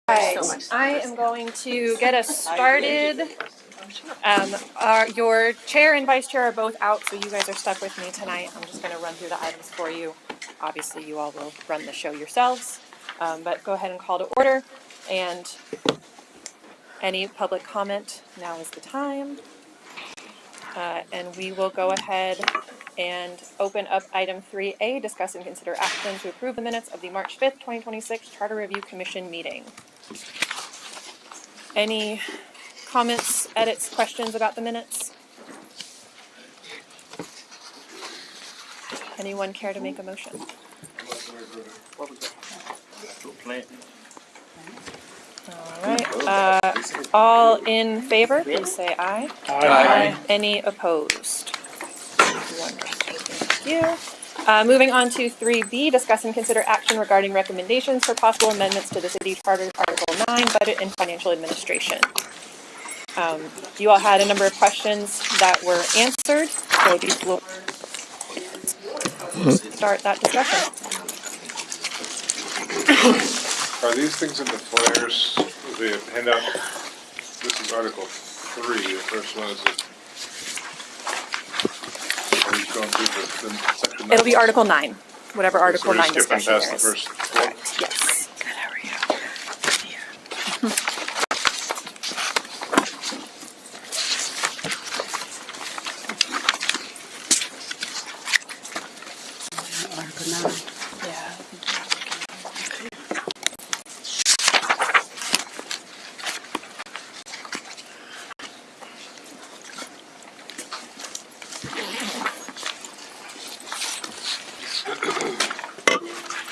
Guys, I am going to get us started. Your chair and vice chair are both out, so you guys are stuck with me tonight. I'm just going to run through the items for you. Obviously, you all will run the show yourselves, but go ahead and call to order. And any public comment, now is the time. And we will go ahead and open up item 3A, discuss and consider action to approve the minutes of the March 5th, 2026 Charter Review Commission meeting. Any comments, edits, questions about the minutes? Anyone care to make a motion? All right. All in favor, please say aye. Aye. Any opposed? Wonderful. Thank you. Moving on to 3B, discuss and consider action regarding recommendations for possible amendments to the City Charter Article 9, Budget and Financial Administration. You all had a number of questions that were answered, so the floor start that discussion. Are these things in the flyers, the handout? This is Article 3, the first one is it? Are you going through the section? It'll be Article 9, whatever Okay, Article so 9 skipping discussion past there the is. first one? Yes. Good, how are you? Article 9. Yeah.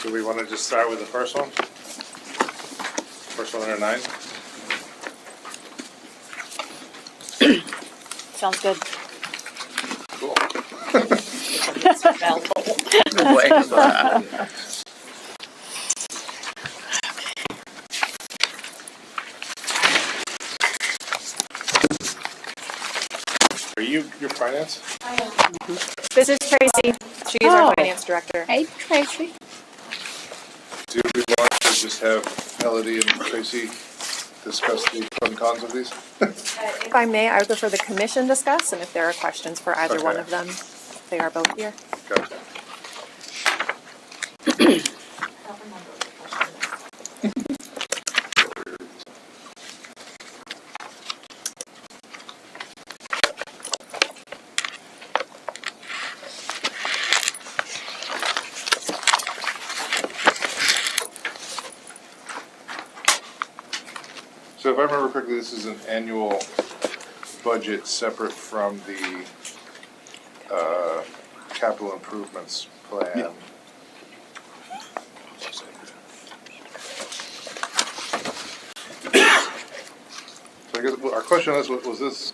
Do we want to just start with the first one? First one under 9? Sounds good. Cool. Are you your finance? This is Tracy. She is our finance director. Hey, Tracy. Do we want to just have Melody and Tracy discuss the pros and cons of these? If I may, I would prefer the commission discuss, and if there are questions for either one Okay. of them, they are both here. Gotcha. So if I remember correctly, this is an annual budget separate from the capital improvements plan. Yeah. So I guess our question is, was this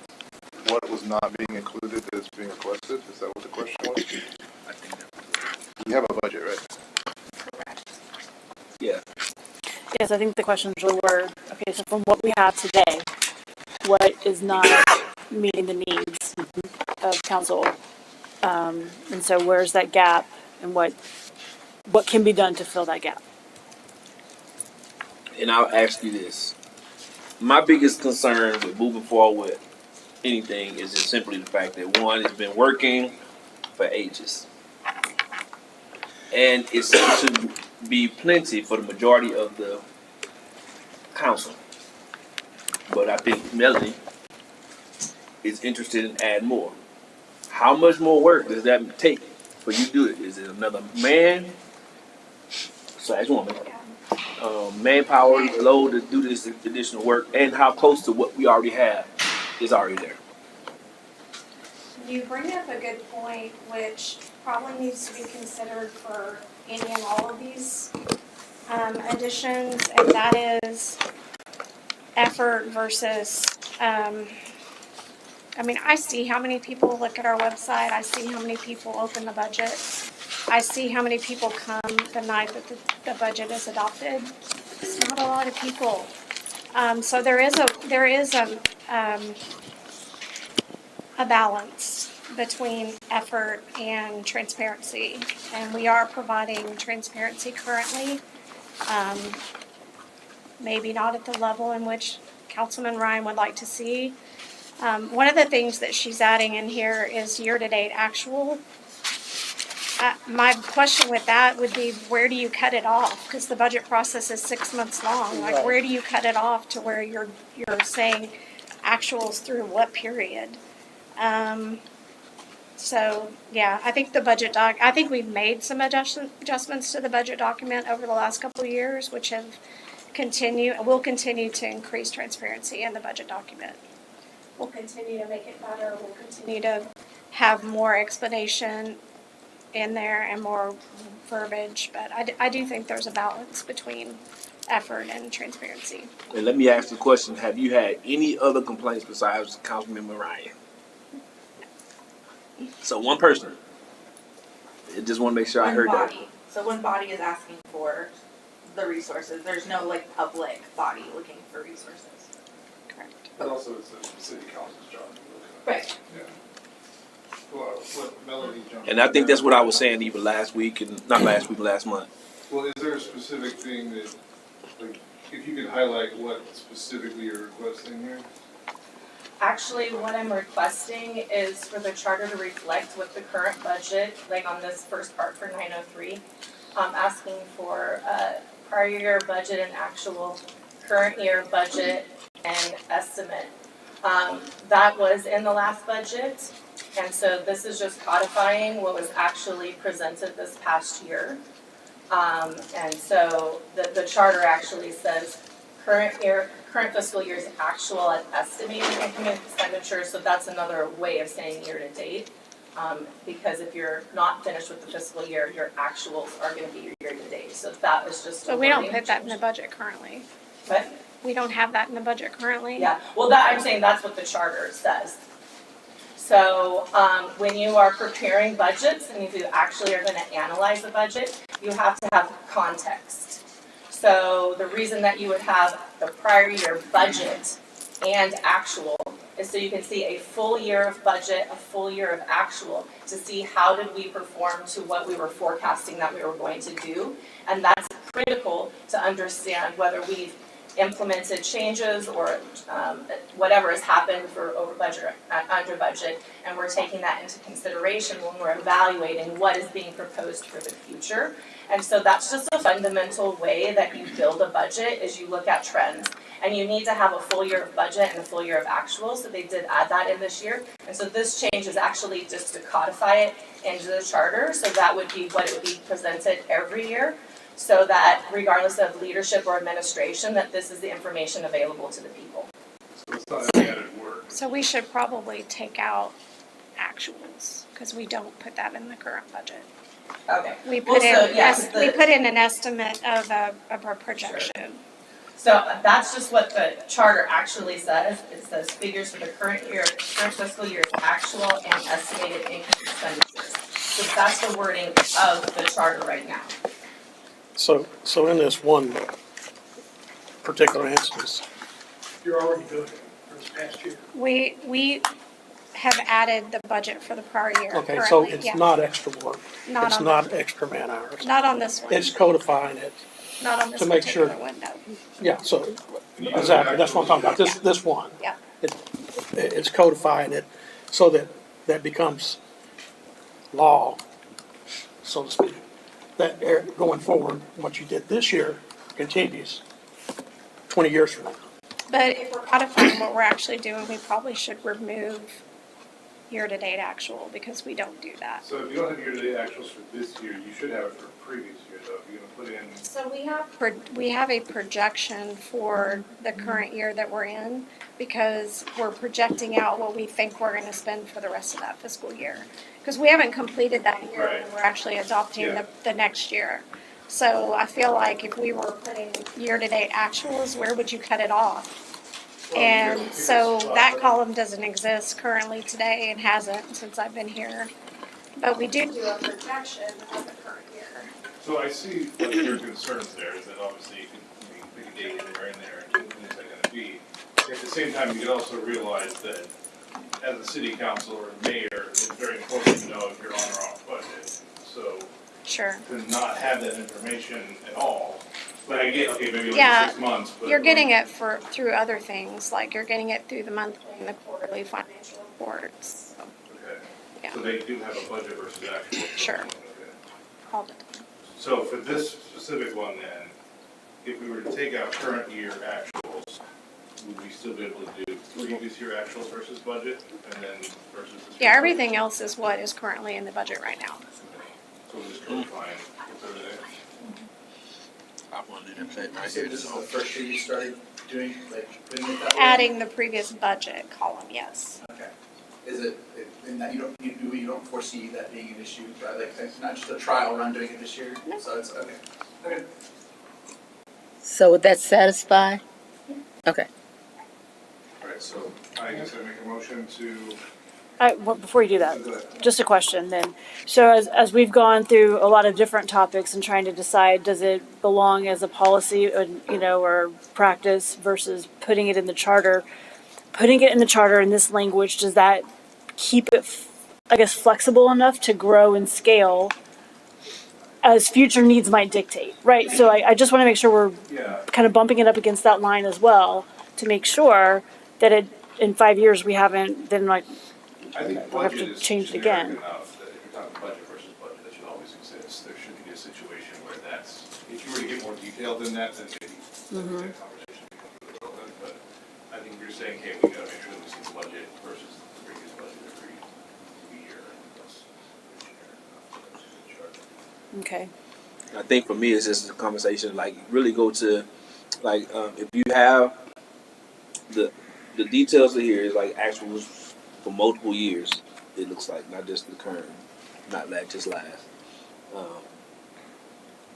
what was not being included that is being requested? Is that what the question was? We have a budget, right? Yeah. Yes, I think the questions really were, okay, so from what we have today, what is not meeting the needs of council? And so where's that gap and what can be done to fill that gap? And I'll ask you this. My biggest concern with moving forward with anything is just simply the fact that one, it's been working for ages. And it seems to be plenty for the majority of the council. But I think Melanie is interested in adding more. How much more work does that take for you to do it? Is it another man / woman? Manpower load to do this additional work, and how close to what we already have is already there. You bring up a good point, which probably needs to be considered for any and all of these additions, and that is effort versus, I see how many people look at our website, I see how many people open the budget, I see how many people come the night that the budget is adopted. It's not a lot of people. So there is a balance between effort and transparency, and we are providing transparency currently. maybe not at the level in which Councilman Ryan would like to see. One of the things that she's adding in here is year-to-date actual. My question with that would be, where do you cut it off? Because the budget process is 6 months long. Like, where do you cut it off to where you're saying actuals through what period? So, yeah, I think the budget I think we've made some adjustments to the budget document over the last couple of years, which have will continue to increase transparency in the budget document. We'll continue to make it better. We'll continue to have more explanation in there and more verbiage, but I do think there's a balance between effort and transparency. And let me ask the question, have you had any other complaints besides Councilmember Ryan? So one person. I just want to make sure I heard that. So one body is asking for the resources. There's no like public body looking for resources. Correct. But also it's the city council's job to look at. Right. Yeah. Well, what Melody jumped. And I think that's what I was saying even last week, and not last week, but last month. Well, is there a specific thing that, like, if you could highlight what specifically you're requesting here? Actually, what I'm requesting is for the charter to reflect what the current budget, like on this first part for 903, asking for prior year budget and actual current year budget and estimate. That was in the last budget, and so this is just codifying what was actually presented this past year. And so the charter actually says current fiscal year's actual and estimated income and expenditure, so that's another way of saying year to date. Because if you're not finished with the fiscal year, your actuals are gonna be your year to date, so that was just a But we don't wording put that in change. the budget currently. But, We don't have that in the budget currently. yeah, well, I'm saying that's what the charter says. So, when you are preparing budgets, and if you actually are gonna analyze a budget, you have to have context. So the reason that you would have the prior year budget and actual is so you can see a full year of budget, a full year of actual, to see how did we perform to what we were forecasting that we were going to do. And that's critical to understand whether we've implemented changes or whatever has happened for over budget or under budget, and we're taking that into consideration when we're evaluating what is being proposed for the future. And so that's just a fundamental way that you build a budget, is you look at trends. And you need to have a full year of budget and a full year of actual, so they did add that in this year. And so this change is actually just to codify it into the charter, so that would be what it would be presented every year, so that regardless of leadership or administration, that this is the information available to the people. So it's not any added work. So we should probably take out actuals, because we don't put that in the current budget. Okay. We Well, put so, in, yes, we the- put in an estimate of a projection. So that's just what the charter actually says. It says figures for the current fiscal year's actual and estimated income expenditures. So that's the wording of the charter right now. So in this one particular instance, you're already doing it for this past year. We have added the budget for the prior year Okay, so currently, yeah. it's not extra work. Not It's on not extra man hours. Not on this one, It's codifying it. not on this to make sure- particular one, no. Yeah, so, exactly, that's what I'm talking about, this one. Yeah. It's codifying it so that that becomes law, so to speak. That going forward, what you did this year continues 20 years from now. But if we're codifying what we're actually doing, we probably should remove year-to-date actual, because we don't do that. So if you don't have year-to-date actuals for this year, you should have it for previous year though. If you're gonna put in, So we have a projection for the current year that we're in, because we're projecting out what we think we're gonna spend for the rest of that fiscal year. Because we haven't completed that year, Right. and we're actually adopting Yeah. the next year. So I feel like if we were putting year-to-date actuals, where would you cut it off? Well, you And guys pick so a spot, that right? column doesn't exist currently today and hasn't since I've been here. But we do a projection of the current year. So I see what your concerns there is that obviously you can pick a date anywhere in there and when is that gonna be? At the same time, you could also realize that as a city council or mayor, it's very important to know if you're on or off budget. So Sure. to not have that information at all Like I get, okay, maybe Yeah, like 6 months, but. You're getting it through other things, like you're getting it through the monthly and the quarterly financial reports. So, Okay. Yeah. So they do have a budget versus actual. Sure. Okay. all the time. So for this specific one then, if we were to take out current year actuals, would we still be able to do previous year actuals versus budget and then versus this? Yeah, everything else is what is currently in the budget right now. So we're just codifying what's over there. I wanted to say right You said here. this is the first year you started doing, like, putting it that way? Adding the previous budget column, yes. Okay. Is it, in that you don't foresee that being an issue, right? Like, it's not just a trial run doing it this year? No. So it's, okay. Okay. So would that satisfy? Okay. All right, so I guess I make a motion to. Before you do that, Go ahead. just a question then. So as we've gone through a lot of different topics and trying to decide, does it belong as a policy, or practice versus putting it in the charter? Putting it in the charter in this language, does that keep it, flexible enough to grow and scale as future needs might dictate, right? So I just want to make sure we're Yeah. kind of bumping it up against that line as well to make sure that in 5 years we haven't then I think We'll have budget to is change it generic again. enough that if you're talking budget versus budget, that should always exist. There shouldn't be a situation where that's, if you were to get more detailed than that, then maybe that conversation becomes relevant. But I think you're saying, hey, we gotta make sure that we see the budget versus the previous budget every year. That's generic enough. That's a good chart. Okay. I think for me, it's just a conversation, like, really go to, like, if you have the details of here is like actuals for multiple years, it looks like, not just the current, just last.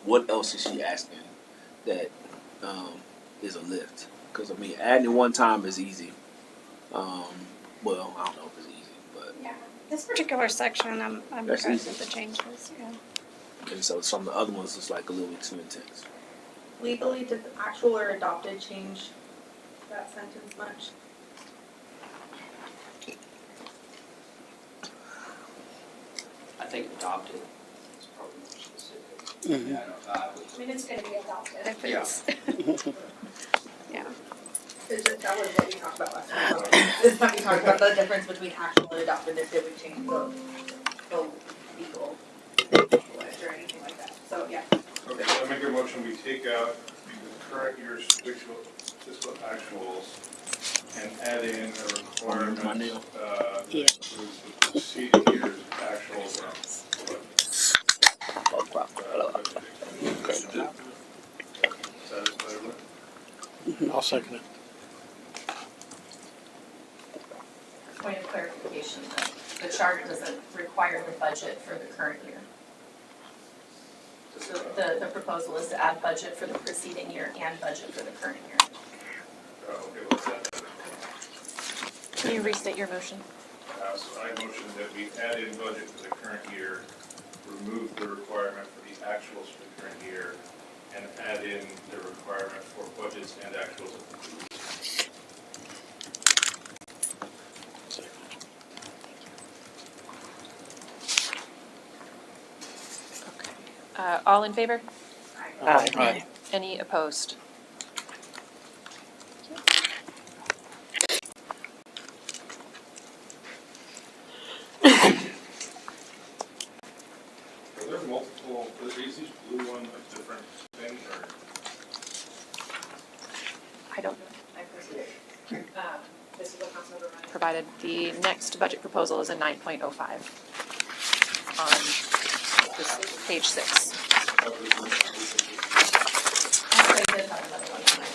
What else is she asking that is a lift? Because, I mean, adding it one time is easy. Well, I don't know if it's easy, but, Yeah. This particular section, I'm That's impressed easy. with the changes, yeah. and so some of the other ones is like a little bit too intense. Legally, did the actual or adopted change that sentence much? I think adopted is probably more specific. Mhm. Yeah, I mean, it's gonna be adopted if Yeah. it's, yeah. That was what we talked about last time. This time we talked about the difference between actual and adopted, if they would change the legal language or anything like that. So, yeah. Okay, so I make a motion, we take out the current year's fiscal actuals and add in a requirement, My nail. Yeah. the preceding year's actuals. Satisfied with? I'll second it. Point of clarification, the charter doesn't require the budget for the current year. So the proposal is to add budget for the preceding year and budget for the current year. Okay, what's that? Can you restate your motion? So I motion that we add in budget for the current year, remove the requirement for the actuals for the current year, and add in the requirement for budgets and actuals of the previous year. All in favor? Aye. Any opposed? Are there multiple, is each blue one a different thing, or? I don't. This is what Councilmember Ryan provided. The next budget proposal is a 9.05 on this page 6. I did have another one on my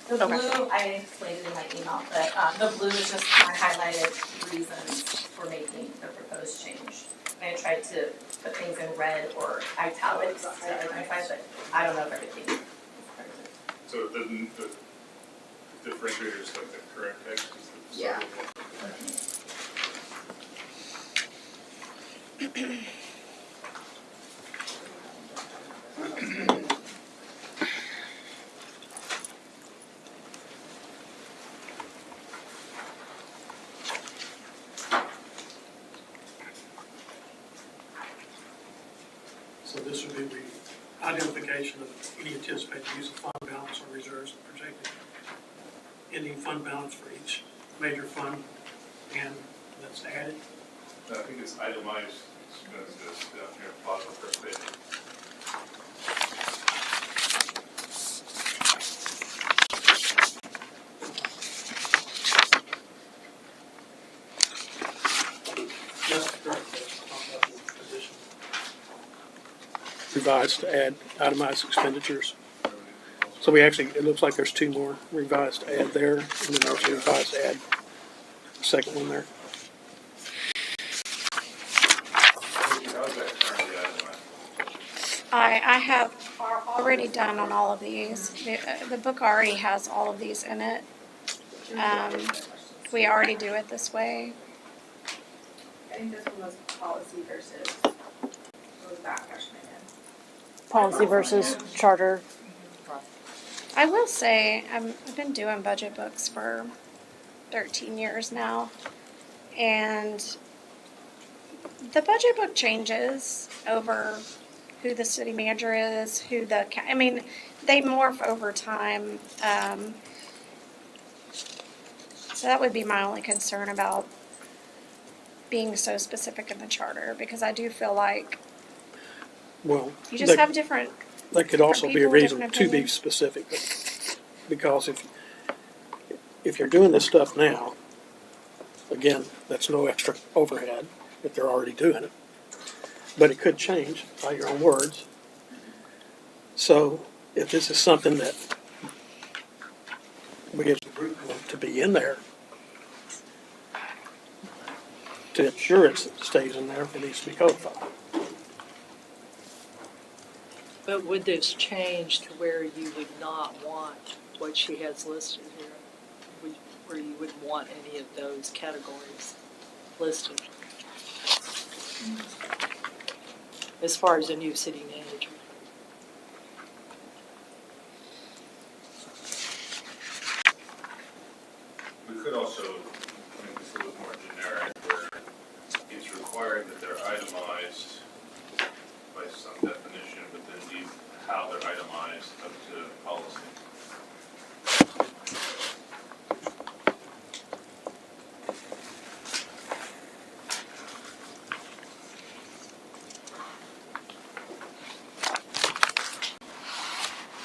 The blue, I explained it in my email, but the blue is just my highlighted reasons for making the proposed change. I tried to put things in red or italics to identify, but I don't know if everything. So the differentiator is like the current text is the. Yeah. So So this would be the identification of any anticipated use of fund balance or reserves and projected ending fund balance for each major fund, and that's added. I think it's itemized expenses down here, bottom of the page. That's correct. That's on that position. Revised to add itemized expenditures. So we actually, it looks like there's two more revised to add there, and then there's a revised to add the second one there. How's that currently itemized? I have already done on all of these. The book already has all of these in it. We already do it this way. I think this one was policy versus, what was that question again? Policy versus charter. I will say, I've been doing budget books for 13 years now, and the budget book changes over who the city manager is, I mean, they morph over time. So that would be my only concern about being so specific in the charter, because I do feel like Well, you just have different. that could also be a people with reason different to be opinions. specific, because if you're doing this stuff now, again, that's no extra overhead if they're already doing it. But it could change by your own words. So if this is something that we as a group want to be in there, to ensure it stays in there, it needs to be codified. But would this change to where you would not want what she has listed here? Where you wouldn't want any of those categories listed? As far as a new city manager? We could also make this a little more generic, where it's required that they're itemized by some definition, but then leave how they're itemized up to policy.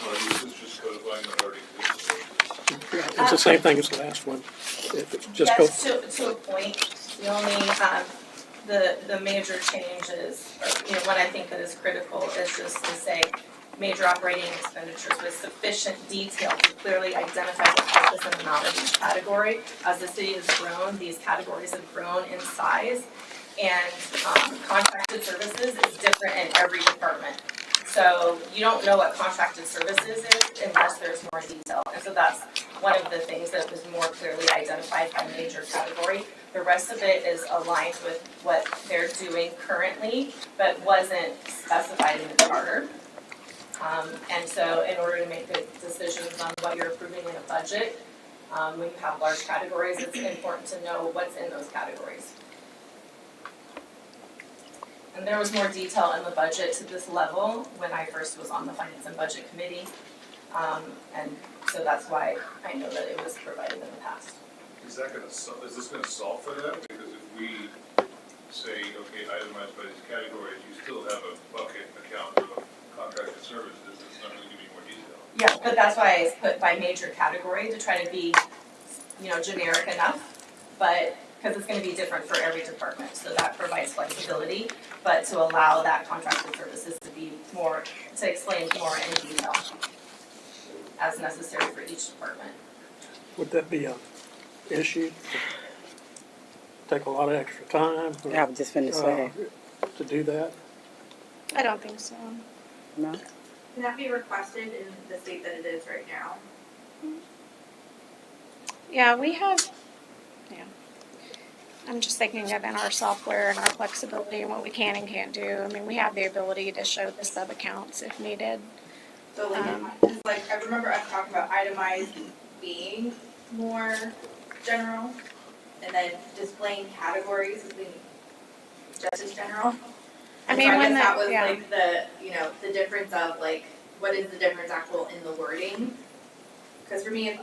Well, this is just codifying what already exists. It's the same thing as the last one. If it's just Yes, to a point, the only, the major changes, or, you know, what I think that is critical is just to say, major operating expenditures with sufficient detail to clearly identify the purpose and amount of each category. As the city has grown, these categories have grown in size, and, contracted services is different in every department. So you don't know what contracted services is unless there's more detail. And so that's one of the things that was more clearly identified by major category. The rest of it is aligned with what they're doing currently, but wasn't specified in the charter. And so in order to make good decisions on what you're approving in a budget, when you have large categories, it's important to know what's in those categories. And there was more detail in the budget to this level when I first was on the Finance and Budget Committee. And so that's why I know that it was provided in the past. Is this gonna solve for that? Because if we say, okay, itemized by these categories, you still have a bucket account of contracted services, it's not gonna give you more detail. Yeah, but that's why I put by major category to try to be, you know, generic enough, but, because it's gonna be different for every department, so that provides flexibility, but to allow that contracted services to be more, to explain more in detail as necessary for each department. Would that be an issue? Take a lot of extra time? I was just finna say, To do that? I don't think so. no? Can that be requested in the state that it is right now? Yeah, we have, yeah. I'm just thinking of in our software and our flexibility and what we can and can't do. I mean, we have the ability to show the sub-accounts if needed. So it's like, I remember us talking about itemized being more general, and then displaying categories as being just as general. I And mean, so I when guess that the, was yeah. like the difference of like, what is the difference actual in the wording? Cause for me,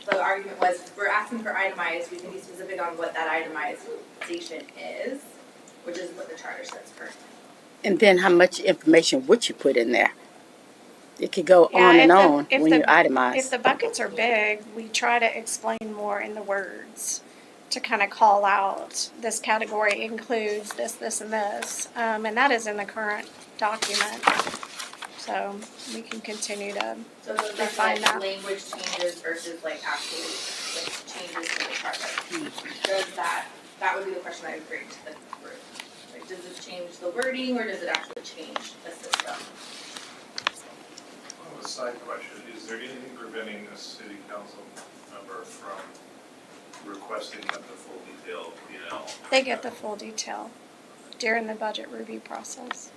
the argument was, if we're asking for itemized, we can be specific on what that itemization is, which is what the charter says currently. And then how much information would you put in there? It could go Yeah, on and if the- on if when the- you itemize. If the buckets are big, we try to explain more in the words to kind of call out, this category includes this, this, and this. And that is in the current document. So we can continue to, So those are Refine like that. language changes versus like actual like changes to the charter. Does that would be the question I would bring to the group. Like, does this change the wording or does it actually change the system? A side question, is there anything preventing a city council member from requesting the full detail, they get the full detail during the budget review process.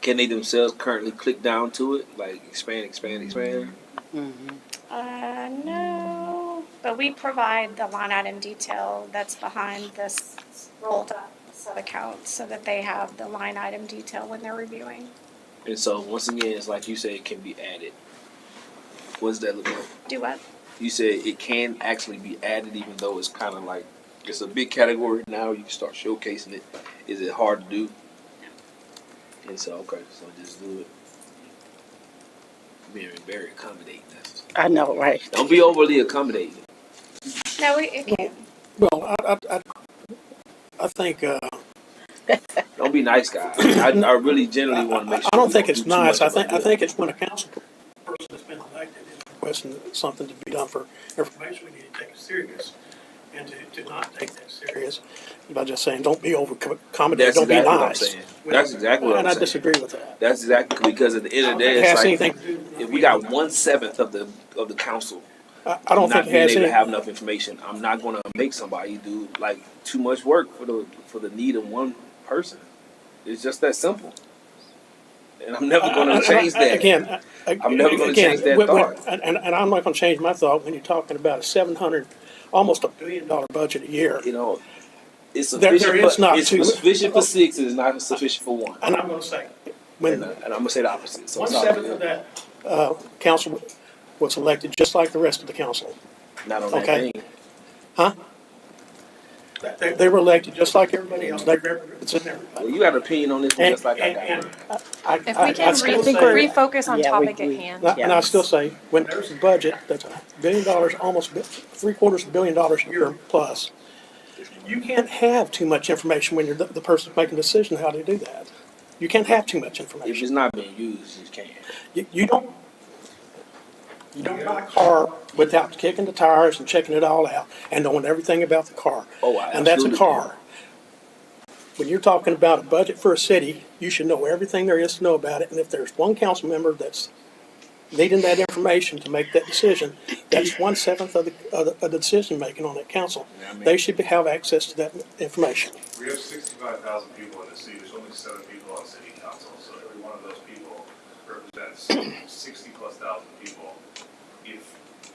Can they themselves currently click down to it, like expand? No, but we provide the line item detail that's behind this rolled up set account so that they have the line item detail when they're reviewing. And so once again, it's like you said, it can be added. What does that look like? Do what? You said it can actually be added, even though it's kind of like it's a big category now. You can start showcasing it. Is it hard to do? And so okay, so just do it. Being very accommodating. I know, right? Don't be overly accommodating. No, it can. Well, I think, Don't be nice, guys. I really generally want to make sure. I don't we think it's do too nice. much I about think it's when a council person that's been elected is requesting something to be done for information, we need to take it serious. And to not take that serious by just saying, don't be over accommodating, That's don't be exactly what I'm nice. saying. That's exactly what I'm And I saying. disagree with that. That's exactly because at the end of the day, It it's has like anything to do with if we got 1/7 of the council I don't not think it being has able any. to have enough information, I'm not going to make somebody do like too much work for the need of one person. It's just that simple. And I'm never going to change that. Again, I'm never going to change that thought. And I'm not going to change my thought when you're talking about a almost $1 billion budget a year. You know, it's There sufficient. is not It's too- sufficient for 6. It's not sufficient for 1. And I'm going to say, And when I'm going to say the opposite. So it's all 1/7 good. of that council was elected just like the rest of the council. Not on that Okay. thing. Huh? They were elected just like everybody else. They represent everybody. Well, you got an opinion on this one, just like I got one. If we can refocus on Yeah, topic we- at hand. And I still say, when there's a budget that's $1 billion, almost $750 million a year plus, you can't have too much information when you're the person making a decision how to do that. You can't have too much If information. it's not being used, you can't. You don't buy a car without kicking the tires and checking it all out and knowing everything about the car. Oh, I And that's a absolutely car. When you're talking about a budget for a city, you should know everything there is to know about it. And if there's one council member that's needing that information to make that decision, that's 1/7 of the decision making on that council. They should have access to that information. We have 65,000 people in the city, there's only 7 people on city council, so every one of those people represents 60+ thousand people. If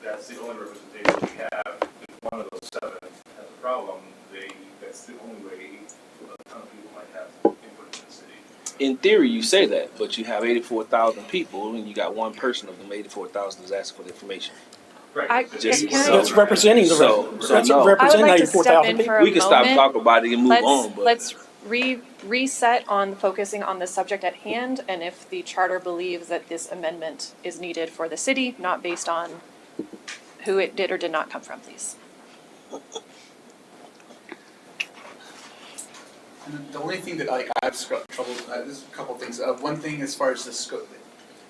that's the only representation we have, if one of those 7 has a problem, that's the only way a ton of people might have input in the city. In theory, you say that, but you have 84,000 people, and you got one person of them 84,000 is asking for the information. Right. Just- can I- so- That's representing the, So that's no. I would representing like to step 84,000 in people. for a We can stop moment. talking about it and move on, but Let's reset on focusing on the subject at hand, and if the charter believes that this amendment is needed for the city, not based on who it did or did not come from, please. And the only thing that like I've got trouble, there's a couple of things. One thing as far as the scope,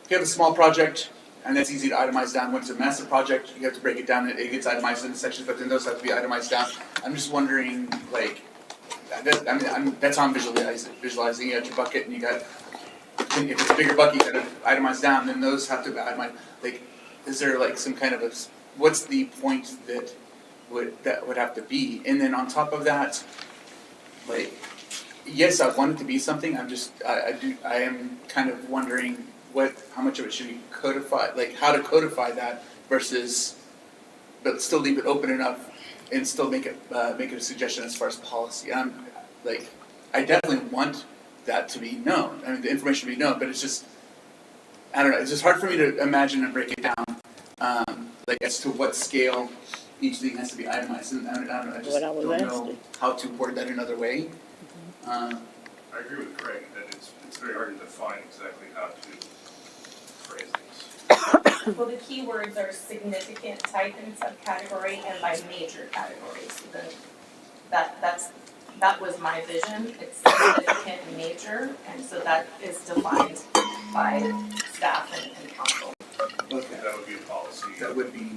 if you have a small project and that's easy to itemize down, when it's a massive project, you have to break it down. It gets itemized into sections, but then those have to be itemized down. I'm just wondering, like, that's how I'm visualizing. You got your bucket and you got, if it's a bigger bucket, you got to itemize down. Then those have to be itemized. Like, is there like some kind of a, what's the point that would have to be? And then on top of that, like, yes, I want it to be something. I am kind of wondering how much of it should be codified, like how to codify that versus, but still leave it open enough and still make it a suggestion as far as policy. And I'm like, I definitely want that to be known, I mean, the information to be known, but it's just, I don't know, it's just hard for me to imagine and break it down, like as to what scale each thing has to be itemized, and I don't know, I just What I was don't know asking. how to word that another way. I agree with Craig that it's very hard to define exactly how to phrase this. Well, the keywords are significant type and subcategory and by major categories. So then that was my vision. It's significant and major, and so that is defined by staff and council. Okay. That would be a policy. That would be,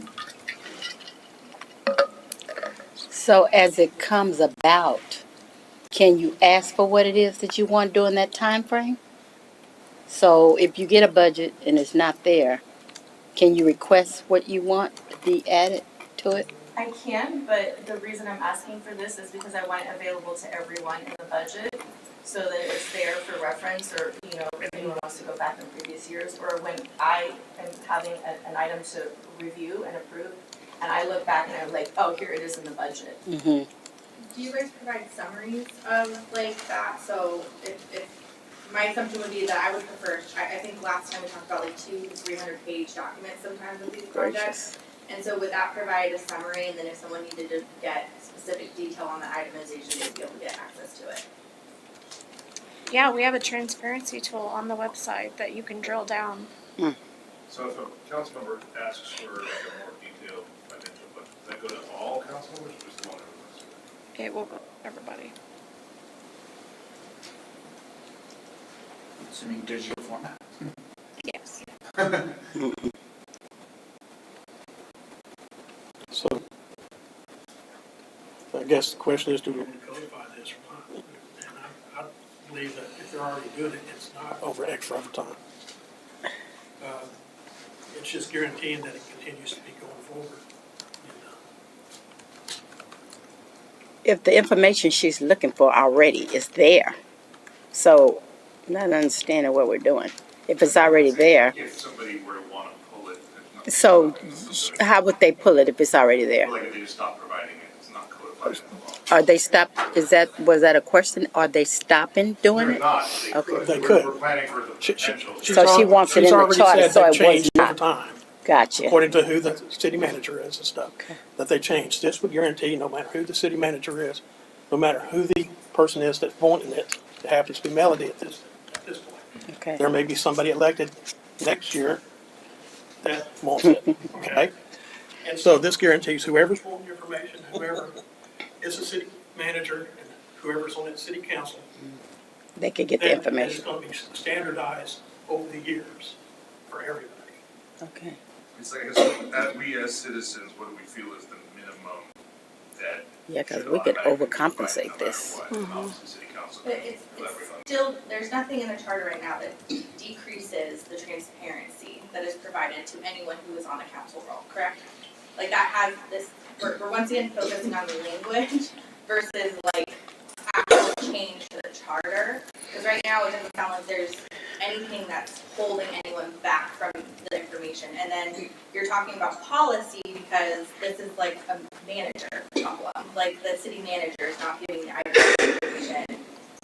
So as it comes about, can you ask for what it is that you want during that time frame? So if you get a budget and it's not there, can you request what you want to be added to it? I can, but the reason I'm asking for this is because I want it available to everyone in the budget, so that it's there for reference, or, you know, if anyone wants to go back in previous years, or when I am having an item to review and approve, and I look back and I'm like, oh, here it is in the budget. Mm-hmm. Do you guys provide summaries of like that? So if my assumption would be that I would prefer, I think last time we talked about like 200 to 300 page documents sometimes with these projects. And so would that provide a summary, and then if someone needed to get specific detail on the itemization, they'd be able to get access to it? Yeah, we have a transparency tool on the website that you can drill down. So if a council member asks for like a more detailed financial budget, does that go to all council members or just the one that requested it? It will go to everybody. assuming digital format. Yes. So, I guess the question is, do we want to codify this or not? And I believe that if they're already doing it, it's not over extra time. It's just guaranteeing that it continues to be going forward. If the information she's looking for already is there, so not understanding what we're doing. If it's already there, If somebody were to want to pull it, there's nothing so stopping them. how would they pull it if it's already there? Like if they just stop providing it, it's not codified in the law. Are they was that a question? Are they stopping doing They're it? not, they Okay. could. They We're- could. We're planning for the potential. So she wants it in the charter, so it was changed over not. time, Gotcha. according to who the city manager is and stuff. Okay. That they changed. This would guarantee, no matter who the city manager is, no matter who the person is that's wanting it, it happens to be Melody at this point. Okay. There may be somebody elected next year that wants it, okay? And so this guarantees whoever's wanting information, whoever is the city manager, and whoever's on that city council, They could get the then information. it's gonna be standardized over the years for everybody. Okay. It's like, I guess, that we as citizens, what do we feel is the minimum that? Yeah, 'cause should we could automatically be overcompensate provided no matter this. what, and obviously the city council But can it's collaborate on that. still, there's nothing in the charter right now that decreases the transparency that is provided to anyone who is on the council roll, correct? Like that has this, we're once again focusing on the language versus like actual change to the charter. Because right now it doesn't sound like there's anything that's holding anyone back from the information. And then you're talking about policy because this is like a manager problem. Like the city manager is not giving the item information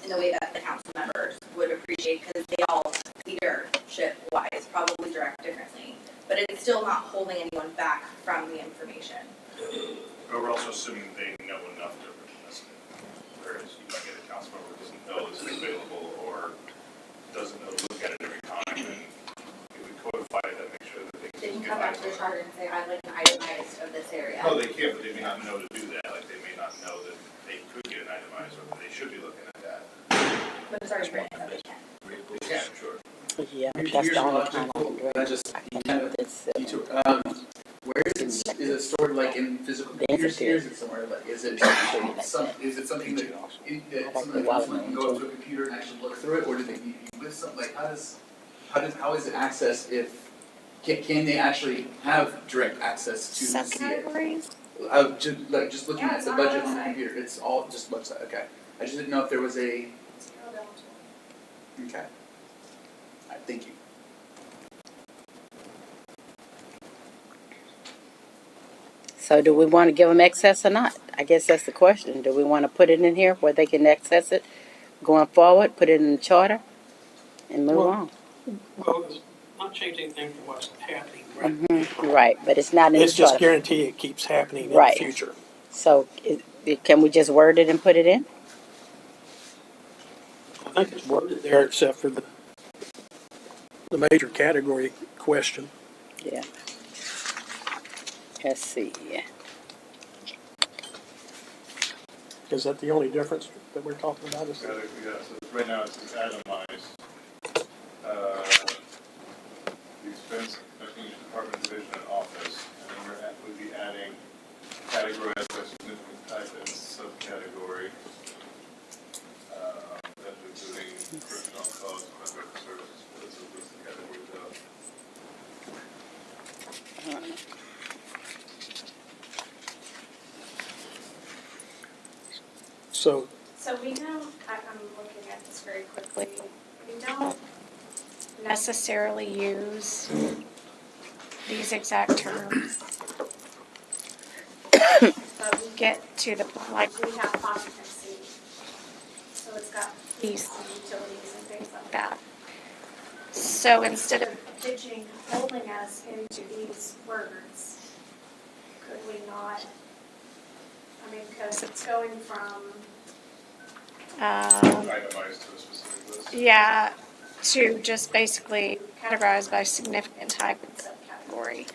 in the way that the council members would appreciate because they all leadership wise probably direct differently. But it's still not holding anyone back from the information. But we're also assuming they know enough to request it. Whereas you might get a council member who doesn't know it's available or doesn't know to look at it every time. And if we codify it, that makes sure that they They can can get come back to the charter and say, I'd like an itemized of this area. No, they can't, but they may not know to do that. Like they may not know that they could get an itemized or that they should be looking at that. But it's already written, so they can. They can, sure. Yeah, Here's that's the a only logical- time I can do I it. just I kind can of do this. detour. Where is it? Is it stored like in physical The computers here? entity. Is it somewhere like? Is it like some? that. Is it something that something that council can go up to a computer and actually look through it, or do they need to be with something? Like how is it accessed? If can they actually have direct access to see it? Subcategories? Just looking Yeah, at it's the on our budget on the website. computer. It's all just website. Okay. I just didn't know if there was a. Okay. All right, thank you. So do we want to give them access or not? I guess that's the question. Do we want to put it in here where they can access it going forward, put it in the charter, and move Well, on. Well, it's not change anything from what's happening right now. Right, but it's not in the It's just charter. guarantee it keeps happening in the Right. future. So, can we just word it and put it in? I think it's worded there except for the major category question. Yeah. Let's see. Is that the only difference that we're talking about? Is Yeah, so right now it says itemized, the expense, each department, division, and office, and then we'd be adding categorized by significant type and subcategory, that including personnel costs, contract services, those are the categories of. So, So we don't, I'm looking at this very quickly, we don't necessarily use these exact terms. But we get to the, like, we have occupancy, so it's got these utilities and things like that. So instead of pigeonholing us into these words, could we not, I mean, because it's going from, Itemized to a specific list. yeah, to just basically categorize by significant type and subcategory.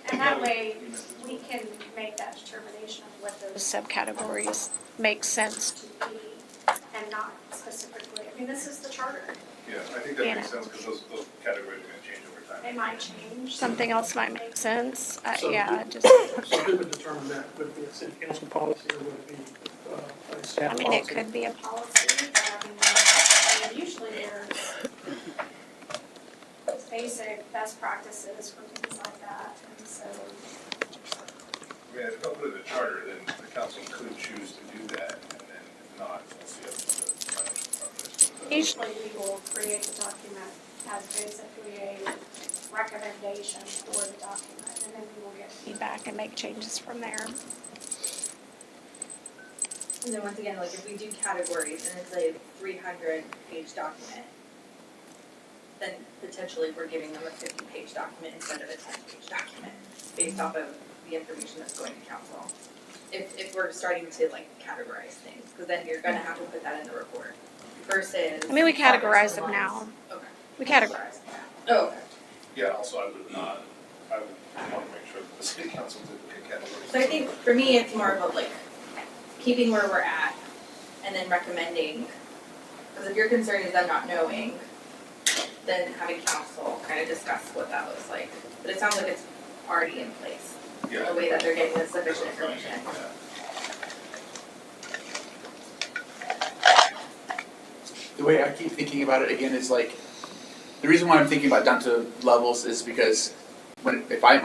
And that way, we can make that determination of what those subcategories make sense to be and not specifically, I mean, this is the charter. Yeah, I think that makes sense, because those categories are gonna change over time. They might change, something else might make sense, So- yeah, just, so who would determine that? Would it be a city council policy or would it be a staff I policy? mean, it could be a policy, but I mean, usually there's basic best practices for things like that, and so. I mean, if you don't put it in the charter, then the council could choose to do that, and then if not, it's up to the financial department. Usually we will create the document as basically a recommendation for the document, and then we will get feedback and make changes from there. And then once again, like if we do categories and it's a 300-page document, then potentially we're giving them a 50-page document instead of a 10-page document based off of the information that's going to council. If we're starting to like categorize things, because then you're gonna have to put that in the report versus. I mean, we categorize them now. Okay. We categorize them now. Oh, okay. Yeah, also I would want to make sure that the city council did look at categories. So I think for me, it's more of a like keeping where we're at and then recommending, because if your concern is them not knowing, then having council kind of discuss what that looks like. But it sounds like it's already in place, Yeah. the way that they're getting the sufficient information. Yeah. The way I keep thinking about it again is like, the reason why I'm thinking about down to levels is because if I'm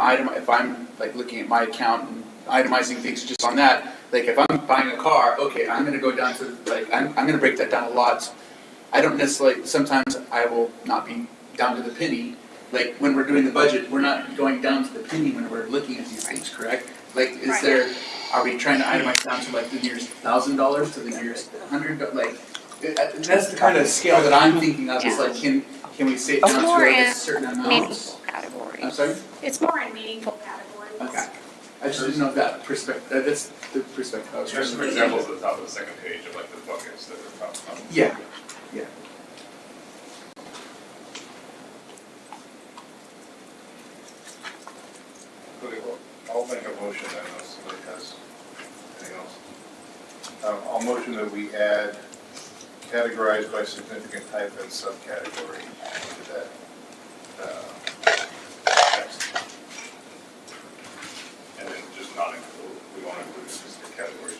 like looking at my account and itemizing things just on that, like if I'm buying a car, okay, I'm gonna go down to like, I'm gonna break that down a lot. I don't necessarily, sometimes I will not be down to the penny. Like when we're doing the budget, we're not going down to the penny when we're looking at these things, correct? Like are we trying to itemize down to like the nearest $1,000 to the nearest $100? Like, that's the kind of scale that I'm thinking of, is like, can we say it down to More like a in certain amount? meaningful categories. I'm sorry? It's more in meaningful categories. Okay. I just didn't know that perspective, that's the perspective I was trying There's to some get. examples at the top of the second page of like the buckets that are top. Yeah, yeah. Okay, well, I'll make a motion then, unless somebody has anything else. I'll motion that we add categorized by significant type and subcategory to that, text. And then just not include, we won't include specific categories.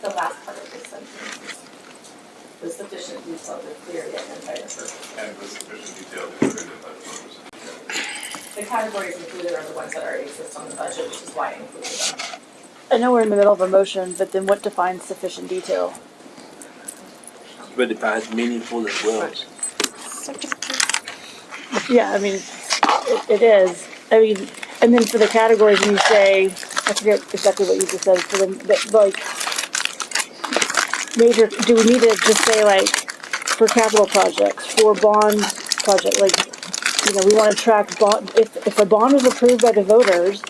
The last part of this sentence is the sufficient detail to clear the identified purpose. And with sufficient detail to include it by the purpose of the category. The categories included are the ones that already exist on the budget, which is why I included them. I know we're in the middle of a motion, but then what defines sufficient detail? But defines meaningful as well. Yeah, I mean, it is. I mean, and then for the categories, when you say, I forget exactly what you just said, for them, like, major, do we need to just say like, for capital projects, for bond project, like, we wanna track bond, if a bond was approved by the voters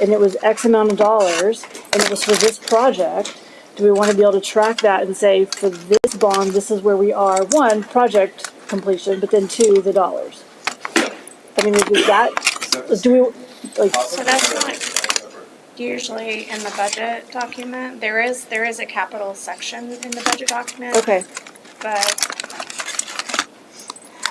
and it was X amount of dollars and it was for this project, do we wanna be able to track that and say, for this bond, this is where we are, one, project completion, but then two, the dollars? I mean, is that, do we, like, So that's not usually in the budget document. There is a capital section in the budget document. okay. But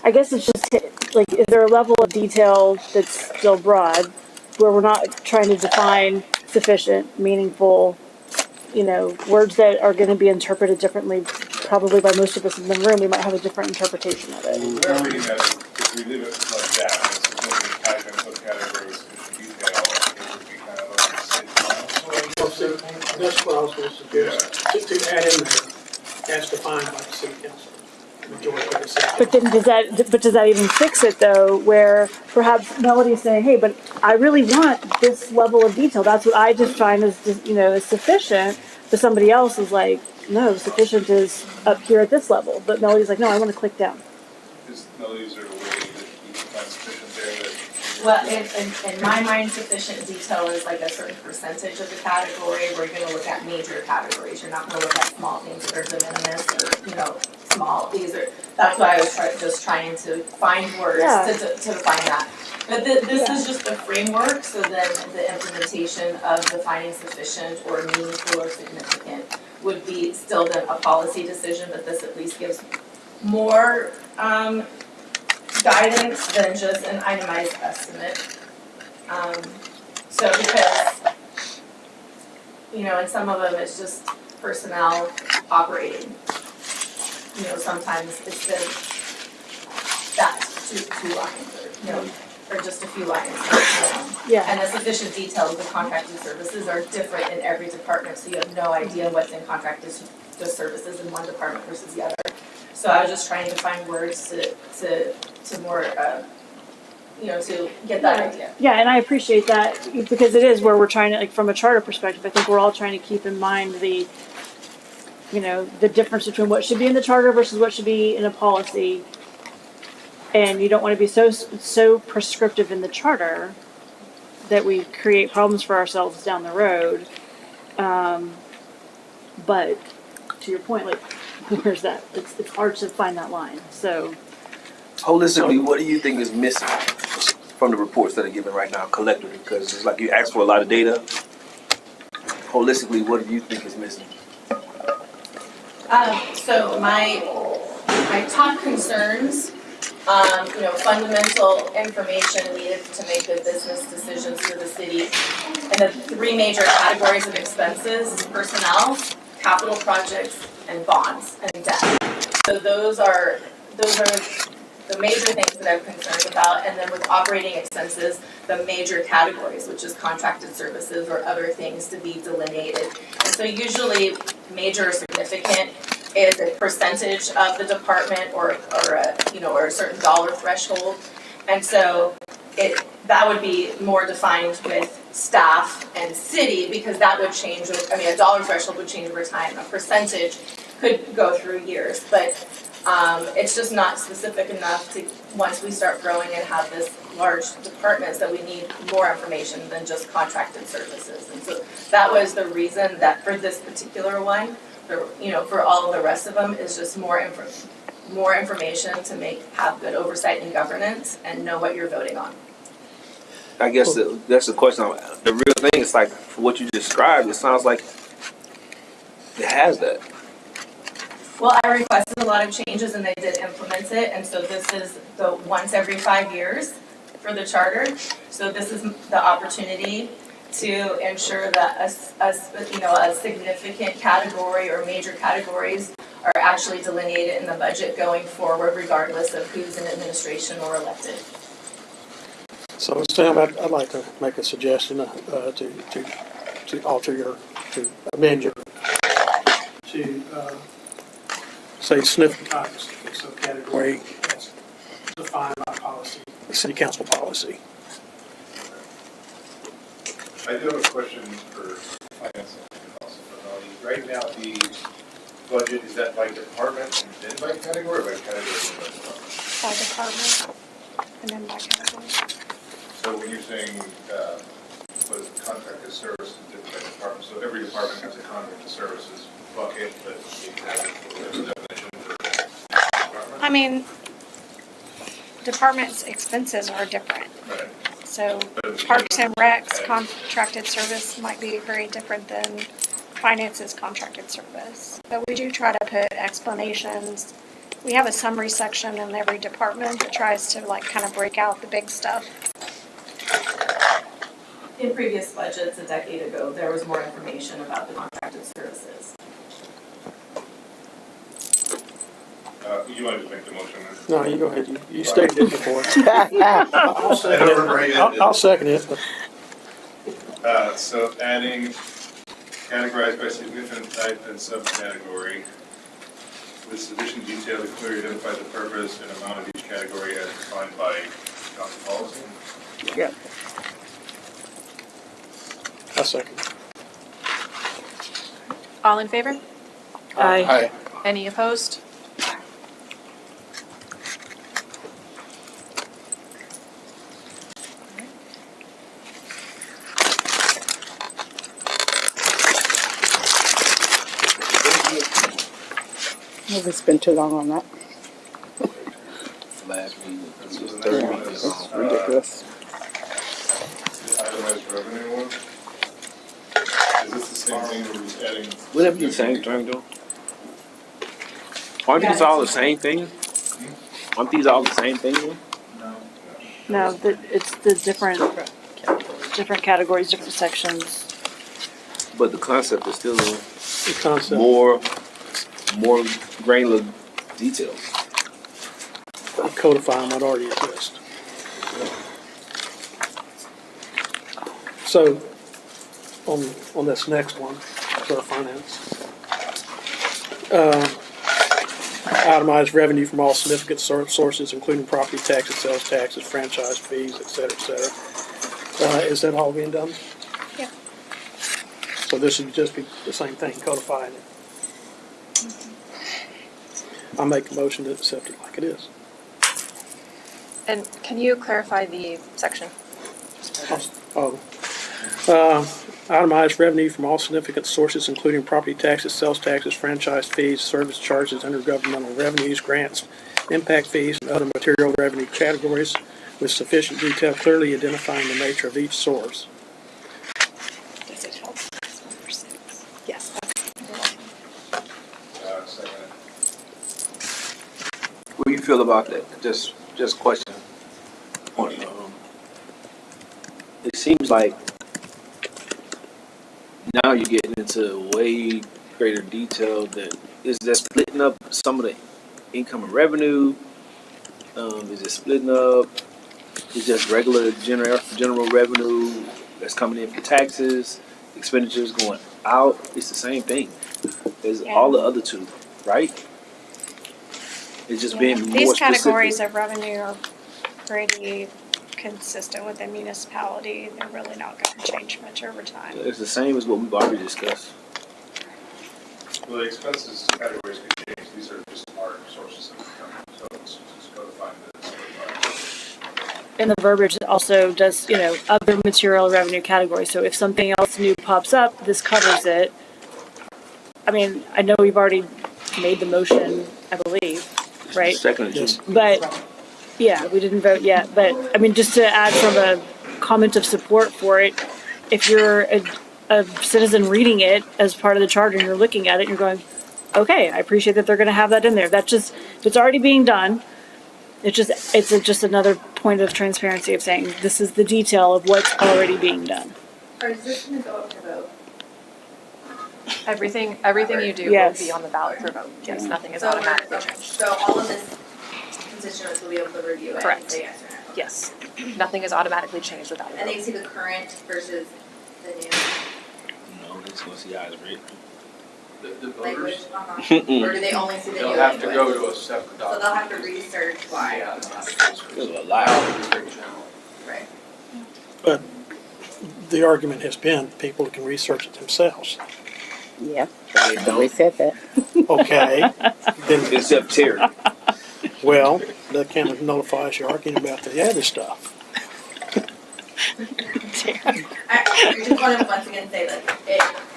I guess it's just, like, is there a level of detail that's still broad, where we're not trying to define sufficient, meaningful, words that are gonna be interpreted differently, probably by most of us in the room, we might have a different interpretation of it. The way I'm reading that is, if we leave it like that, it's going to be type and subcategories, sufficient detail, it would be kind of like city council. That's what I was gonna suggest, to add in there, as defined by the city council. Majority of the city. But then does that even fix it though, where perhaps Melody's saying, hey, but I really want this level of detail, that's what I define as, as sufficient, but somebody else is like, no, sufficient is up here at this level, but Melody's like, no, I wanna click down. Is these are the way that you define sufficient there that. Well, in my mind, sufficient detail is like a certain percentage of the category, where you're gonna look at major categories, you're not gonna look at small things that are de minimis or, small, that's why I was just trying to find words to define that. But this is just the framework, so then the implementation of defining sufficient or meaningful or significant would be still then a policy decision, but this at least gives more, guidance than just an itemized estimate. So because, and some of them it's just personnel operating. Sometimes it's been two lines or just a few lines. Yeah. And the sufficient details of contracted services are different in every department, so you have no idea what's in contracted services in one department versus the other. So I was just trying to find words to more, to get that idea. Yeah, and I appreciate that, because it is where we're trying to, like, from a charter perspective, I think we're all trying to keep in mind the difference between what should be in the charter versus what should be in a policy. And you don't want to be so prescriptive in the charter that we create problems for ourselves down the road. But to your point, like, where's that? It's hard to find that line, so. Holistically, what do you think is missing from the reports that are given right now collectively? Because it's like you asked for a lot of data. Holistically, what do you think is missing? So my top concerns, fundamental information needed to make good business decisions for the city. And the three major categories of expenses: personnel, capital projects, and bonds and debt. So those are the major things that I'm concerned about. And then with operating expenses, the major categories, which is contracted services or other things to be delineated. And so usually major or significant is a percentage of the department or a certain dollar threshold. And so that would be more defined with staff and city, because that would change. A dollar threshold would change over time. A percentage could go through years, but it's just not specific enough to, once we start growing and have this large departments, that we need more information than just contracted services. And so that was the reason that for this particular one, for all of the rest of them, is just more information to have good oversight and governance and know what you're voting on. I guess that's the question. The real thing is, like, for what you described, it sounds like it has that. Well, I requested a lot of changes and they did implement it, and so this is the once every 5 years for the charter. So this is the opportunity to ensure that a significant category or major categories are actually delineated in the budget going forward, regardless of who's in administration or elected. So, Sam, I'd like to make a suggestion to amend your, to say sniff types, subcategory as defined by policy, the city council policy. I do have a question for finance and also for Melody. Right now, budget, is that by department and then by category, or by category and then by department? By department and then by category. So when you're saying, what is it, contracted services different by department, so every department has a contracted services bucket, but you have a definition for department? I mean, departments' expenses are different. Right. So Parks and Recs contracted service might be very different than finance's contracted service. But we do try to put explanations. We have a summary section in every department that tries to like kind of break out the big stuff. In previous budgets a decade ago, there was more information about the contracted services. You want to make the motion? No, you go ahead. You stated it before. I'll second I'll second it, but So adding categorized by significant type and subcategory with sufficient detail to clearly identify the purpose and amount of each category as defined by council policy. yeah. I'll second. All in favor? Aye. Any opposed? Maybe spend too long on that. Last week, This was the next one is, Ridiculous. the itemized revenue one. Is this the same thing where we're just adding? would that be the same thing though? Aren't these all the same thing? Aren't these all the same thing though? No, it's the different categories, different sections. But the concept is still The concept. more granular detail. Codifying what already exists. So, on this next one, for finance, itemized revenue from all significant sources, including property taxes, sales taxes, franchise fees, et cetera, et cetera. Is that all being done? Yeah. So this would just be the same thing, codifying it. I make a motion to accept it like it is. And can you clarify the section? Itemized revenue from all significant sources, including property taxes, sales taxes, franchise fees, service charges, intergovernmental revenues, grants, impact fees, and other material revenue categories with sufficient detail clearly identifying the nature of each source. Does it help? Yes. Second. What do you feel about that? Just question. It seems like now you're getting into way greater detail. That is that splitting up some of the income and revenue. Is it splitting up? Is just regular general revenue that's coming in for taxes, expenditures going out? It's the same thing as all the other two, right? It's just being more These specific. categories of revenue are pretty consistent with the municipality. They're really not going to change much over time. It's the same as what we've already discussed. Well, the expenses categories could change, these are just our sources of income, so it's just codifying this. And the verbiage also does, other material revenue categories. So if something else new pops up, this covers it. I mean, I know we've already made the motion, I believe, right? Second, Yes. But, yeah, we didn't vote yet. But, I mean, just to add from a comment of support for it, if you're a citizen reading it as part of the charter and you're looking at it and you're going, okay, I appreciate that they're going to have that in there. That just, if it's already being done, it's just another point of transparency of saying this is the detail of what's already being done. Or is this gonna go up to vote? Everything you do will Yes. be on the ballot for vote. Yes, nothing is So we're- automatically okay. changed. So all of this constituents will be able to review it and Correct. say yes or no? Yes, nothing is automatically changed without a And they vote. can see the current versus the new no, it's gonna see how it's written. The language? voters, Or do they only see the new they'll language? have to go to a separate So they'll document. have to research why. Yeah, they'll have to research. There's a I lot. don't think it's very general. Right. But the argument has been people can research it themselves. Yeah, They we don't, said that. Okay, then, except Terry. well, that kind of notifies you arguing about the other stuff. I just want to once again say, like,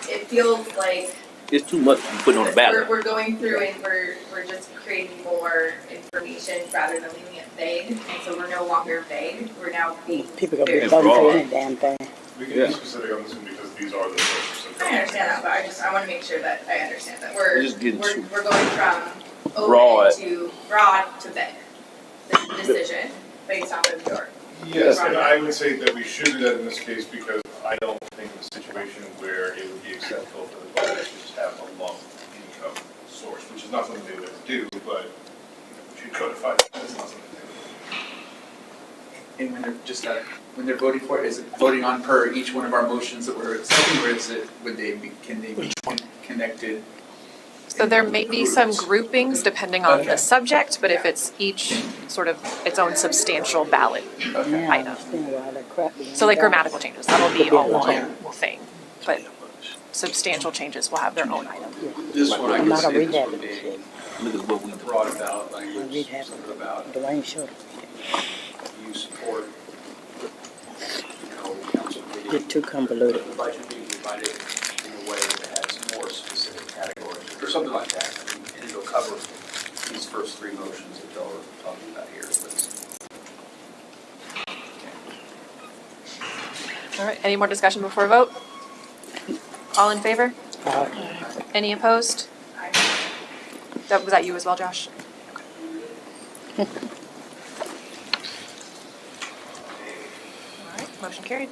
it feels like It's too much to be putting on the ballot. we're going through and we're just creating more information rather than leaving it vague, and so we're no longer vague, we're now being People gonna be very voting for broad. any damn thing. We can Yeah. be specific on this one because these are the sources of. I understand that, but I want to make sure that I understand that We're just getting too we're going from broad. open to broad to vague. The decision based on the majority. Yes, and I would say that we should do that in this case because I don't think of a situation where it would be acceptable for the voters to just have a lump income source, which is not something they would ever do, but we should codify that. It's not something they would do. And when they're just, when they're voting for it, is it voting on per each one of our motions that we're accepting, or is it, can they be connected? So there may be some groupings depending on the subject, but if it's each sort of its own substantial ballot Yeah, I item. understand why that crap. So like grammatical changes, that'll be all one thing, but substantial changes will have their own item. This one, I I'm can not gonna say read this that. would be Look at what we brought about I'll read language, half sort of of about Dwayne showed it. you support, council meeting. Get too convoluted. The budget being divided in a way that has more specific categories, or something like that. And it'll cover these first three motions that y'all are talking about here, please. All right, any more discussion before vote? All in favor? Any opposed? Was that you as well, Josh? All right, motion carried.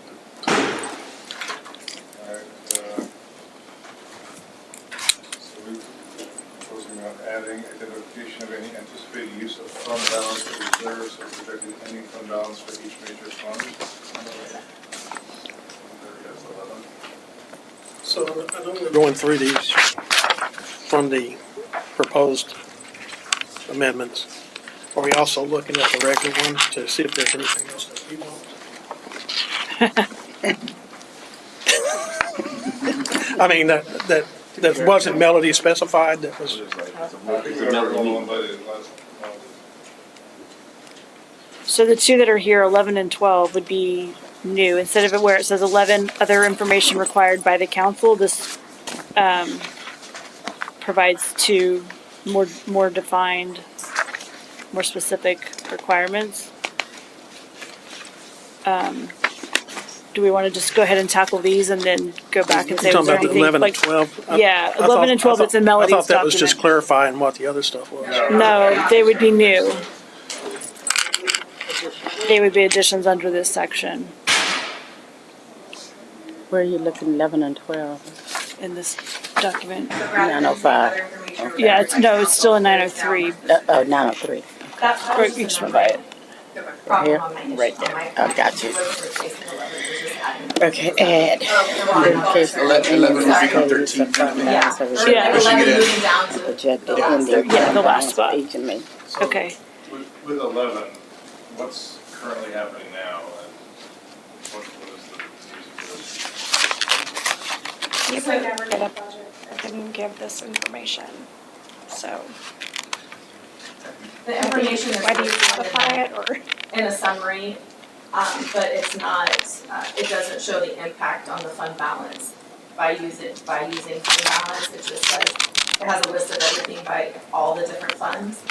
Alright, so we're proposing on adding identification of any anticipated use of fund balance or reserves or projected ending fund balance for each major fund. There it is, 11. So I know we're going through these from the proposed amendments. Are we also looking at the regular ones to see if there's anything else that we want? I mean, that wasn't melody specified, that was, I think we already rolled one by the last one. So the two that are here, 11 and 12, would be new. Instead of it where it says 11, other information required by the council, this provides two more defined, more specific requirements. Do we want to just go ahead and tackle these and then go back and say, you're was talking there about the anything 11 and like? 12? Yeah, 11 and 12, it's in Melody's I thought that was just document. clarifying what the other stuff was. No, they would be new. They would be additions under this section Where are you looking, 11 and 12? in this document. But rather than 905. other information Yeah, required no, by it's still in council, 903. Oh, 903. That Or was you just just a went by it. problem Here? on my issue, Right on there. my I part. got you. It wasn't replacing 11, it was just adding. Okay, add. Identification of 11 any would become anticipated use 13 of fund kind of. balance or Yeah, reserve Yeah. We should get 11 it. moving down and to projected the last. ending Yeah, fund the last balance spot. for each and every. So Okay. With 11, what's currently happening now and what is the reason for this? You would never get a budget that didn't give this information, so. The information is Whether you provided modify it or. in a summary, but it's not, it doesn't show the impact on the fund balance by using fund balance. It just says, it has a list of everything by all the different funds.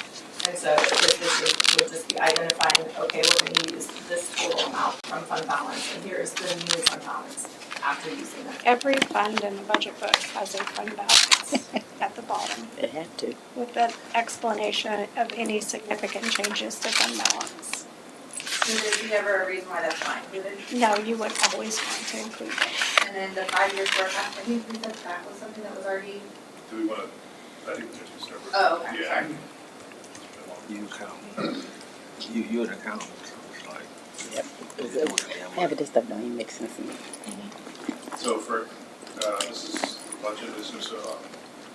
And so this would just be identifying, okay, we're gonna use this total amount from fund balance, and here's the new fund balance after using it. Every fund in the budget book has a fund balance at the bottom It had to. with the explanation of any significant changes to fund balance. So there's never a reason why that's not included. No, you would always want to include it. And then the 5-year forecast, I think we said that was something that was already, Do we want to, I think they're two separate. oh, okay, Yeah. sorry. You count. You're an accountant, so it's like. Yep. Half of this stuff don't even make sense to me. So for, this is budget, this is,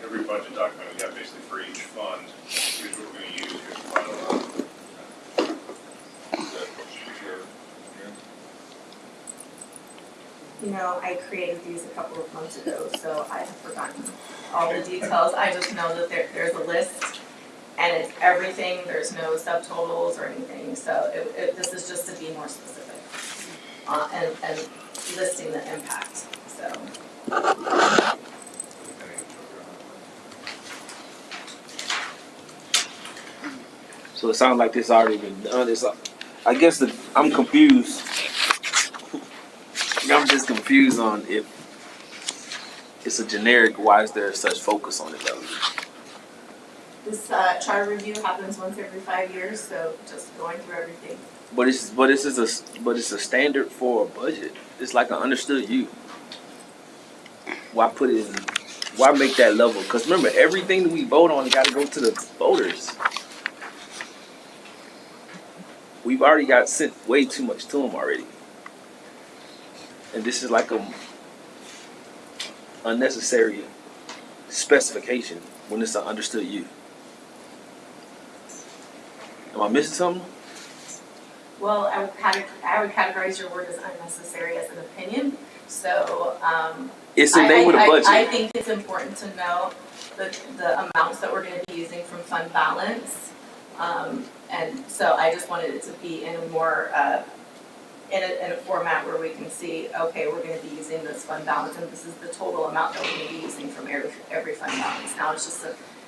every budget document we have basically for each fund, here's what we're gonna use, here's the final amount. Is that clear? You know, I created these a couple of months ago, so I have forgotten all the details. I just know that there's a list and it's everything, there's no subtotals or anything. So this is just to be more specific and listing the impact, so. So it sounds like this already been done. I guess I'm confused. I'm just confused on if it's a generic, why is there such focus on it though? This charter review happens once every 5 years, so just going through everything. But it's a standard for a budget. It's like an understood you. Why put it in? Why make that level? Because remember, everything that we vote on got to go to the voters. We've already got sent way too much to them already, and this is like a unnecessary specification when it's an understood you. Am I missing something? Well, I would categorize your word as unnecessary as an opinion. So It's the name of the budget. I think it's important to know the amounts that we're going to be using from fund balance. And so I just wanted it to be in a more in a format where we can see, okay, we're going to be using this fund balance, and this is the total amount that we're going to be using from every fund balance. Now it's just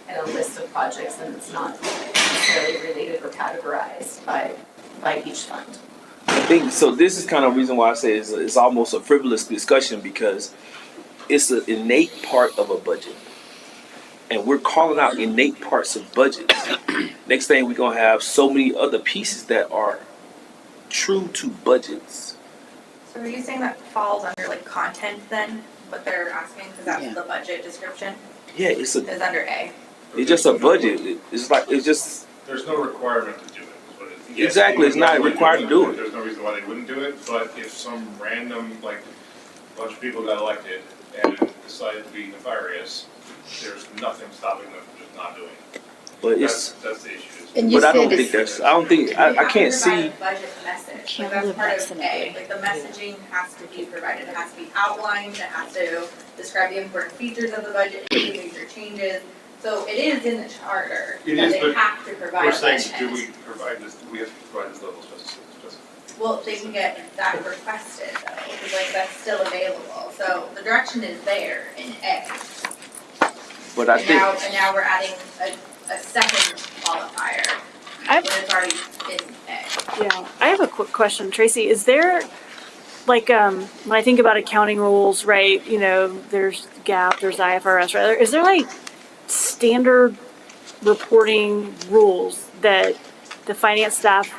in a list of projects, and it's not necessarily related or categorized by each fund. I think so. This is kind of the reason why I say it's almost a frivolous discussion, because it's an innate part of a budget, and we're calling out innate parts of budgets. Next thing, we're gonna have so many other pieces that are true to budgets. So are you saying that falls under like content then, what they're asking, because that's Yeah. the budget description, Yeah, it's under A? just a budget. It's just There's no requirement to do it, is what it is. Exactly, it's not required to do it. There's no reason why they wouldn't do it, but if some random, like, bunch of people got elected and decided to be nefarious, there's nothing stopping them from just not doing it. but it's. That's the issue. And you But I don't said think that's. I don't think. I can't see. You have to provide a budget message, like that's part of A, like the messaging has to be provided, it has to be outlined, it has to describe the important features of the budget, any major changes. So it is in the charter, It that is, they but have to provide We're a saying, budget. do we provide this, do we have to provide this level of specificity? Well, they can get that requested though, because like that's still available, so the direction is there in A. But I And think. now we're adding a second qualifier, when it's already in A. Yeah, I have a quick question, Tracy. Is there, like, when I think about accounting rules, right, you know, there's GAAP, there's IFRS, right? Is there like standard reporting rules that the finance staff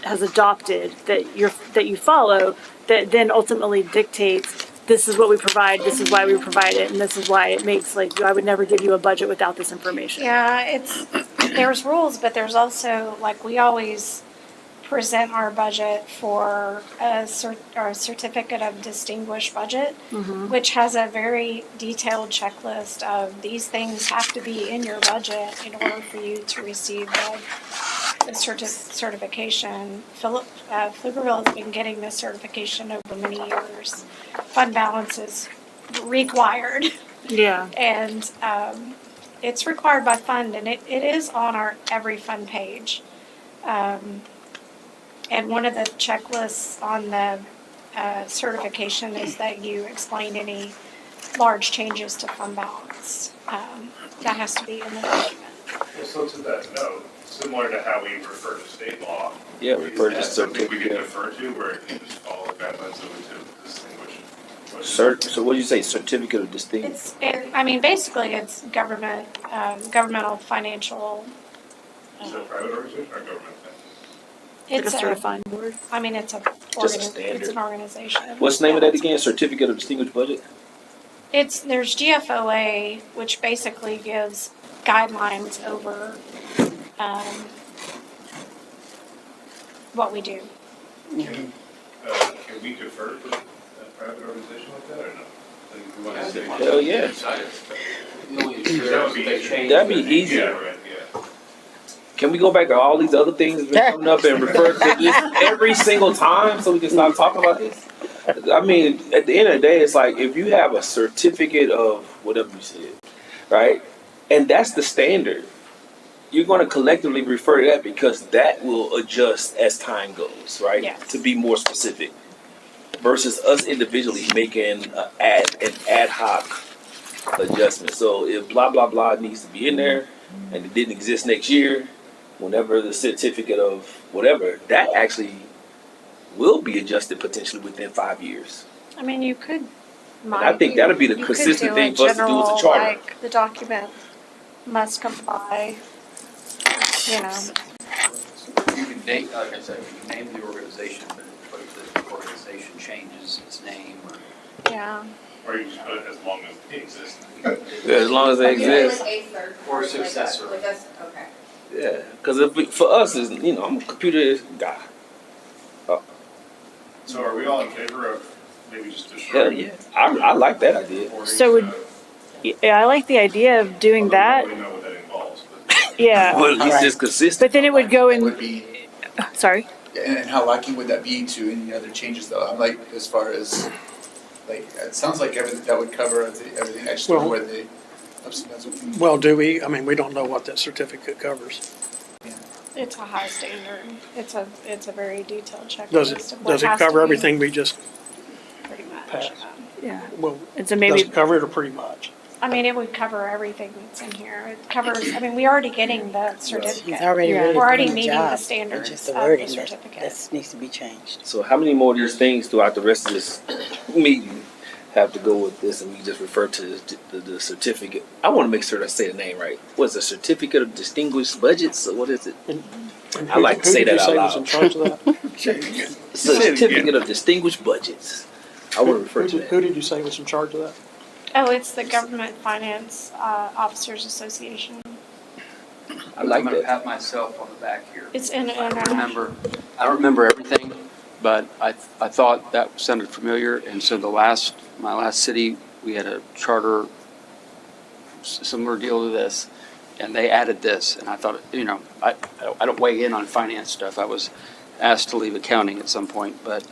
has adopted that you follow, that then ultimately dictates this is what we provide, this is why we provide it, and this is why it makes, like, I would never give you a budget without this information? Yeah, there's rules, but there's also, like, we always present our budget for our certificate of distinguished budget, which has a very detailed checklist of these things have to be in your budget in order for you to receive the certification. Pflugerville has been getting this certification over many years. Fund balance is required. Yeah. And it's required by fund, and it is on our every fund page. And one of the checklists on the certification is that you explain any large changes to fund balance. That has to be in the document. Well, so to that note, similar to how we refer to state law. Yeah, refer to is that something we can certificate. defer to, where it can just follow the guidelines that we do to distinguish. So what do you say? Certificate of distinction. Basically, it's governmental financial. Is it a private organization or government thing? Like a It's certifying board? it's Just a standard. it's an organization. What's the name of that again? Certificate of distinguished budget. There's GFOA, which basically gives guidelines over what we do. Can we defer to a private organization like that or no? Like, if we want to say. Hell yeah. That would be easier. That'd be easier. Yeah, right, yeah. Can we go back to all these other things that's been coming up and refer to this every single time so we can stop talking about this? I mean, at the end of the day, it's like if you have a certificate of whatever you said, right? And that's the standard. You're going to collectively refer to that because that will adjust as time goes, right? Yes. To be more specific, versus us individually making an ad hoc adjustment. So if blah blah blah needs to be in there, and it didn't exist next year, whenever the certificate of whatever, that actually will be adjusted potentially within 5 years. I mean, you could. I think that'd be the you could consistent do thing a for us to do with the general, charter. Like, the document must comply, you know. You can name, like I said, you can name the organization, but if the organization changes its name or. Yeah. Or you just put it as long as it exists. Yeah, as long as they exist. Like a third Or party, like successor. Like us, okay. Yeah, because for us, is I'm a computer guy. So are we all in favor of maybe just Hell deferring? yeah, I like that idea. So would- Yeah, I like the idea of doing that. I don't really know what that involves, but. Yeah, But at least it's consistent. but then it would go in. Would be, Sorry. and how lacking would that be to any other changes though? I'm like, as far as, like, it sounds like everything, that would cover everything, I just don't know where the ups and downs would be. Well, do we? I mean, we don't know what that certificate covers. It's a high standard. It's a very detailed checklist. Does of what it has to cover be, everything we just Pretty much. passed? Yeah. Well, And so maybe does it cover it or pretty much? I mean, it would cover everything that's in here. It covers, I mean, we're already getting the certificate. He's already Yeah. ready We're to already do the meeting job. the It's standards just of the the wording certificate. that needs to be changed. So how many more of these things throughout the rest of this meeting have to go with this, and we just refer to the certificate? I want to make sure I say the name right. What's a certificate of distinguished budgets, or what is it? And I like to say that out Who loud. did you say was in charge of that? Certificate of distinguished budgets. I want to refer to Who that. did you say was in charge of that? Oh, it's the Government Finance Officers Association. I like I'm gonna that. pat myself on the back here. It's in, I don't remember everything, but I thought that sounded familiar, and so my last city, we had a charter, similar deal to this, and they added this, and I thought, I don't weigh in on finance stuff. I was asked to leave accounting at some point, but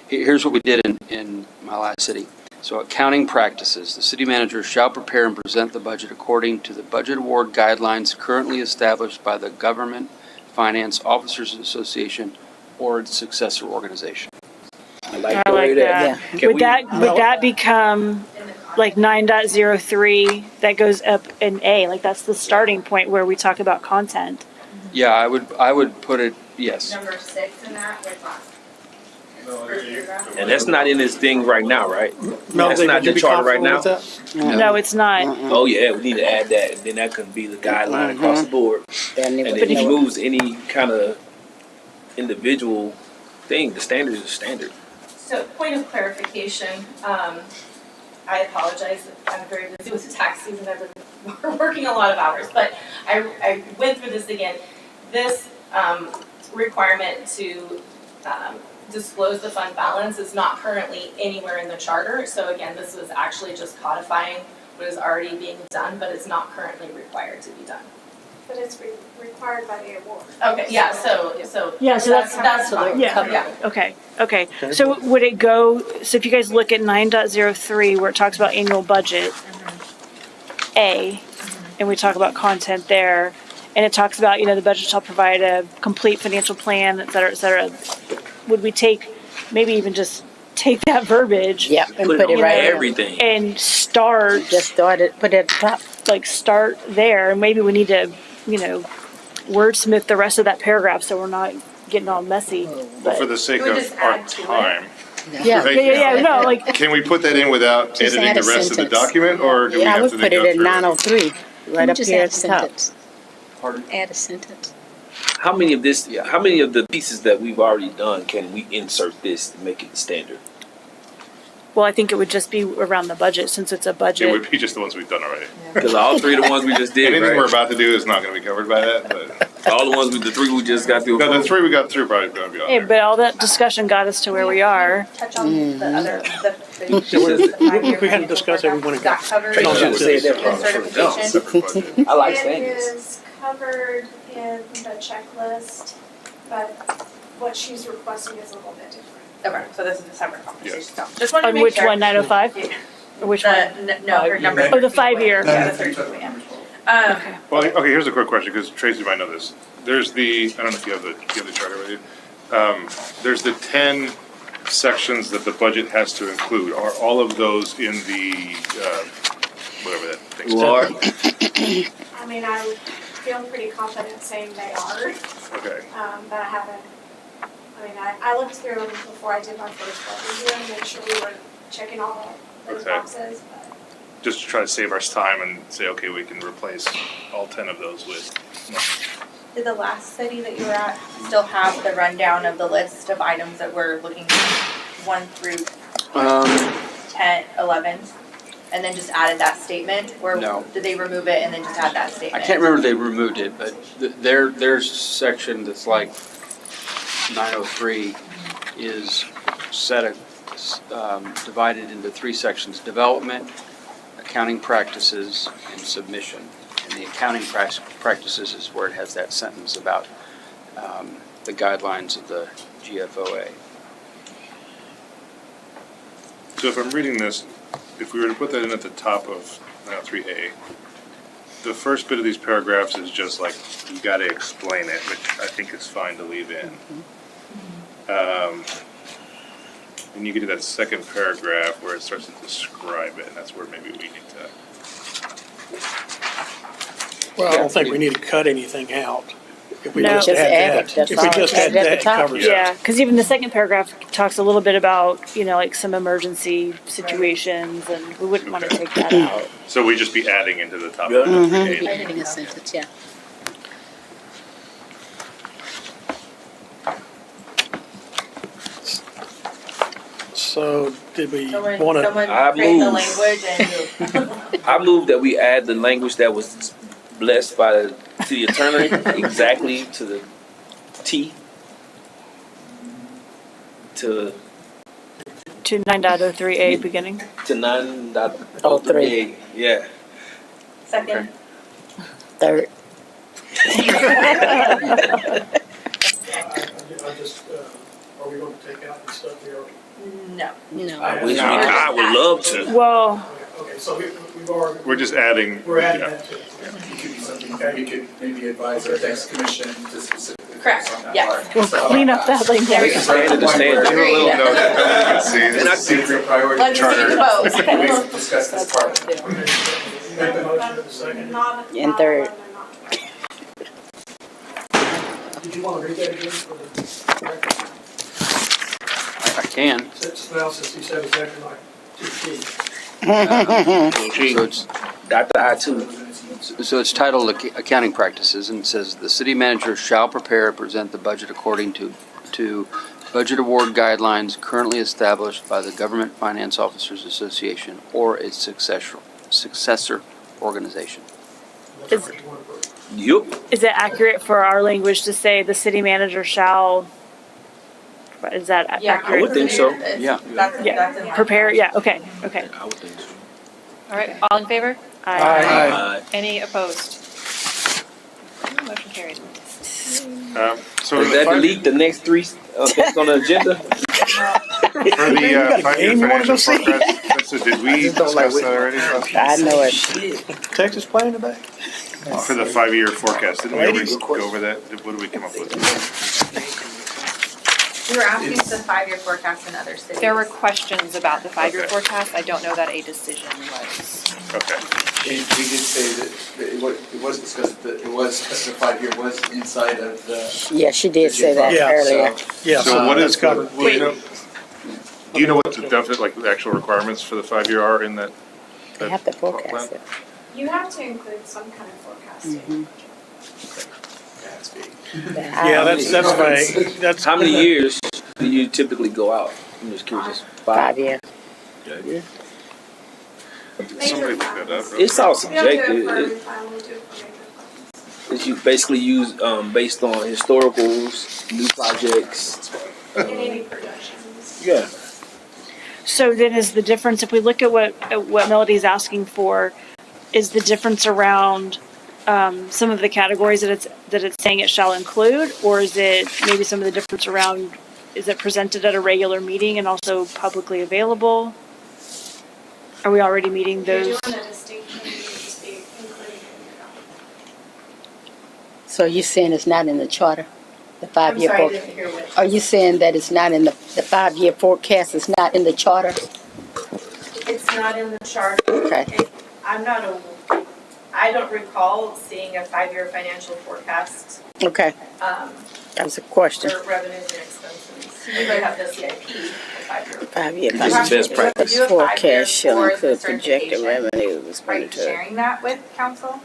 here's what we did in my last city. So accounting practices, the city manager shall prepare and present the budget according to the budget award guidelines currently established by the Government Finance Officers Association or its successor organization. I like I the way like that. Can Would we- that become like 9.03 that goes up in A? Like that's the starting point where we talk about content. Yeah, I would put it, yes. Number 6 in that, like last. First paragraph. And that's not in this thing right now, right? Mel, That's would not you the be charter right comfortable now. with that? No, it's not. Oh yeah, we need to add that, and then that can be the guideline across the board. Then And it if would he know. moves any kind of individual thing, the standard is the standard. So, point of clarification, I apologize, I'm very busy with the tax season, I've been working a lot of hours, but I went through this again. This requirement to disclose the fund balance is not currently anywhere in the charter, so again, this was actually just codifying what is already being done, but it's not currently required to be done. But it's required by the award. Okay, yeah, so. Yeah, so That's fine. Yeah. Okay. So would it go, so if you guys look at 9.03 where it talks about annual budget, A, and we talk about content there, and it talks about, the budget shall provide a complete financial plan, et cetera, would we maybe even just take that verbiage? Yep, and Put put it it on right there. everything. And start, Just start it, put it at the top. like, start there, and maybe we need to, wordsmith the rest of that paragraph so we're not getting all messy, But for but. the sake Can we of just our add to it? time, Yeah. Thank you. Yeah, no, like, can we put that in without Just editing add the a rest of the sentence. document, or do we Yeah, I have would to put then it go at through? 903, right up Just here add at a the top. sentence. Pardon? Add a sentence. How many of the pieces that we've already done can we insert this to make it the standard? well, I think it would just be around the budget, since it's a It budget. would be just the ones we've done already. Because all three of the ones we just did, Anything we're right? about to do is not gonna be covered by that, but, All the ones the three we just got through. no, the three we got through probably gonna be on Hey, there. but all that discussion got us to where we are. Touch on the other, We hadn't discussed every one of them. That covers Tracy should have said that the from the jump. certification. Separate budget. I like It standards. is covered in the checklist, but what she's requesting is a little bit different. Okay, so this is a separate conversation, so just wanted to On make which sure. one, 905? Or which one? No, her number. Oh, the 5-year. Yeah, the 13, yeah. Okay. Well, okay, here's a quick question, because Tracy might know this. There's I don't know if you have the charter with you. There's the 10 sections that the budget has to include. Are all of those in the, whatever that thing's called? I mean, I feel pretty confident saying they are, Okay. but I haven't, I looked through them before I did my first budget review and made sure we were checking all those Okay. boxes, but. Just to try to save us time and say, okay, we can replace all 10 of those with, Did the last city that you were at still have the rundown of the list of items that we're looking 1 through 10, 11? And then just added that statement? Or No. did they remove it and then just add that I statement? can't remember if they removed it, but their section that's like 903 is divided into 3 sections: development, accounting practices, and submission. And the accounting practices is where it has that sentence about the guidelines of the GFOA. so if I'm reading this, if we were to put that in at the top of 903A, the first bit of these paragraphs is just like, you gotta explain it, which I think is fine to leave in. And you get to that second paragraph where it starts to describe it, and that's where maybe we need to. Well, I don't think we need to cut anything out. If we No. just Just add add that, it, that's if we all. just Add add it at the that, it top. covers it. Yeah, because even the second paragraph talks a little bit about, like some emergency situations, and we wouldn't want to take that out. So we just be adding into the top Yeah. of 903A. Maybe adding a sentence, yeah. So did we Someone want to, I create the move. language and. I move that we add the language that was blessed by the city attorney exactly to the T. To To 9.03A beginning. 9.03. Yeah. Second. Third. are we going to take out the stuff we already? No. No. I wish I would love to. Well, Okay, so we've already. We're just adding. We're adding yeah. that to it. It could be something that we could maybe advise our next commission to specifically Correct, focus on that yes. part. we'll So, clean up that language. There we go. Stand to stand. Give her a little Agreed. note that nobody can see. And I It's a secret priority Let's charter. see the vote. We've discussed this part. Make the motion in a second. Not, And not third. 11 and not 12. Did you want to read that again for the record? I can. Well, since you said it's acting like two feet. So it's Dr. I too. So it's titled Accounting Practices, and it says, "The city manager shall prepare and present the budget according to budget award guidelines currently established by the Government Finance Officers Association or its successor organization." That's what you want to put. Yup. Is it accurate for our language to say the city manager shall, is that Yeah, accurate? I would think so. Yeah. That's Yeah, in line. prepare, yeah, okay. I would think so. All right, all in favor? Any opposed? Motion carried. So Does that delete the next 3 things on the agenda? For the five-year game you wanna go financial see? forecast, so did we discuss that already? I know it. Texas playing today? For the 5-year forecast, didn't we already Ladies. go over that? What did we come up with? We were asking for the 5-year forecast in other cities. There were questions about the 5-year Okay. forecast. I don't know that a decision was. Okay. We did say that it was discussed, that it was, the 5-year was inside of the. Yeah, she did say that Yeah, earlier. Yeah, So what that's is, covered. do you know, what the definite, like, the actual requirements for the 5-year are in that? They have to forecast it. You have to include some kind of forecasting. That's big. Yeah, that's vague. That's. How many years do you typically go out? I'm just curious. 5 years. Okay. Somebody look that up. It's all We don't do it subjective. for every plan, we do it for major plans. It's you basically use based on historicals, new projects. And any projections. Yeah. So then is the difference, if we look at what Melody's asking for, is the difference around some of the categories that it's saying it shall include, or is it maybe some of the difference around is it presented at a regular meeting and also publicly available? Are we already meeting If you're those? doing a distinction, you would just be including it in your document. So you're saying it's not in the charter? The I'm five-year sorry, I forecast? didn't hear what. Are you saying that it's not in the 5-year forecast is not in the charter? It's not in the chart. Okay. I'm not I don't recall seeing a 5-year financial forecast, Okay, that was a question. for revenues and expenses. You would have the CIP, the 5-year. 5-year This is best practice. Do a 5-year forecast shall for the include projected certification. revenue, Are you expenditure. sharing that with council?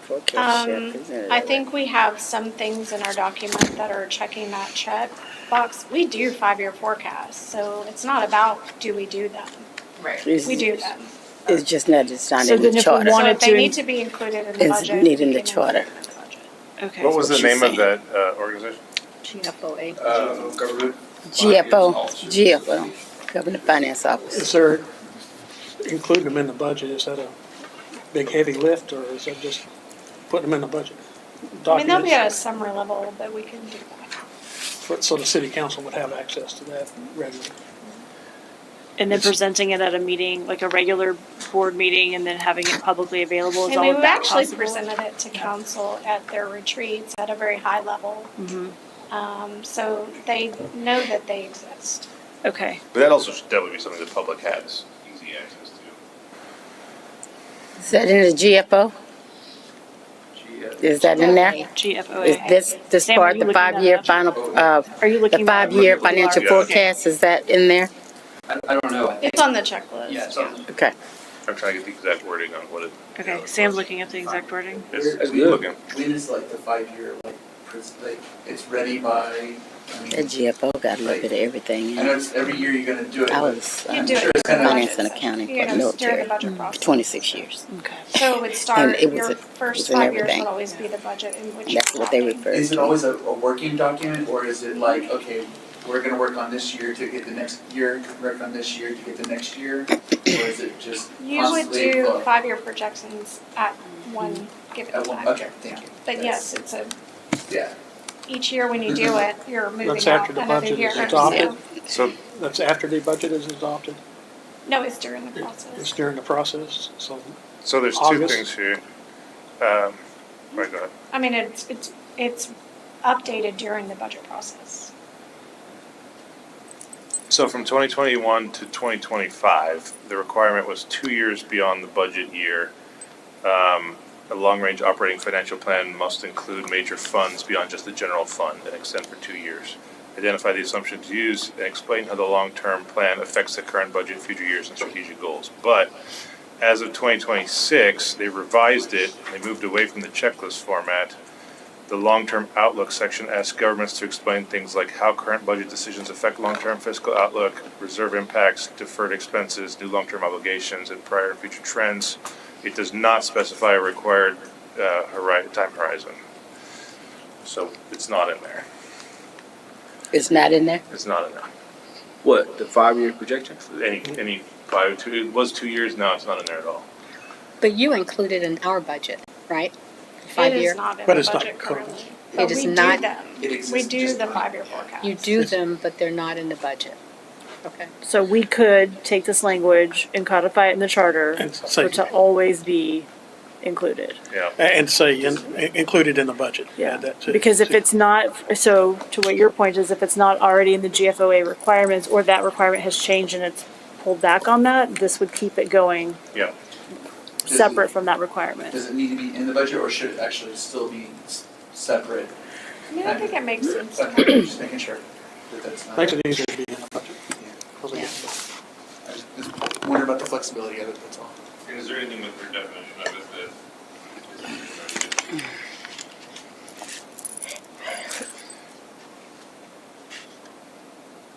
Forecast shall present I think we have some things in our document that are checking that check box. We do 5-year forecasts, so it's not about do we do them. Right. We do them. It's just not, it's not So in the then if we charter. So wanted if they to need to be included in the It's budget. need in we the can charter. include it in the budget. Okay. What was the what name she's of that organization? GFOA. Government. GFO, Government Finance Is Office. there, including them in the budget, is that a big heavy lift, or is that just putting them in the budget? I mean, they'll be at a Documents, summary level, but we can do that. so the city council would have access to that regularly. And then presenting it at a meeting, like a regular board meeting, and then having it publicly available, is And all we've of that actually possible? presented it to council at their retreats at a very high level. So they know that they exist. Okay, But that also should definitely be something the public has easy access to. Is that in the GFO? Is that in there? Is GFOA. this Sam, part, are you the looking that 5-year up? final, Are you the looking that up? 5-year You are? financial Yeah. forecast, is that in there? I don't know. It's on the checklist. Yeah, it's yeah. on. Okay. I'm trying to get the exact wording on what it. Okay, Sam's looking up the exact wording. It's looking. When is like the 5-year, like, it's ready by, I mean, That GFO got a little bit of everything in I know it. it's every year you're gonna do it, I but was You do it sure it's during kind the of- finance and budget accounting session. for You the know, during the military, budget process. 26 years. Okay. So it would start, it was your a- first it was in 5 years everything. would always be the budget in which. That's you're what they talking. refer is it to. always a working document, or is it like, okay, we're gonna work on this year to get the next year, work on this year to get the next year? Or is it just You would constantly do flow? 5-year projections at one given At one, time. okay, thank you. But yes, it's Yeah, each year when you do it, you're moving That's out after the another budget year. is adopted? So, That's after the budget is adopted? No, it's during the It's process. during the process, so so there's two August. things here. Right, go ahead. I mean, it's updated during the budget process. So from 2021 to 2025, the requirement was 2 years beyond the budget year. A long-range operating financial plan must include major funds beyond just the general fund and extend for 2 years. Identify the assumptions used and explain how the long-term plan affects the current budget, future years, and strategic goals. But as of 2026, they revised it and they moved away from the checklist format. The long-term outlook section asks governments to explain things like how current budget decisions affect long-term fiscal outlook, reserve impacts, deferred expenses, new long-term obligations, and prior and future trends. It does not specify a required time horizon. So it's not in there. It's not in there? It's not in there. What, the 5-year projection? Any prior to, it was 2 years, now it's not in there at all. But you included in our budget, right? It 5-year. is not in But the it's not budget coded. currently. It But is we do not- them. it exists. We do just the not- 5-year forecast. You do them, but they're not in the budget. Okay. So we could take this language and codify it in the charter And for say- it to always be included. Yeah. and say included in the budget. Yeah, Add that too. because if it's not, so to what your point is, if it's not already in the GFOA requirements, or that requirement has changed and it's pulled back on that, this would keep it going Yeah. separate from that requirement. does it need to be in the budget, or should it actually still be separate? I mean, I think it makes sense. Okay, just making sure that that's not. Makes it easier to be in the budget. Yeah. I just wonder about the flexibility of it, that's all. And is there anything with their definition of it that?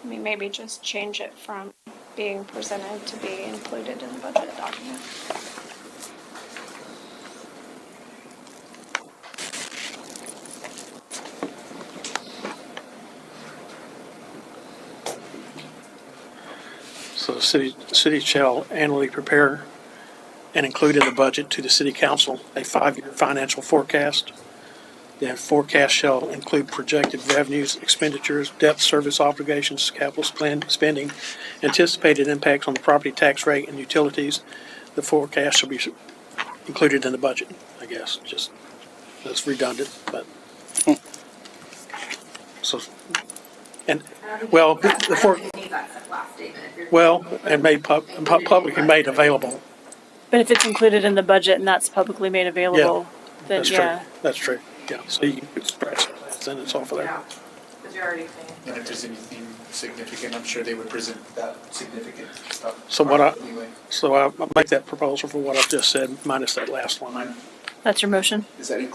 I mean, maybe just change it from being presented to be included in the budget document. So the city shall annually prepare and include in the budget to the city council a 5-year financial forecast The forecast shall include projected revenues, expenditures, debt service obligations, capital spending, anticipated impacts on the property tax rate and utilities. The forecast shall be included in the budget, I guess, just, that's redundant, but. So, and, well, the I don't for, think you need that last statement if you're. well, and made publicly made available, But if it's included in the budget and that's publicly made available, then that's true, yeah. that's true, yeah, so you can scratch the last sentence off of there. Yeah, because you're already saying. And if there's anything significant, I'm sure they would present that significant stuff. So what Anyway, So I'll make that proposal for what I've just said, minus that last one, That's your motion? is that,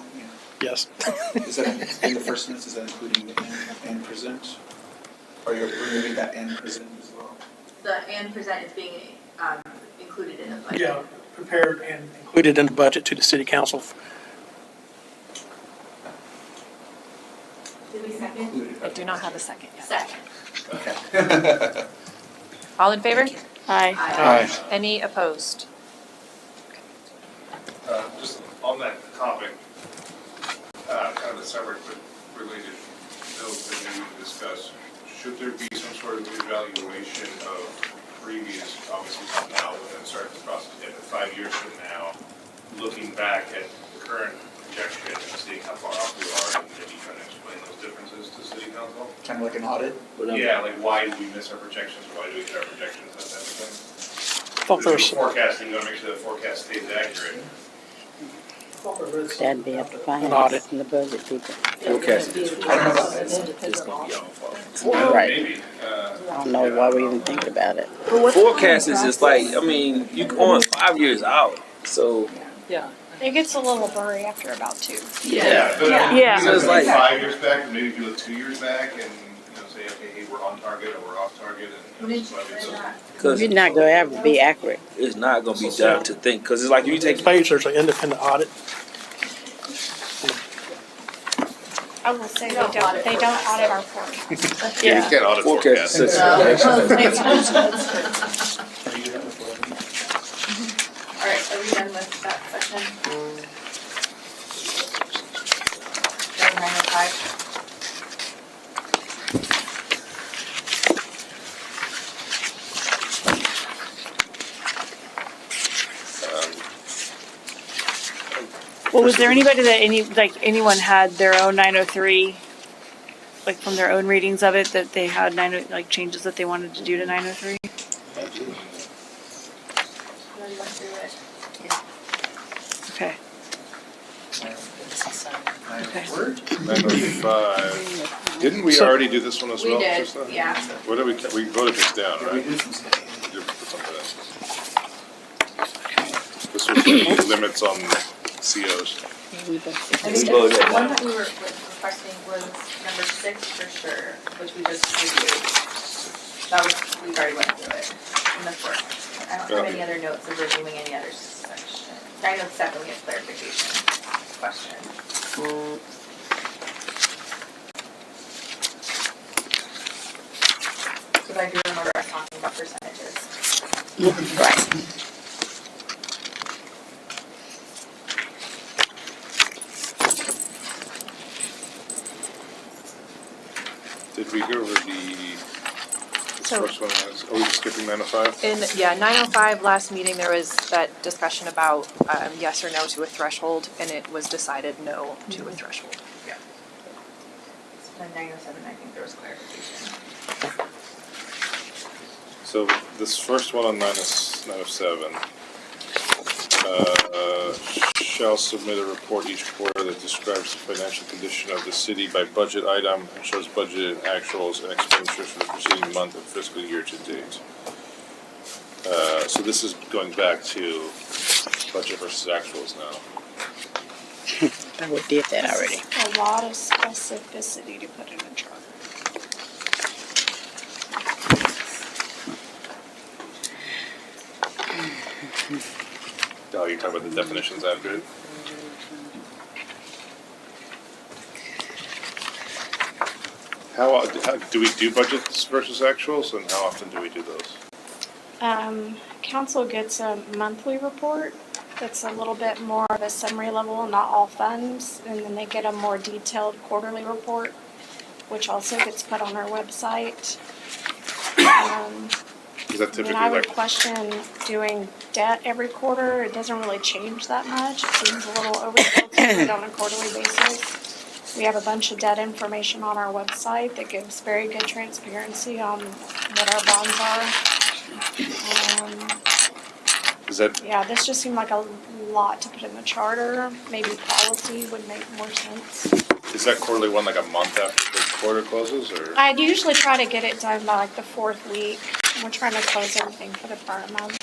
yes. is that in the first sentence, is that including the and present? Or you're removing that and present as well? The and present is being, included in the budget. Yeah, prepared and included in the budget to the city council. Did we second? Included. I do not have a second yet. Second. Okay. All in favor? Aye. Aye. Any opposed? Just on that topic, kind of a separate but related note that maybe we can discuss. Should there be some sort of evaluation of previous, obviously not now, but then start the process again, but 5 years from now, looking back at the current projection and seeing how far off we are and maybe trying to explain those differences to city council? Kind of like an audit? Yeah, like why did we miss our projections, why do we get our projections, that type of thing? Thought there was, Forecasting, you gotta make sure the forecast stays accurate. That'd be up to An audit. finance and the budget people. I Forecast don't know about that. it's gonna be our fault. Right. Maybe, I don't know why we even think about it. Forecast is just like, I mean, you going 5 years out, so. Yeah. It gets a little blurry after about 2. Yeah, but Yeah. so it's like- like 5 years back, and maybe if you look 2 years back and, say, okay, hey, we're on target or we're off target and. When did you say that? Cause You're not gonna ever be accurate. it's not gonna be done to think, cause it's like you take, page, there's an independent audit. I will say they don't audit our forecast. You can't audit forecast forecasts. All right, are we done with that section? 905. Well, was there anybody that anyone had their own 903, like from their own readings of it, that they had changes that they wanted to do to 903? Already went through it. Okay. Okay. 905. Didn't we So- already do this one as We well? did, just now? yeah. What did we voted this down, We right? did some stuff. We did put something in. This was the limits on COs. We don't- I think the one that we were requesting was number 6 for sure, which we just reviewed. That was, we already went through it in the first. I don't have any other notes of reviewing any other section. I know 7 we have clarification question. Because I do remember us talking about percentages. Right. Did we go over the So- first one? Are we just skipping 905? In, 905, last meeting, there was that discussion about yes or no to a threshold, and it was decided no to a threshold. And 907, I think there was clarification. So this first one on 907, shall submit a report each quarter that describes the financial condition of the city by budget item and shows budgeted actuals and expenditures for the preceding month and fiscal year to date. So this is going back to budget versus actuals now. We did that already. A lot of specificity to put in a chart. Oh, you're talking about the definitions after it? How do we do budgets versus actuals, and how often do we do those? Council gets a monthly report that's a little bit more of a summary level, not all funds, and then they get a more detailed quarterly report, which also gets put on our website. Is that I typically mean, I would like, question doing debt every quarter. It doesn't really change that much. It seems a little overkill to do it on a quarterly basis. We have a bunch of debt information on our website that gives very good transparency on what our bonds are. is that, Yeah, this just seemed like a lot to put in the charter. Maybe policy would make more sense. is that quarterly one like a month after the quarter closes, or? I'd usually try to get it done by like the 4th week. We're trying to close everything for the prior month.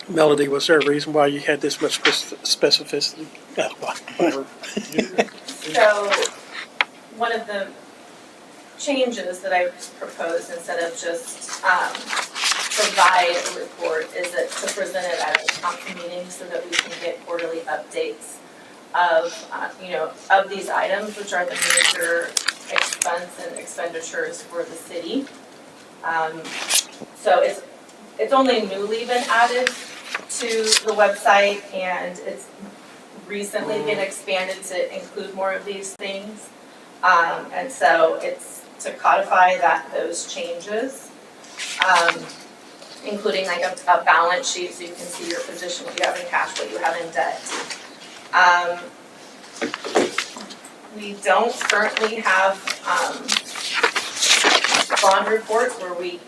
Melody, was there a reason why you had this much specificity? Whatever. So, one of the changes that I proposed, instead of just provide a report, is that to present it at a council meeting so that we can get quarterly updates of, of these items, which are the major expense and expenditures for the city. So it's only newly been added to the website, and it's recently been expanded to include more of these things. And so it's to codify those changes, including like a balance sheet so you can see your position, what you have in cash, what you have in debt. We don't currently have bond reports where we,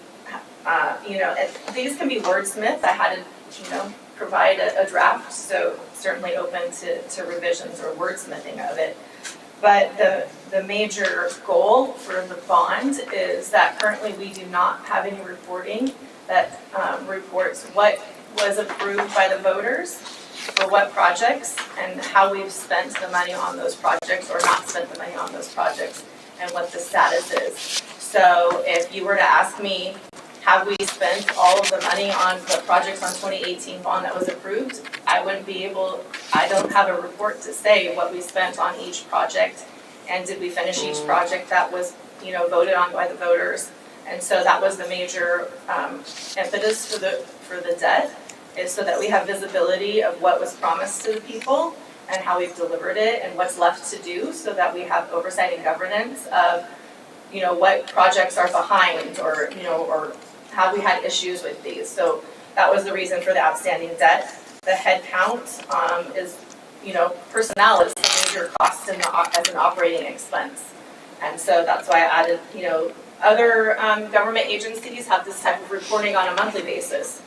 these can be wordsmithed. I had to, provide a draft, so certainly open to revisions or wordsmithing of it. But the major goal for the bond is that currently we do not have any reporting that reports what was approved by the voters for what projects and how we've spent the money on those projects or not spent the money on those projects and what the status is. So if you were to ask me, have we spent all of the money on the projects on 2018 bond that was approved, I don't have a report to say what we spent on each project and did we finish each project that was, voted on by the voters. And so that was the major impetus for the debt, is so that we have visibility of what was promised to the people and how we've delivered it and what's left to do, so that we have oversight and governance of, what projects are behind or have we had issues with these. So that was the reason for the outstanding debt. The head count is, personnel is the major cost as an operating expense. And so that's why I added, other government agencies have this type of reporting on a monthly basis.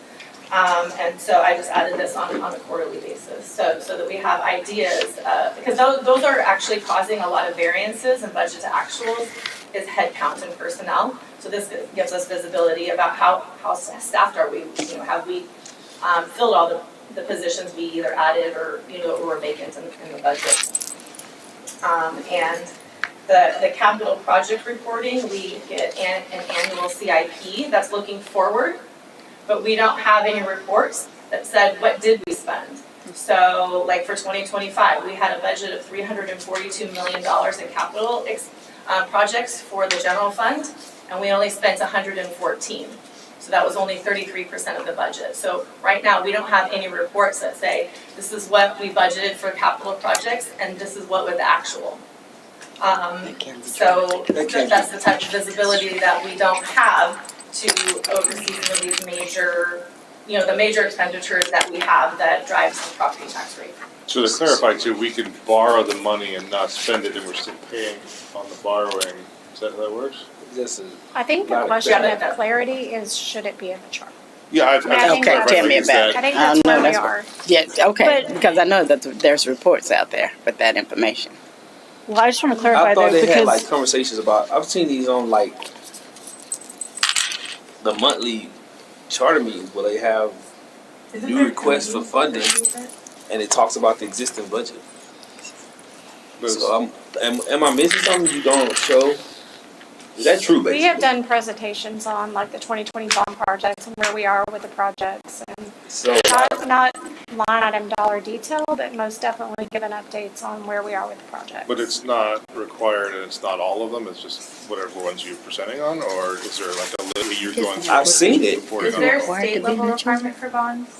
And so I just added this on a quarterly basis, so that we have ideas, because those are actually causing a lot of variances in budget to actuals, is headcount and personnel. So this gives us visibility about how staffed are we, have we filled all the positions we either added or, were vacant in the budget. And the capital project reporting, we get an annual CIP that's looking forward, but we don't have any reports that said, what did we spend? So like for 2025, we had a budget of $342 million in capital projects for the general fund, and we only spent 114. So that was only 33% of the budget. So right now, we don't have any reports that say, this is what we budgeted for capital projects, and this is what was the actual. So that's the type of visibility that we don't have to oversee some of these major, the major expenditures that we have that drives the property tax rate. So to clarify too, we can borrow the money and not spend it, and we're still paying on the borrowing. Is that how that works? I think the question of clarity is, should it be in the chart? Yeah, I think Okay, that's- tell me about it. I think that's where we that's are. Yeah, okay, But- because I know that there's reports out there with that information. Well, I just want to clarify I thought there they had like because conversations about, I've seen these on like the monthly charter meetings where they have new requests for funding and it talks about the existing budget. So am I missing something you don't show? Is that true, basically? We have done presentations on like the 2020 bond projects and where we are with the projects, and So not line item dollar detail, but most definitely given updates on where we are with the projects. But it's not required, and it's not all of them, it's just whatever ones you're presenting on, or is there like a list you're going through? I've seen it. reporting Is on there a all? state level requirement for bonds?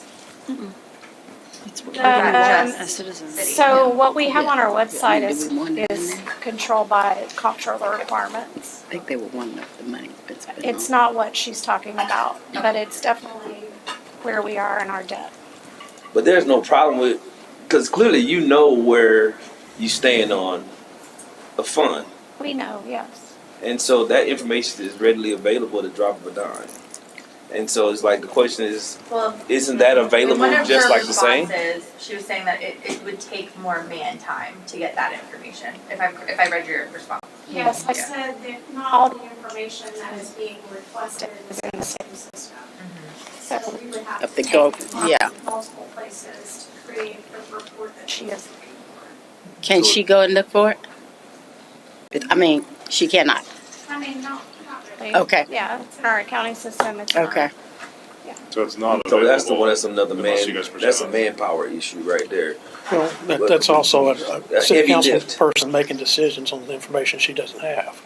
It's what we Um, want as citizens. So what we have Yeah. on our website Yeah, do we want it in is there? controlled by comptroller requirements. I think they were wanting the money that's been It's on. not what she's talking about, but it's definitely where we are in our debt. But there's no problem with, because clearly you know where you stand on a fund. We know, yes. And so that information is readily available at the drop of a dime. And so it's like, the question is, Well, isn't that available one of just her like the same? responses, she was saying that it would take more man time to get that information, if I read your response. Yes, I said that not all the information that is being requested is in the same system. So we would have If to they go- take it from yeah. multiple places to create the report that she is looking for. Can she go and look for it? I mean, she cannot. I mean, not really. Okay. Yeah, it's in our accounting system, it's in our. Okay. So it's not So available. that's the one, that's another unless you guys that's a present. manpower issue right there. Well, that's also a A city heavy council lift. person making decisions on the information she doesn't have.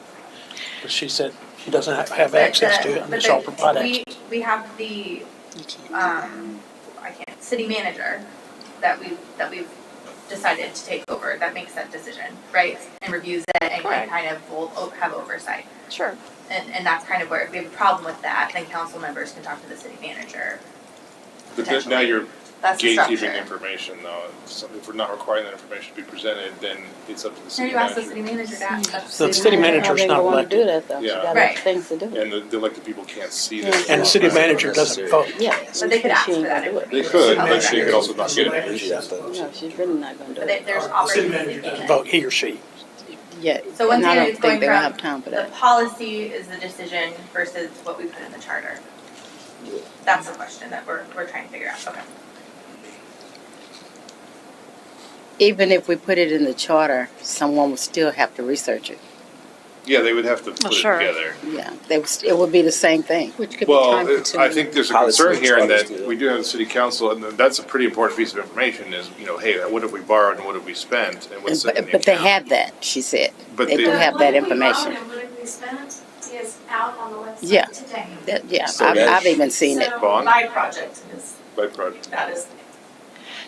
But she said she doesn't have access to it, and it's all provided. We have the, I can't, city manager that we've decided to take over, that makes that decision, right? And reviews it and Correct. kind of will have oversight. Sure. And that's kind of where, if we have a problem with that, then council members can talk to the city manager. But then now you're That's the gatekeeping structure. information though. So if we're not requiring that information to be presented, then it's up to the No, city you ask the manager. city manager to ask. The city manager's not How they want to elected, do that though? She Yeah. got Right. other things to do. And the elected people can't see Yeah. this. and the city manager doesn't vote. Yeah. But they could ask She ain't for that gonna do it. They information. could, Public but they record. could also not get it. No, she's really not gonna do But it. there's The city opportunity. manager doesn't vote, he or she. Yeah. So once And I again, don't it's going think they don't have from time for the that. policy is the decision versus what we put in the charter. That's the question that we're trying to figure out, okay. Even if we put it in the charter, someone would still have to research it. Yeah, they would have to put it sure. together. Yeah, it would be the same thing. Which could be Well, time consuming. I think there's a Policy concern here in that charters do. we do have the city council, and that's a pretty important piece of information is, hey, what have we borrowed and what have we spent and what's sitting in the But they account? have that, she said. But They they- do have that What we information. borrowed and what we spent is out on the Yeah. website today. Yeah, So I've that's- even seen it. So- Bond By project is, by project. that is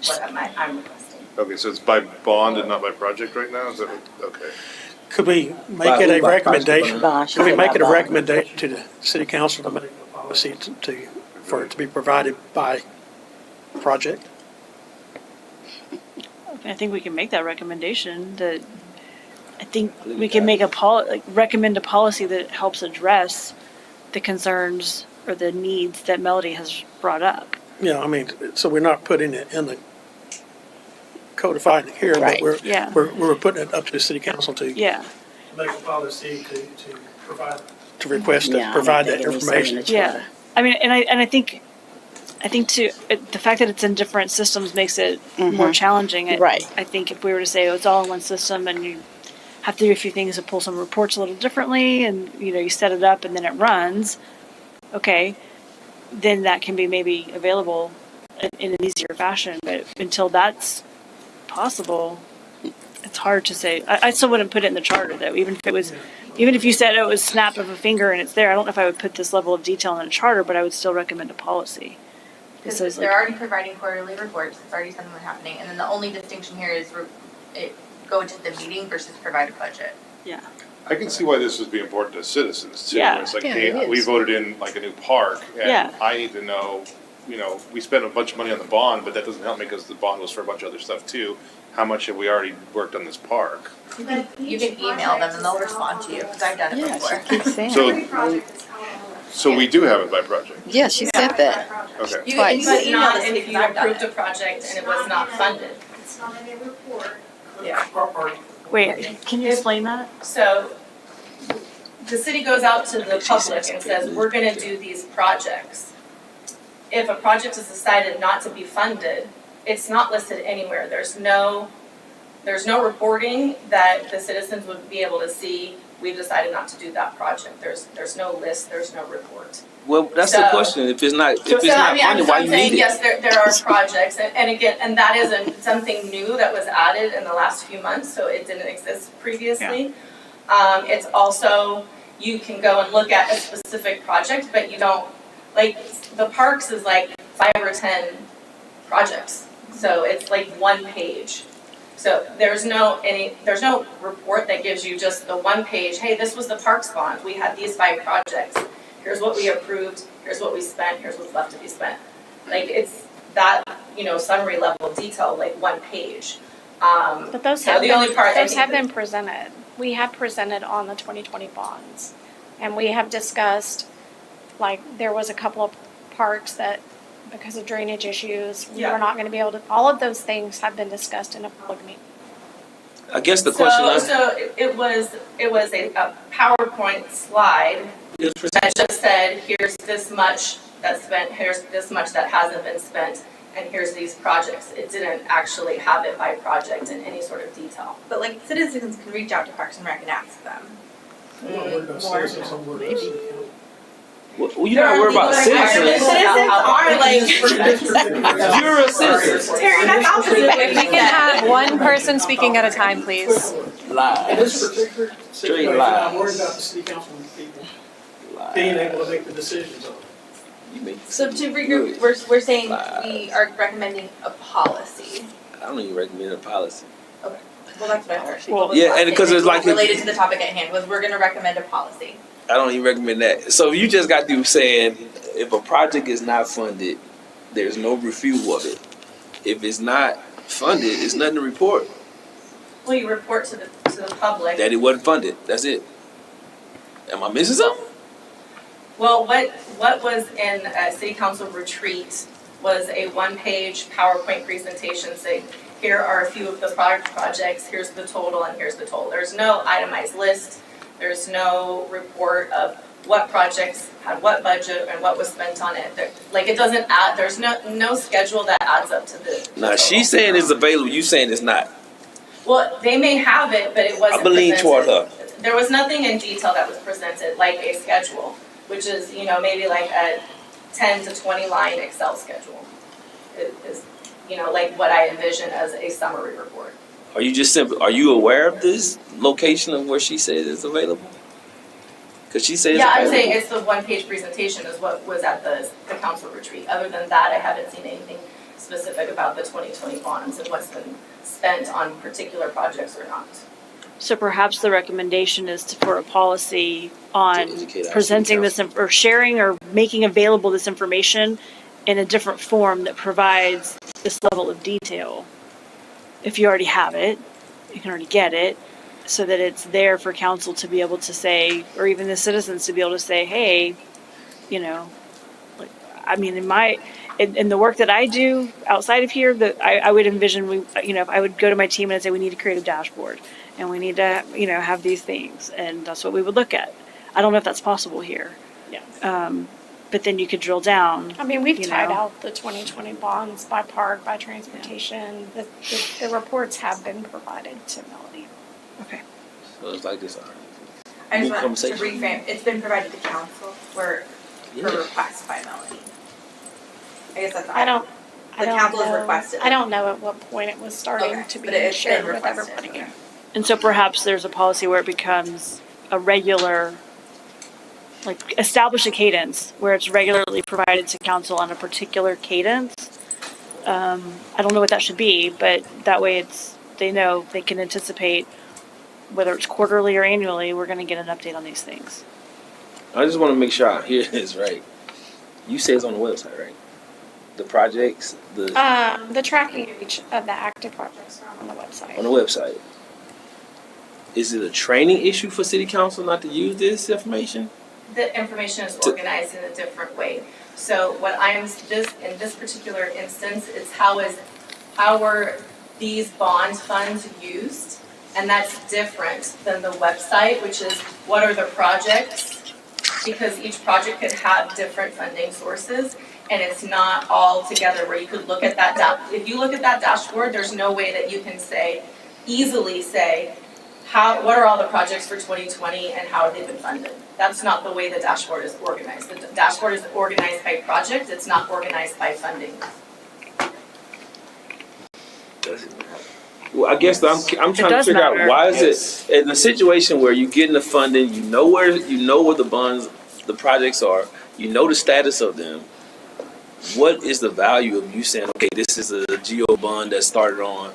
what I'm requesting. Okay, so it's by bond and not by project right now? Is that, okay. Could we make By it who? a By recommendation? Bond, she Could we said make by it a bond. recommendation to the city council to make a policy for it to be provided by project? I think we can make that recommendation that, I think we can make recommend a policy that helps address the concerns or the needs that Melody has brought up. Yeah, I mean, so we're not putting it in the codified here, but Right. Yeah. we're putting it up to the city council to Yeah, make a policy to provide. To request Yeah, I it, don't provide that think it needs to be in information. the yeah. charter. I mean, and I think too, the fact that it's in different systems makes it more challenging. Right. I think if we were to say, oh, it's all in one system and you have to do a few things to pull some reports a little differently and, you set it up and then it runs, okay, then that can be maybe available in an easier fashion. But until that's possible, it's hard to say. I still wouldn't put it in the charter though, even if you said it was snap of a finger and it's there. I don't know if I would put this level of detail in a charter, but I would still recommend a policy. Because says, they're like- already providing quarterly reports, it's already something that's happening, and then the only distinction here is go to the meeting versus provide a budget. Yeah. I can see why this would be important to citizens too. Yeah. It's like, Yeah, hey, it we is. voted in like a new park Yeah. and I need to know, we spent a bunch of money on the bond, but that doesn't help me because the bond was for a bunch of other stuff too. How much have we already worked on this park? You can email them and they'll respond to you, because I've done it Yeah, before. she keeps saying So- it. Every project is out on the website. So we do have it by project. Yeah, she said that. Okay. You Twice. can But email not the city, if because you I've done approved a it. project and it was not funded. It's not in a report. Wait, can you explain that? So the city goes out to the public and says, we're gonna do these projects. If a project is decided not to be funded, it's not listed anywhere. There's no reporting that the citizens would be able to see, we've decided not to do that project. There's no list, there's no report. Well, that's the So- question. If it's not So, I mean, funded, why I'm you saying, need it? yes, there are projects, and again, and that isn't something new that was added in the last few months, so it didn't exist previously. It's also, you can go and look at a specific project, but you don't, like, the parks is like 5 or 10 projects. So it's like one page. So there's no report that gives you just the one page, hey, this was the parks bond, we had these 5 projects. Here's what we approved, here's what we spent, here's what's left to be spent. Like it's that, summary level of detail, like one page. But those So have the been, only part I those think have that- been presented. We have presented on the 2020 bonds. And we have discussed, like, there was a couple of parks that, because of drainage issues, we Yeah. were not gonna be able to, all of those things have been discussed in a public meeting. I guess the question So it was a PowerPoint slide that just said, here's this much that's spent, here's this much that hasn't been spent, and here's these projects. It didn't actually have it by project in any sort of detail. But like citizens can reach out to Parks and Rec and ask them. I'm not worried about citizens, I'm worried about city council. well, you're not worried about citizens. Citizens are like. You're a citizen. Terry, that's opposite. If we can have one person speaking at a time, please. In this Lies. particular situation, I'm worried about the city council people being able to make the decisions on it. You make- So to regroup, we're saying we are recommending a policy. I don't even recommend a policy. Okay, well, that's what I heard. Well, yeah, and because it's like- Related to the topic at hand, was we're gonna recommend a policy. I don't even recommend that. So you just got through saying if a project is not funded, there's no review of it. If it's not funded, it's nothing to report. Well, you report to the public. That it wasn't funded. That's it. Am I missing something? Well, what was in a city council retreat was a one-page PowerPoint presentation saying, here are a few of the projects, here's the total, and here's the total. There's no itemized list, there's no report of what projects had what budget and what was spent on it. Like, it doesn't add, there's no schedule that adds up to the Nah, total. she's saying it's available. You saying it's not. Well, they may have it, but it wasn't I believe presented. toward her. There was nothing in detail that was presented, like a schedule, which is, maybe like a 10 to 20 line Excel schedule. It is, like what I envision as a summary report. Are you aware of this location of where she said it's available? Because she says Yeah, I'm it's saying available. it's the one-page presentation is what was at the council retreat. Other than that, I haven't seen anything specific about the 2020 bonds and what's been spent on particular projects or not. So perhaps the recommendation is for a policy on To educate our presenting city this, or sharing or making available this information in a different form that provides this level of detail. If you already have it, you can already get it, so that it's there for council to be able to say, or even the citizens to be able to say, hey, like, I mean, in the work that I do outside of here, that I would envision I would go to my team and I'd say, we need to create a dashboard and we need to, have these things. And that's what we would look at. I don't know if that's possible here. Yeah. But then you could drill down. I mean, we've you tied know. out the 2020 bonds by park, by transportation. The reports have been provided to Melody. Okay. So it's like this. I Good just want to conversation. reframe, it's been provided to council for Yeah. request by Melanie. I guess that's. I don't The council has know. requested. I don't know at what point it was starting Okay, to but be it's shared been with requested. everybody. And so perhaps there's a policy where it becomes a regular, like establish a cadence where it's regularly provided to council on a particular cadence. I don't know what that should be, but that way they know, they can anticipate whether it's quarterly or annually, we're gonna get an update on these things. I just want to make sure I hear this right. You say it's on the website, right? The projects, The tracking of each of the active projects are on the website. on the website. Is it a training issue for city council not to use this information? The information is organized in a different way. So what in this particular instance, it's how were these bond funds used? And that's different than the website, which is what are the projects? Because each project could have different funding sources, and it's not all together where you could look at that. If you look at that dashboard, there's no way that you can easily say, what are all the projects for 2020 and how have they been funded? That's not the way the dashboard is organized. The dashboard is organized by project, it's not organized by funding. Well, I guess I'm trying to does figure out matter. why is it in a situation where you're getting the funding, you know where the bonds, the projects are, you know the status of them. what is the value of you saying, okay, this is a GO bond that started on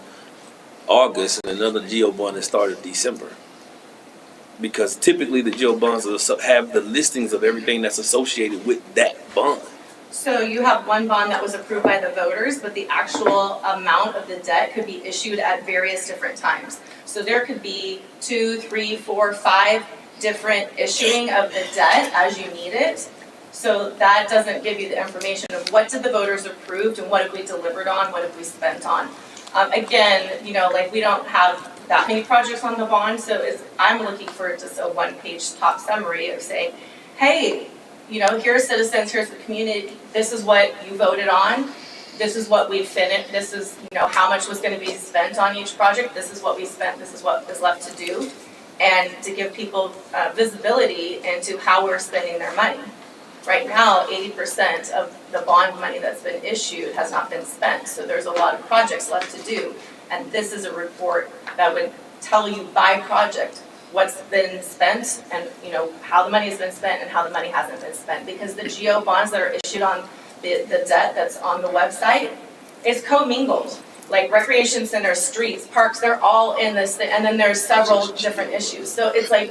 August and another GO bond that started December? Because typically the GO bonds have the listings of everything that's associated with that bond. So you have one bond that was approved by the voters, but the actual amount of the debt could be issued at various different times. So there could be 2, 3, 4, 5 different issuing of the debt as you need it. So that doesn't give you the information of what did the voters approved and what have we delivered on, what have we spent on. Again, you know, like we don't have that many projects on the bond, so I'm looking for just a one-page top summary of saying, hey, you know, here's citizens, here's the community, this is what you voted on, this is what we finished, this is, you know, how much was gonna be spent on each project, this is what we spent, this is what is left to do, and to give people visibility into how we're spending their money. Right now, 80% of the bond money that's been issued has not been spent, so there's a lot of projects left to do. And this is a report that would tell you by project what's been spent and, you know, how the money has been spent and how the money hasn't been spent. Because the GO bonds that are issued on the debt that's on the website is commingled. Like recreation centers, streets, parks, they're all in this thing, and then there's several different issues. So it's like,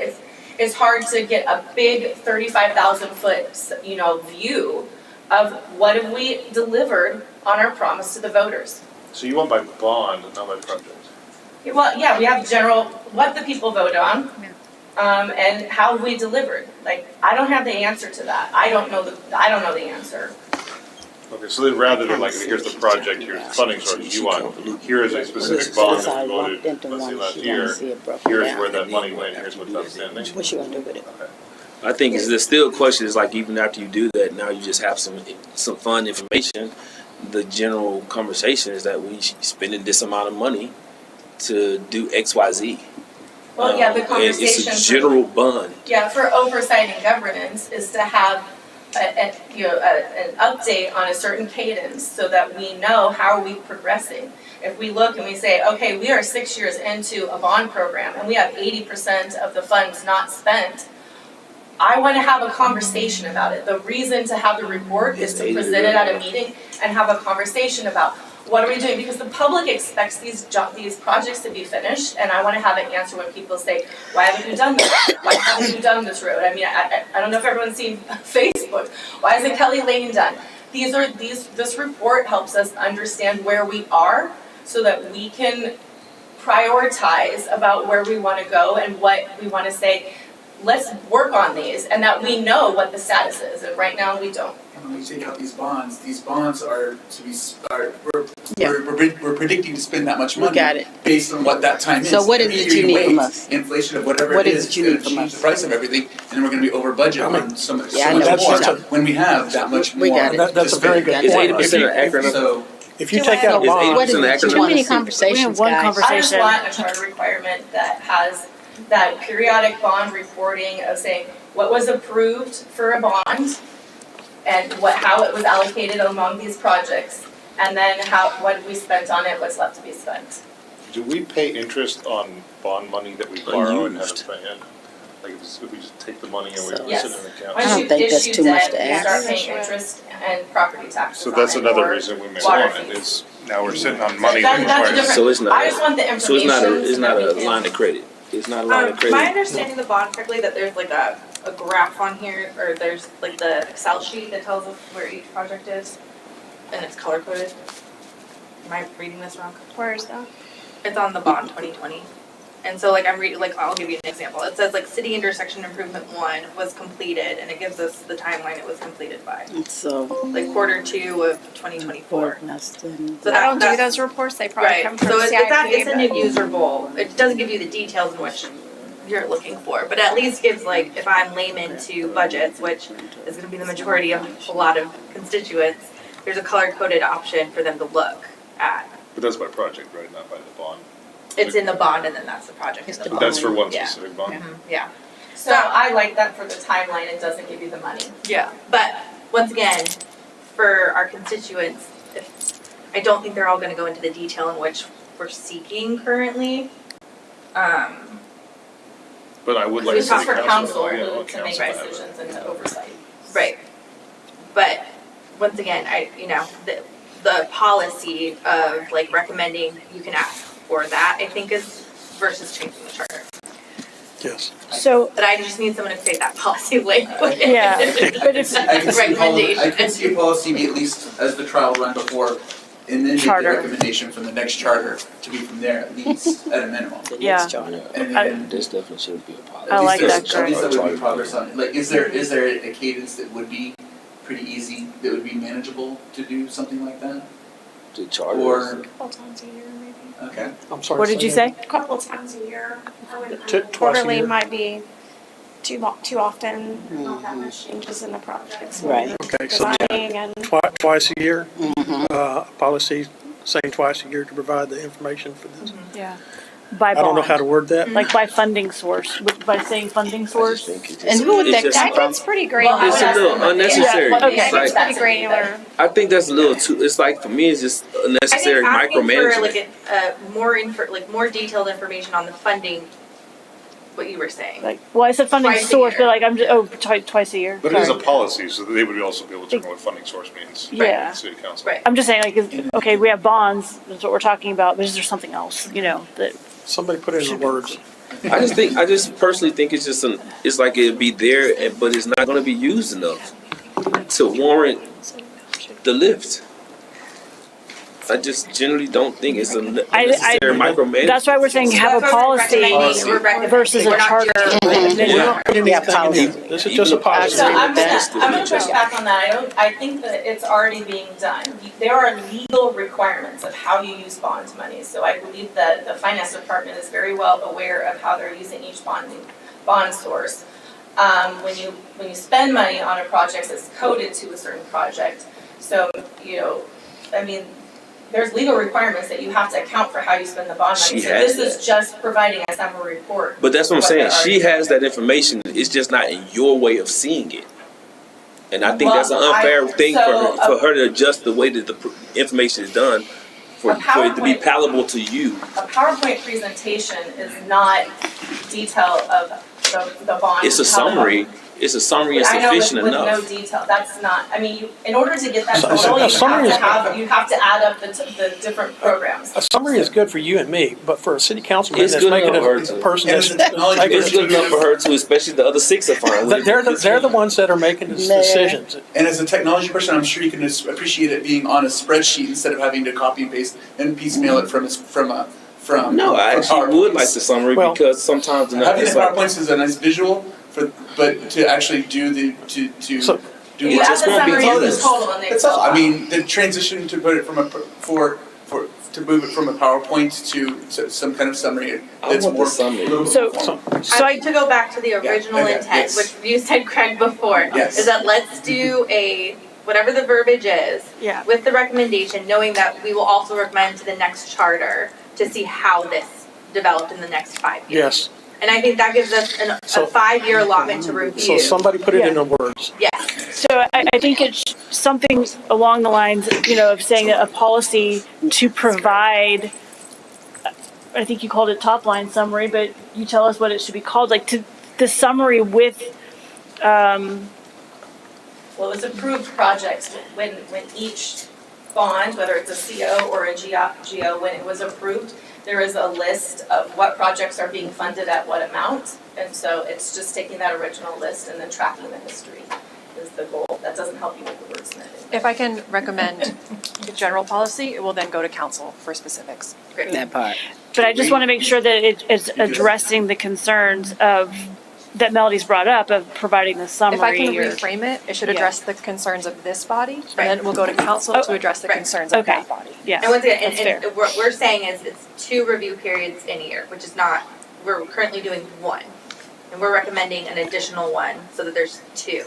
it's hard to get a big 35,000 foot, you know, view of what have we delivered on our promise to the voters. So you want by bond, not by project? Well, yeah, we have general, what the people vote on, and how we delivered. Like, I don't have the answer to that. I don't know the answer. Okay, so then rather than like, here's the project, here's the funding source, you want, here is a specific bond that we voted, let's say last year, here's where that money went, here's what's outstanding. What you gonna do with it? Okay. I think there's still a question is like even after you do that, now you just have some fun information. The general conversation is that we spending this amount of money to do XYZ. Well, yeah, the conversation. It's a general bond. Yeah, for oversight and governance is to have an update on a certain cadence so that we know how are we progressing. If we look and we say, okay, we are 6 years into a bond program and we have 80% of the funds not spent, I want to have a conversation about it. The reason to have the report is to present it at a meeting and have a conversation about what are we doing? Because the public expects these projects to be finished, and I want to have an answer when people say, why haven't you done this? Why haven't you done this road? I mean, I don't know if everyone's seen Facebook. Why isn't Kelly Lane done? This report helps us understand where we are so that we can prioritize about where we want to go and what we want to say, let's work on these, and that we know what the status is, and right now we don't. When we take out these bonds are to be, we're predicting to spend that much money. got it. Based on what that time is. So what is it you need from us? Inflation of whatever What it is is, it you gonna need from change the us? price of everything, and then we're gonna be over budget on some Yeah, I so know much what more, you're when we have that much more. We got it. That's a very good Is point. 80% accurate? So, If you take out Is bonds, What is 80% it? accurate? Too many We have conversations, one guys. conversation. I just want a charter requirement that has that periodic bond reporting of saying what was approved for a bond and how it was allocated among these projects, and then what we spent on it, what's left to be spent. Do we pay interest on bond money that we borrow and Unused. haven't spent yet? Like if we just take the money and we put it Yes. in an account? I don't Once you think that's issue too much debt, to you ask. start paying interest and property taxes So on that's it, another or reason we may water want it, fees. is now we're sitting on money That's that a requires. different. So it's not. I just want the So information. it's not so that a we can- line of credit. It's not a line of credit. My understanding the bond correctly, that there's like a graph on here, or there's like the Excel sheet that tells us where each project is, and it's color coded. Am I reading this wrong? Where is that? It's on the bond 2020. And so like I'm reading, like I'll give you an example. It says like city intersection improvement 1 was completed, and it gives us the timeline it was completed by. So. Like Q2 of 2024. So I don't do that's- those reports, they probably Right, come from so CIP. it's in but- a usable, it doesn't give you the details in which you're looking for, but at least gives like, if I'm layman to budgets, which is gonna be the majority of a lot of constituents, there's a color coded option for them to look at. But that's by project, right, not by the bond? It's in the bond and then that's the project in the But bond. that's for one Yeah. specific bond? Mhm, yeah. So I like that for the timeline, it doesn't give you the money. Yeah, but once again, for our constituents, I don't think they're all gonna go into the detail in which we're seeking currently. But I would like This is city for council yeah, I to want make council to have it. decisions and to oversight. Right. But once again, the policy of like recommending you can ask for that, I think is versus changing the charter. Yes. So, But I just need someone to create that policy language. yeah, but if, I can see Recommendation. I can see a policy be at least as the trial run before, and then make the Charter. recommendation from the next charter to be from there, at least at a minimum. yeah, And I- then, This definitely should be a policy. I like that, at least Greg. that would be progress on it. Like, is there a cadence that would be pretty easy, that would be manageable to do something like that? The charter. Or, A couple times a year, maybe. okay. I'm sorry. what did you say? A couple times a year. I wouldn't Twice a quarterly year. might be too often, not that much changes in the projects. Right. Okay, so yeah, Designing and twice a year, policy saying twice a year to provide the information for this. Yeah. By I don't know how to bond, word that. like by funding source, by saying funding source. And who would that It's come I from? think it's pretty Well, I granular. would It's a ask little them what they- unnecessary. Yeah, okay. It's It's like, pretty granular. I think that's a little too, it's like, for me, it's just I think unnecessary asking for micromanagement. like more detailed information on the funding, what you were saying. Like, well, I said funding Twice a source, year. but like I'm just, twice a year. But it is a Sorry. policy, so they would also be able to know what funding source means. Yeah. City council. Right. I'm just saying, like, okay, we have bonds, that's what we're talking about, but is there something else, that, Somebody put it in the words. I just personally think it's just it's like it'd be there, but it's not gonna be used enough to warrant the lift. I just generally don't think it's a necessary micromanagement. that's why we're saying have a That's why we're policy recommending- we're recommending. versus a We're not charter. doing- Yeah. policy. This is just a policy. So I'm That's gonna push back on that. I think that it's already being done. There are legal requirements of how you use bond money. So I believe that the finance department is very well aware of how they're using each bond source. When you spend money on a project, it's coded to a certain project. So, there's legal requirements that you have to account for how you spend the bond money. She So has this is just providing a summary report. But that's what I'm What saying. they're She already has that information. It's just not in your way of seeing it. And I think that's an unfair thing for her to adjust the way that the information is done for it to be palatable to you. A PowerPoint presentation is not detail of the bond. It's a summary. It's a summary and I know sufficient with no enough. detail, that's not, in order to get that So- total, a summary is- you have to add up the different programs. A summary is good for you and me, but for a city councilman It's that's good making enough for her a to- person And that's. it's a technology It's good enough for her too, especially the other six are fine. with it. They're the ones that are making the Mayor. decisions. And as a technology person, I'm sure you can appreciate it being on a spreadsheet instead of having to copy and paste and piecemeal it from. No, I actually would like the PowerPoints. summary Well, because sometimes Having it's the like, PowerPoints is a nice visual, but to actually do So- do You what- add just the won't be summary of the honest. total and they. That's all. I mean, the transition to put it from to move it from a PowerPoint to some kind of summary I that's want more. the summary. So, I like to go back to the original okay, intent, yes. which you said, Craig, before. Yes. Is that let's do whatever the verbiage is, yeah, with the recommendation, knowing that we will also recommend to the next charter to see how this developed in the next 5 years. Yes, And I think that gives us So- a 5-year allotment to so review. somebody put it in the words. Yes. so I think it's something along the lines, of saying that a policy to provide, I think you called it top line summary, but you tell us what it should be called, like the summary with, Well, it was approved projects when each bond, whether it's a CO or a GO, when it was approved, there is a list of what projects are being funded at what amount. And so it's just taking that original list and then tracking the history is the goal. That doesn't help you with the wordsmithing. If I can recommend the general policy, it will then go to council for specifics. Great. That part. but I just want to make sure that it's addressing the concerns that Melody's brought up of providing the summary. If I can or- reframe it, it should Yeah. address the concerns of this body, and Right. then it will go to council to address the Right. concerns of Okay. that body. Yeah, And once again, that's fair. and what we're saying is it's 2 review periods in a year, which is not, we're currently doing 1. And we're recommending an additional 1, so that there's 2.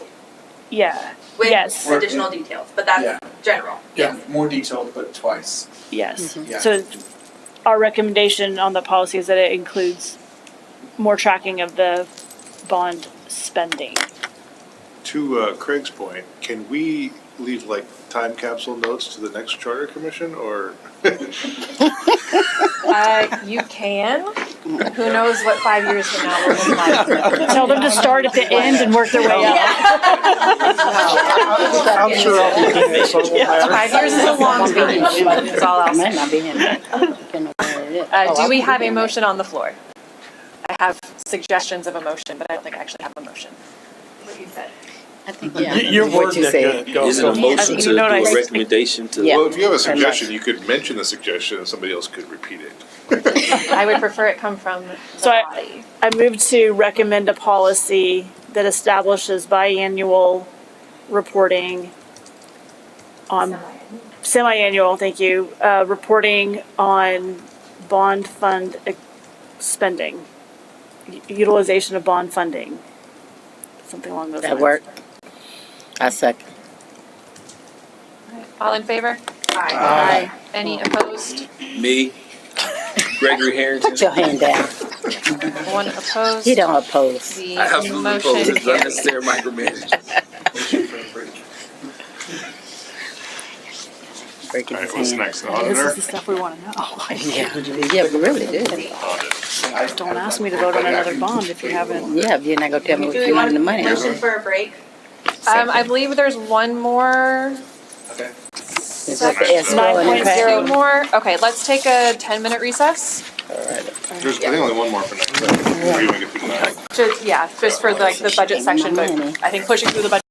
Yeah, With yes, additional details, but that's Yeah. general. Yeah, more detailed, but twice. yes. Yeah. So our recommendation on the policy is that it includes more tracking of the bond spending. To Craig's point, can we leave like time capsule notes to the next charter commission or? You can, Who knows what 5 years from now will look like? Tell them to start at the end and work their way up. I'm sure I'll be here, so it won't matter. 5 years is a long time, is all I'll I might say. not be in there. Depending on where it is. Do Oh, we I'll have be a in there. motion on the floor? I have suggestions of a motion, but I don't think I actually have a motion. What you said. I think, yeah. You're what wording you it said. good. Go, Is it a go. motion You to do know what I a s- recommendation to? Yeah. Well, if you have a Pretty much. suggestion, you could mention the suggestion and somebody else could repeat it. I would prefer it come from the So body. I move to recommend a policy that establishes biannual reporting on, semi-annual, thank you, reporting on bond fund spending, utilization of bond funding, something along those lines. That work? I second. All in favor? Aye. Any opposed? Me, Gregory Harrington. Put your hand down. One opposed? He don't oppose. The I absolutely oppose motion this carries. unnecessary micromanagement. Breaking All right, his what's hand. next? The This auditor? is the stuff we want to know. Yeah, we really do. Don't ask me to vote on another bond if you haven't. Yeah, if you're not gonna tell me what Do we you're want using to the money on. motion for a break? I believe there's one more, Is that the escrow and impact? 9.0 more. Okay, let's take a 10-minute recess. There's, I think only one more for next time. Maybe we can get through tonight. Just for like the budget section, but Money. I think pushing through the budget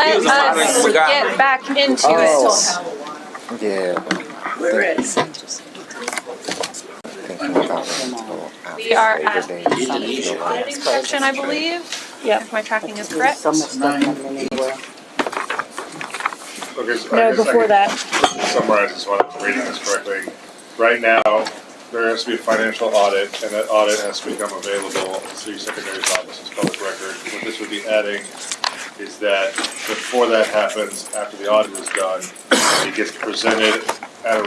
let Here's a modern us forgot. get back into Oh. it. Yeah. We're ready. We are at the auditing section, I believe, if my tracking is correct. So much stuff coming in anywhere. Okay, so No, I guess before I that. can summarize this one, I'm reading this correctly. Right now, there has to be a financial audit, and that audit has to become available at the city secretary's office as public record. What this would be adding is that before that happens, after the audit is done, it gets presented at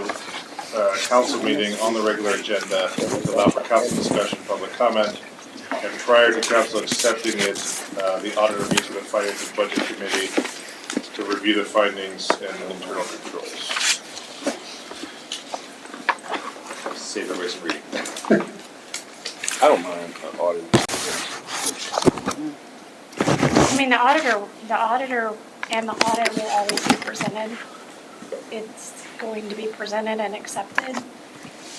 a council meeting on the regular agenda to allow for council discussion, public comment. And prior to council accepting it, the auditor meets with the finance and budget committee to review the findings and internal controls. Save everybody some reading. I don't mind auditing. I mean, the auditor and the audit will always be presented. It's going to be presented and accepted.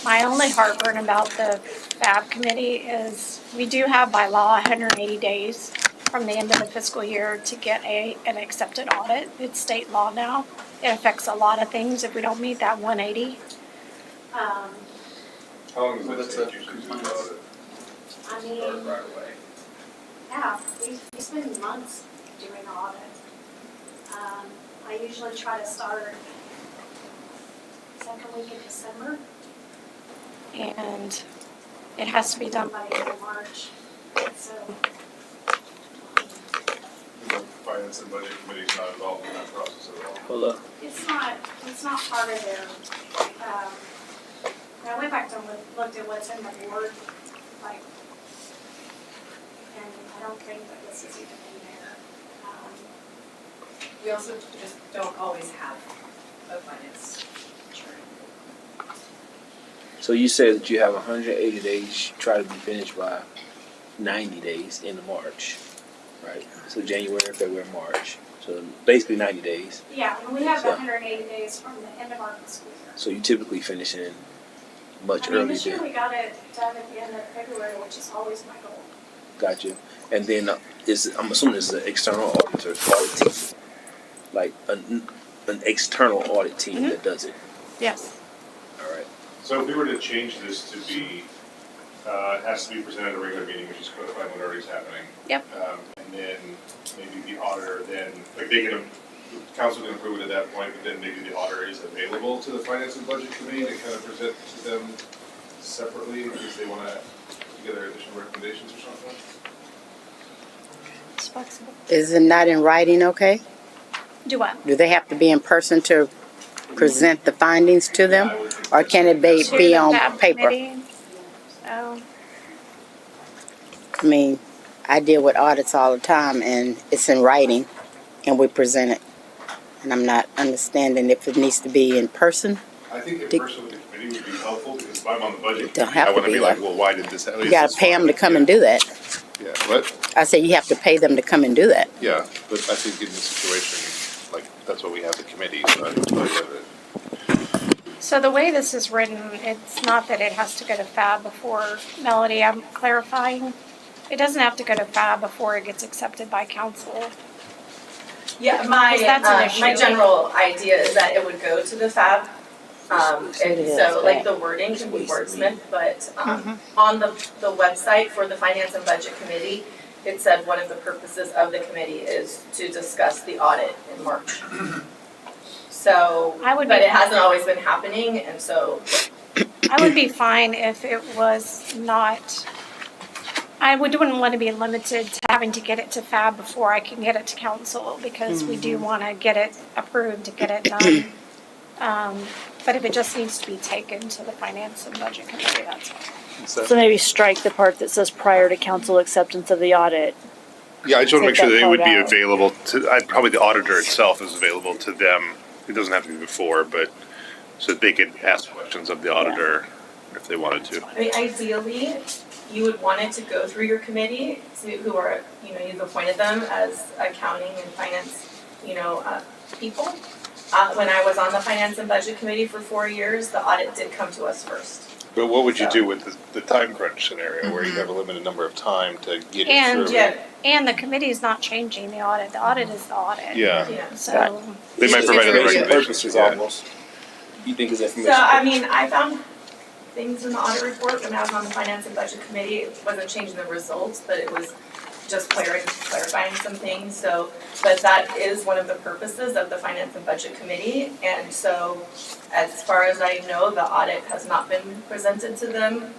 My only heartburn about the FAB committee is we do have by law 180 days from the end of the fiscal year to get an accepted audit. It's state law now. It affects a lot of things if we don't meet that 180. How long does that take usually to do the audit? I mean, Right away. yeah, we spend months doing the audit. I usually try to start second week in December. And it has to be done by the end of March, so. The finance and budget committee is not involved in that process at all. Hold up. It's not part of their, I went back and looked at what's in the board, like, and I don't think that this is even in there. We also just don't always have a finance attorney. So you said that you have 180 days, you try to be finished by 90 days into March, right? So January, February, March. So basically 90 days. Yeah, and we have So- 180 days from the end of our fiscal year. So you typically finish in much I mean, earlier this year than. we got it done at the end of February, which is always my goal. Gotcha. And then I'm assuming it's an external auditor, audit team, like an external audit team that does it. Yes. All right. So if we were to change this to be, it has to be presented at a regular meeting, which is codified when already is happening. Yep. And then maybe the auditor then, like they can, council can approve it at that point, but then maybe the auditor is available to the finance and budget committee to kind of present to them separately in case they want to put together additional recommendations or something. It's flexible. Is it not in writing, okay? Do what? Do they have to be in person to present the findings to them? Or can it be To the on FAB paper? committee. So, I mean, I deal with audits all the time and it's in writing and we present it. And I'm not understanding if it needs to be in person. I think in person with the committee would be helpful because if I'm on the budget, Don't committee, have I to want to be be like, there. well, why did this? You gotta pay them to come and do that. Yeah, what? I say you have to pay them to come and do that. Yeah, but I think in this situation, like, that's what we have the committee, so I think it's probably so the way this is written, it's not that it has to go to FAB before, Melody, I'm clarifying. It doesn't have to go to FAB before it gets accepted by council. Yeah, my, Because that's an my issue. general idea is that it would go to the FAB. And it is, so like right. the wording can be wordsmith, but on the website for the Finance and Budget Committee, it said one of the purposes of the committee is to discuss the audit in March. So, I would but be- it hasn't always been happening, and so I would be fine if it was not, wouldn't want to be limited to having to get it to FAB before I can get it to council, because we do want to get it approved, to get it done. But if it just needs to be taken to the Finance and Budget Committee, that's fine. So maybe strike the part that says prior to council acceptance of the audit. Yeah, I just want to make sure Take that that it would part be out. available to, probably the auditor itself is available to them. It doesn't have to be before, but so that they could ask questions of the auditor if they wanted to. I mean, ideally, you would want it to go through your committee, who are, you've appointed them as accounting and finance, people. When I was on the Finance and Budget Committee for 4 years, the audit did come to us first. But what would you do with the time crunch scenario where you have a limited number of time to get it And, through? Yeah. and the committee's not changing the audit. The audit is the audit. Yeah, So, they might provide other Information recommendations. purposes Yeah. almost. You think it's So, information? I mean, I found things in the audit report when I was on the finance and budget committee, it wasn't changing the results, but it was just clarifying some things, so, but that is one of the purposes of the finance and budget committee, and so, as far as I know, the audit has not been presented to them.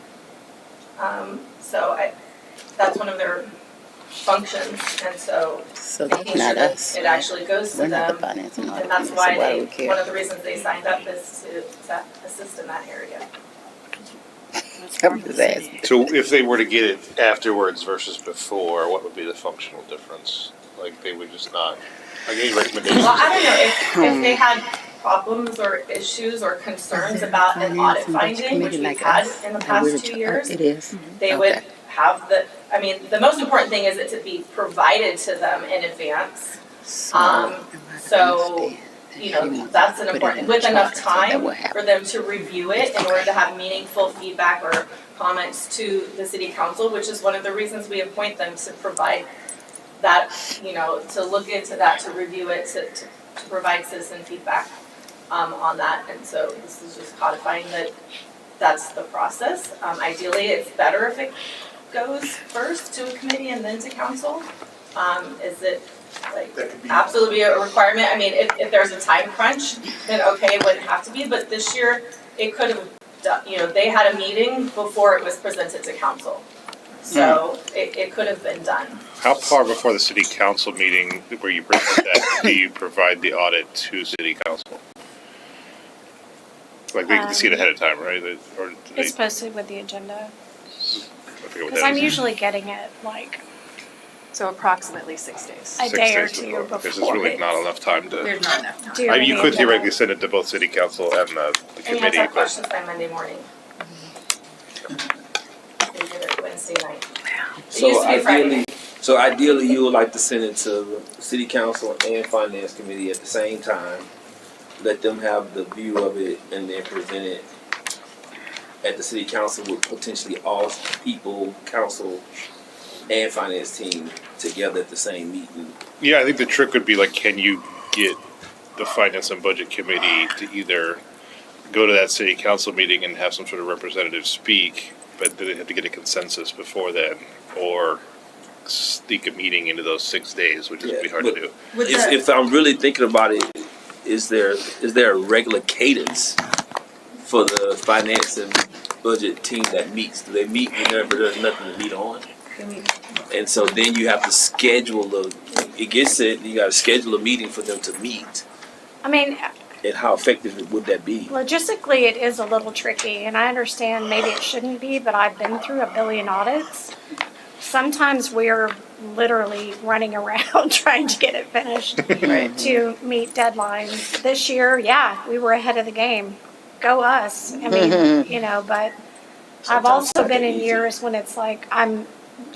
That's one of their functions, and so So that's making sure not that us. it actually goes to We're not the them. finance and audit And that's committee, why so why do we they, care? one of the reasons they signed up is to assist in that area. I'm just asking. So if they were to get it afterwards versus before, what would be the functional difference? Like they would just not, like any recommendations? Well, I don't know, if they had problems or issues or concerns about an audit finding, which we've had in the past 2 years, It is. they would have I mean, the most important thing is it to be provided to them in advance. So, you know, that's an important, with enough time for them to review it in order to have meaningful feedback or comments to the city council, which is one of the reasons we appoint them to provide that, you know, to look into that, to review it, to provide citizen feedback on that. And so this is just codifying that that's the process. Ideally, it's better if it goes first to a committee and then to council. Is it like absolutely a requirement? I mean, if there's a time crunch, then okay, it wouldn't have to be, but this year it could have done, you know, they had a meeting before it was presented to council. So it could have been done. How far before the city council meeting where you bring up that, do you provide the audit to city council? Like they can see it ahead of time, right? Or do they, it's posted with the agenda. I forget what Because that I'm is. usually getting it like So approximately 6 days. a 6 day or days two before. before. Because there's really not enough time to. There's not enough time. do I mean, you any could of that. theoretically send it to both city council and the And you committee. have to have But questions by Monday morning. They did it Wednesday night. It used to be Friday night. So ideally, you would like to send it to city council and finance committee at the same time. Let them have the view of it and then present it at the city council with potentially all people, council and finance team together at the same meeting. yeah, I think the trick would be like, can you get the finance and budget committee to either go to that city council meeting and have some sort of representative speak, but do they have to get a consensus before then, or sneak a meeting into those 6 days, which is gonna be hard to do. If I'm really thinking about it, is there a regular cadence for the finance and budget team that meets? Do they meet whenever there's nothing to meet on? And so then you have to schedule it gets set, you gotta schedule a meeting for them to meet. I mean, And how effective would that be? logistically, it is a little tricky, and I understand maybe it shouldn't be, but I've been through a billion audits. Sometimes we're literally running around trying to get it finished to meet deadlines. This year, yeah, we were ahead of the game. Go us. I mean, you know, but I've Sometimes also it's not been that in easy. years when it's like I'm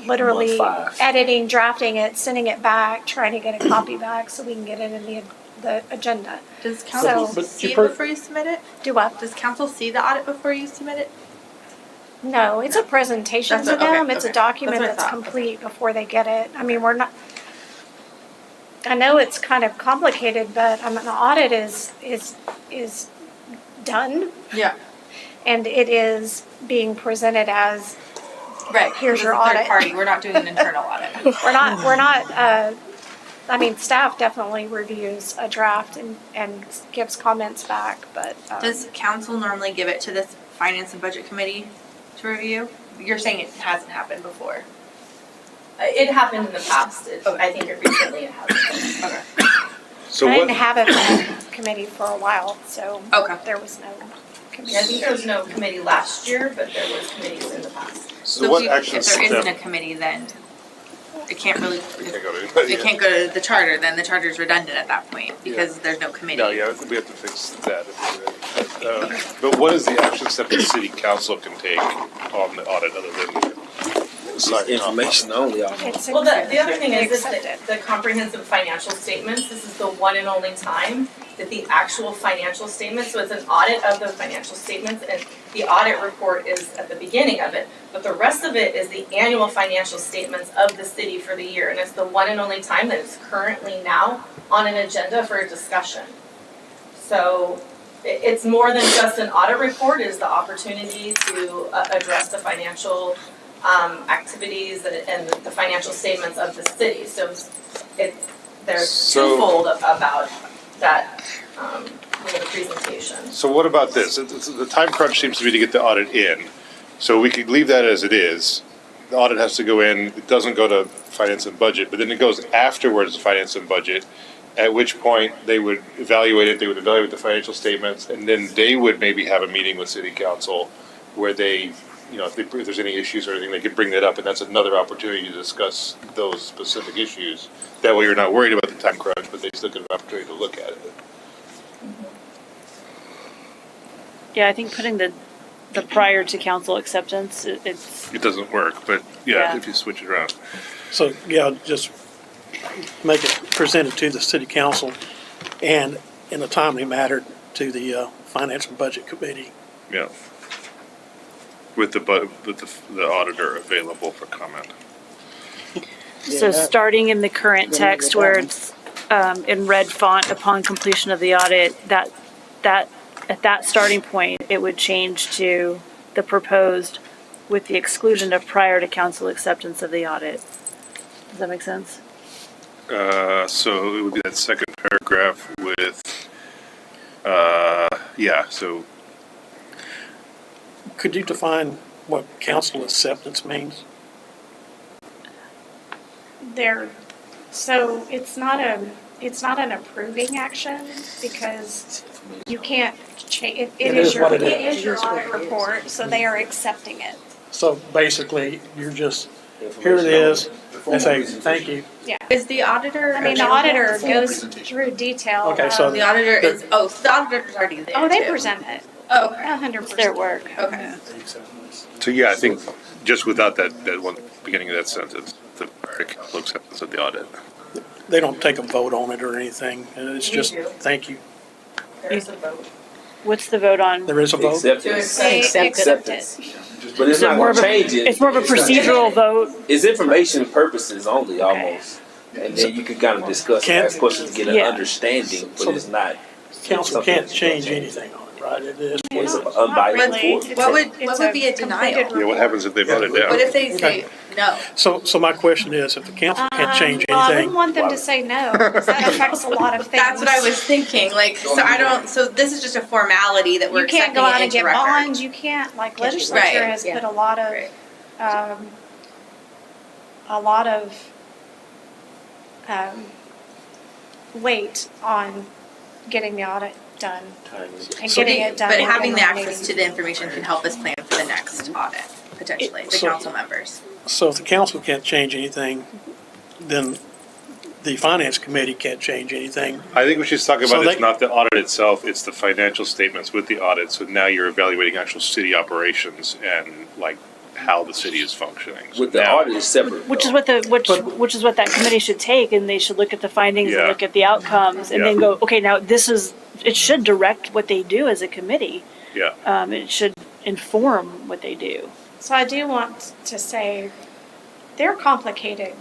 literally Month 5. editing, drafting it, sending it back, trying to get a copy back so we can get it in the agenda. Does So- council But see you it per- before you submit it? Do what? Does council see the audit before you submit it? No, it's a presentation That's to what- okay, them. It's a okay. document That's what I that's thought. complete before they get it. I mean, we're not, I know it's kind of complicated, but I mean, the audit is done Yeah. and it is being presented as, Right. Here's This your is a third audit. party. We're not doing an internal audit. we're not, I mean, staff definitely reviews a draft and gives comments back, but, Does council normally give it to this finance and budget committee to review? You're saying it hasn't happened before. It happened in the past. I think recently it hasn't. Okay. So I what, didn't have a committee for a while, so Okay. there was no committee. I think there was no committee last year, but there was committees in the past. so what if action there isn't a step? committee, then it can't really, Can't go to anybody it yet. can't go to the charter, then the charter's redundant at that point because there's no committee. No, yeah, we have to fix that. But what is the action step the city council can take on the audit other than signing off? Information only almost. It's Well, the other thing they is accept it. the comprehensive financial statements, this is the one and only time that the actual financial statements, so it's an audit of the financial statements, and the audit report is at the beginning of it, but the rest of it is the annual financial statements of the city for the year, and it's the one and only time that it's currently now on an agenda for a discussion. So it's more than just an audit report, it is the opportunity to address the financial activities and the financial statements of the city. So there's twofold about that, the presentation. So what about this? The time crunch seems to be to get the audit in. So we could leave that as it is. The audit has to go in, it doesn't go to finance and budget, but then it goes afterwards to finance and budget, at which point they would evaluate it, they would evaluate the financial statements, and then they would maybe have a meeting with city council where they, if there's any issues or anything, they could bring that up, and that's another opportunity to discuss those specific issues. That way you're not worried about the time crunch, but they still get an opportunity to look at it. Yeah, I think putting the prior to council acceptance, It doesn't work, but Yeah. if you switch it around. So, yeah, just make it presented to the city council and in a timely manner to the finance and budget committee. Yeah. With the auditor available for comment. So starting in the current text where it's in red font upon completion of the audit, that at that starting point, it would change to the proposed with the exclusion of prior to council acceptance of the audit. Does that make sense? So it would be that second paragraph with, so. Could you define what council acceptance means? So it's not an approving action because you can't change, it is your audit report, so they are accepting it. So basically, you're just, here it is, and say, thank you. Yeah. Is the auditor? I mean, the auditor goes through detail. Okay, so The auditor is, so the auditor's already there. Oh, they too. present it. Oh, okay. 100%. Their work. Okay. So yeah, I think just without that one beginning of that sentence, the prior council acceptance of the audit. They don't take a vote on it or anything, it's We just, do. thank you. There's a vote. What's the vote on? There is a vote? Acceptance. They accept Acceptance. it. But it's Is it not more gonna of a- change it. It's more of a procedural vote. It's information purposes only, almost. And then you could kind of discuss and ask questions to get an Yeah. understanding, but it's not. Council can't change anything on it, right? It is. It's an Not unbiased really. board. What would be a denial? completed Yeah, what happens if they vote it down? What if they say no? So my question is, if the council can't change Well, I anything, wouldn't want them to say no, because that affects a lot of things. That's what I was thinking, like, so this is just a formality that we're You can't accepting go it out and into get record. bonds, you can't, like legislature Right. has put a lot of weight on getting the audit done and getting it done. But within having the access meeting. to the information can help us plan for the next audit, potentially, the So- council members. so if the council can't change anything, then the finance committee can't change anything. I think what she's talking So about is they- not the audit itself, it's the financial statements with the audit. So now you're evaluating actual city operations and like how the city is functioning. So With the now- audit is separate. Which is though. what which is what that committee should take, and they should look at the findings and Yeah. look at the outcomes, and then Yeah. go, okay, now it should direct what they do as a committee. Yeah. It should inform what they do. So I do want to say, they're complicated.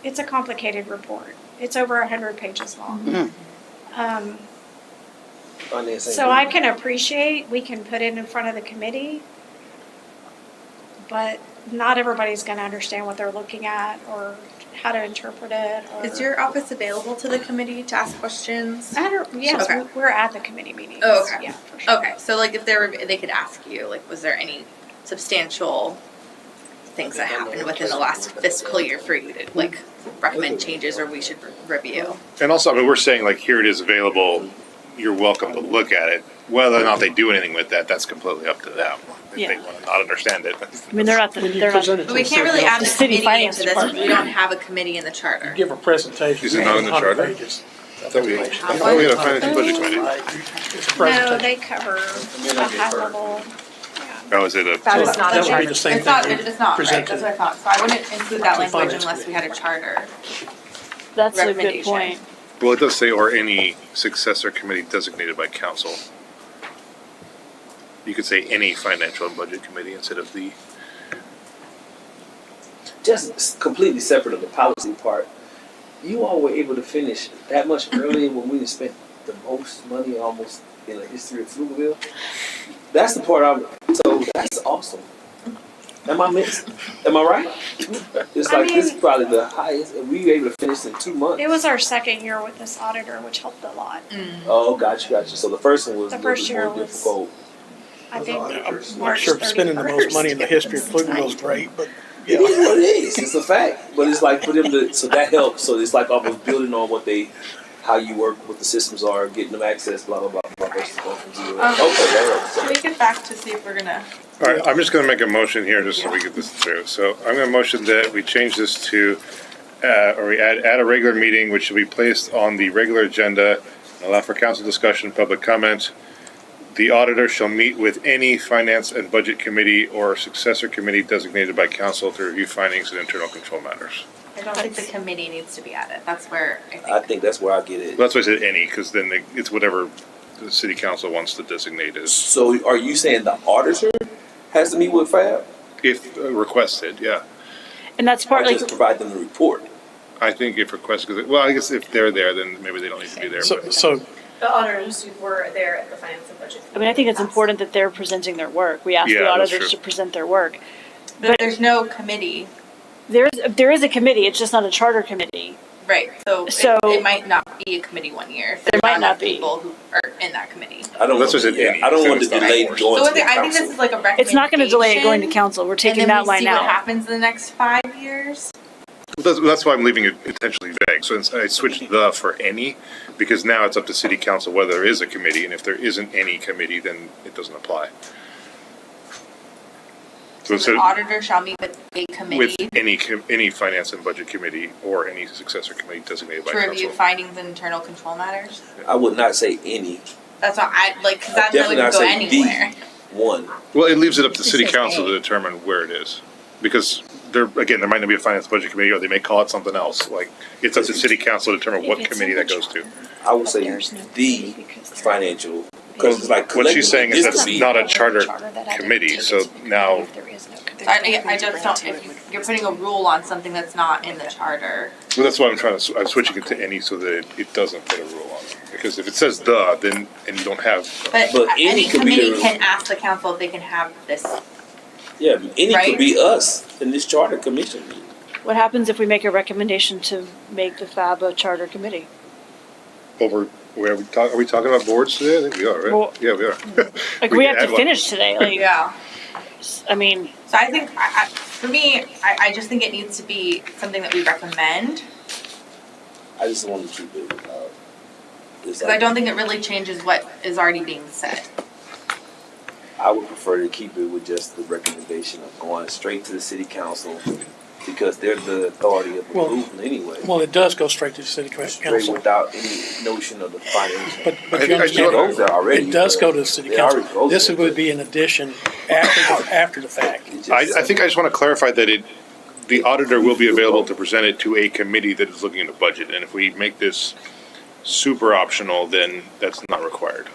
It's a complicated report. It's over 100 pages long. Finance ain't So good. I can appreciate, we can put it in front of the committee, but not everybody's gonna understand what they're looking at or how to interpret it or. Is your office available to the committee to ask questions? Yes, Okay. we're at the committee meetings. Oh, okay. Yeah, for sure. Okay, so like if they could ask you, like, was there any substantial things that happened within the last fiscal year for you to like recommend changes or we should review? And also, I mean, we're saying like, here it is available, you're welcome to look at it. Whether or not they do anything with that, that's completely up to them. If they Yeah. want to not understand it. I mean, they're not When you they're not. present it to But we the can't city really add council, the city committee finance into this if we department. don't have a committee in the charter. give a presentation. Is it not in the 100 charter? pages. I thought we had a finance and budget committee. Right, it's a No, presentation. they cover a high level, Oh, is it a? That is not That a would be charter. the same It's not, thing it's not, right, presented that's what I thought. So I wouldn't include that to language finance unless we had a charter. That's a good recommendation. point. Well, it does say, or any successor committee designated by council. You could say any financial and budget committee instead of the. Just completely separate of the policy part, you all were able to finish that much earlier when we spent the most money almost in the history of Pflugerville. That's the part so that's awesome. Am I right? It's I like this is mean- probably the highest, and we were able to finish in 2 months. It was our second year with this auditor, which helped a lot. Oh, gotcha. So the first one was The a little first bit year more was- difficult. I think I'm March sure spending the most money in the 31st. history of Pflugerville is great, but It is what it is. It's a fact. But it's like for them to, so that helps. So it's like almost building on how you work, what the systems are, getting them access, blah, blah, blah, blah, versus going from zero. Okay, that helps. Can we get back to see if we're gonna? All right, I'm just going to make a motion here just so we get this through. So I'm going to motion that we change this to, or we add a regular meeting, which should be placed on the regular agenda, and allow for council discussion, public comment. The auditor shall meet with any finance and budget committee or successor committee designated by council to review findings and internal control matters. I don't think the committee needs to be added. That's where I think. I think that's where I get it. That's why I said any, because then it's whatever the city council wants to designate as, So are you saying the auditor has to meet with FAB? if requested, yeah. And that's Or partly, just provide them the report? I think if requested, because, well, I guess if they're there, then maybe they don't need to be there. but- so The auditors were there at the finance and budget. I mean, I think it's important that they're presenting their work. We ask the Yeah, that's auditors true. to present their work. But there's no committee, There is a committee, it's just not a charter committee. right? So, So- it might not be a committee one year. If There there's might not enough be. people who are in that committee. I don't That's want what I said, to, any. I don't want to Instead of delay forced. going So to the I think this council. is like a recommendation. It's not gonna delay it going to council. We're taking that line And then we see what out. happens in the next 5 years. That's why I'm leaving it intentionally vague. So I switched the for any, because now it's up to city council whether there is a committee, and if there isn't any committee, then it doesn't apply. So The instead, auditor shall meet with a with committee any finance and budget committee or any successor committee designated by to review council. findings and internal control matters. I would not say any. That's what I like, because that Definitely would not go say anywhere. One. Well, it leaves it up to It city says council A. to determine where it is. Because there might not be a finance budget committee, or they may call it something else. Like, it's up to city council to determine what committee that goes to. I would say the financial, because it's like What she's saying is collectively, that's this could be- not a charter committee, so now, So I just don't, if you're putting a rule on something that's not in the charter. well, that's why I'm switching it to any so that it doesn't put a rule on it. Because if it says the, then, and you don't have, But But any any could be committee the- can ask the council if they can have this. Yeah, any Right? could be us in this charter commission. What happens if we make a recommendation to make the FAB a charter committee? over, are we talking about boards today? I think we are, right? Well- Yeah, we are. Like, We we can have add to one. finish today, like, Yeah. I mean, So I think, for me, I just think it needs to be something that we recommend. I just want to keep it, it's Because I like, don't think it really changes what is already being said. I would prefer to keep it with just the recommendation of going straight to the city council, because they're the authority of Well- approval anyway. well, it does go straight to the city Straight council. without any notion of the financial. But I you think I understand, do- Those are already. it does but go to the city they already council. go This there, would but be an addition after the fact. it just- I think I just want to clarify that the auditor will be available to present it to a committee that is looking at a budget. And if we make this super optional, then that's not required.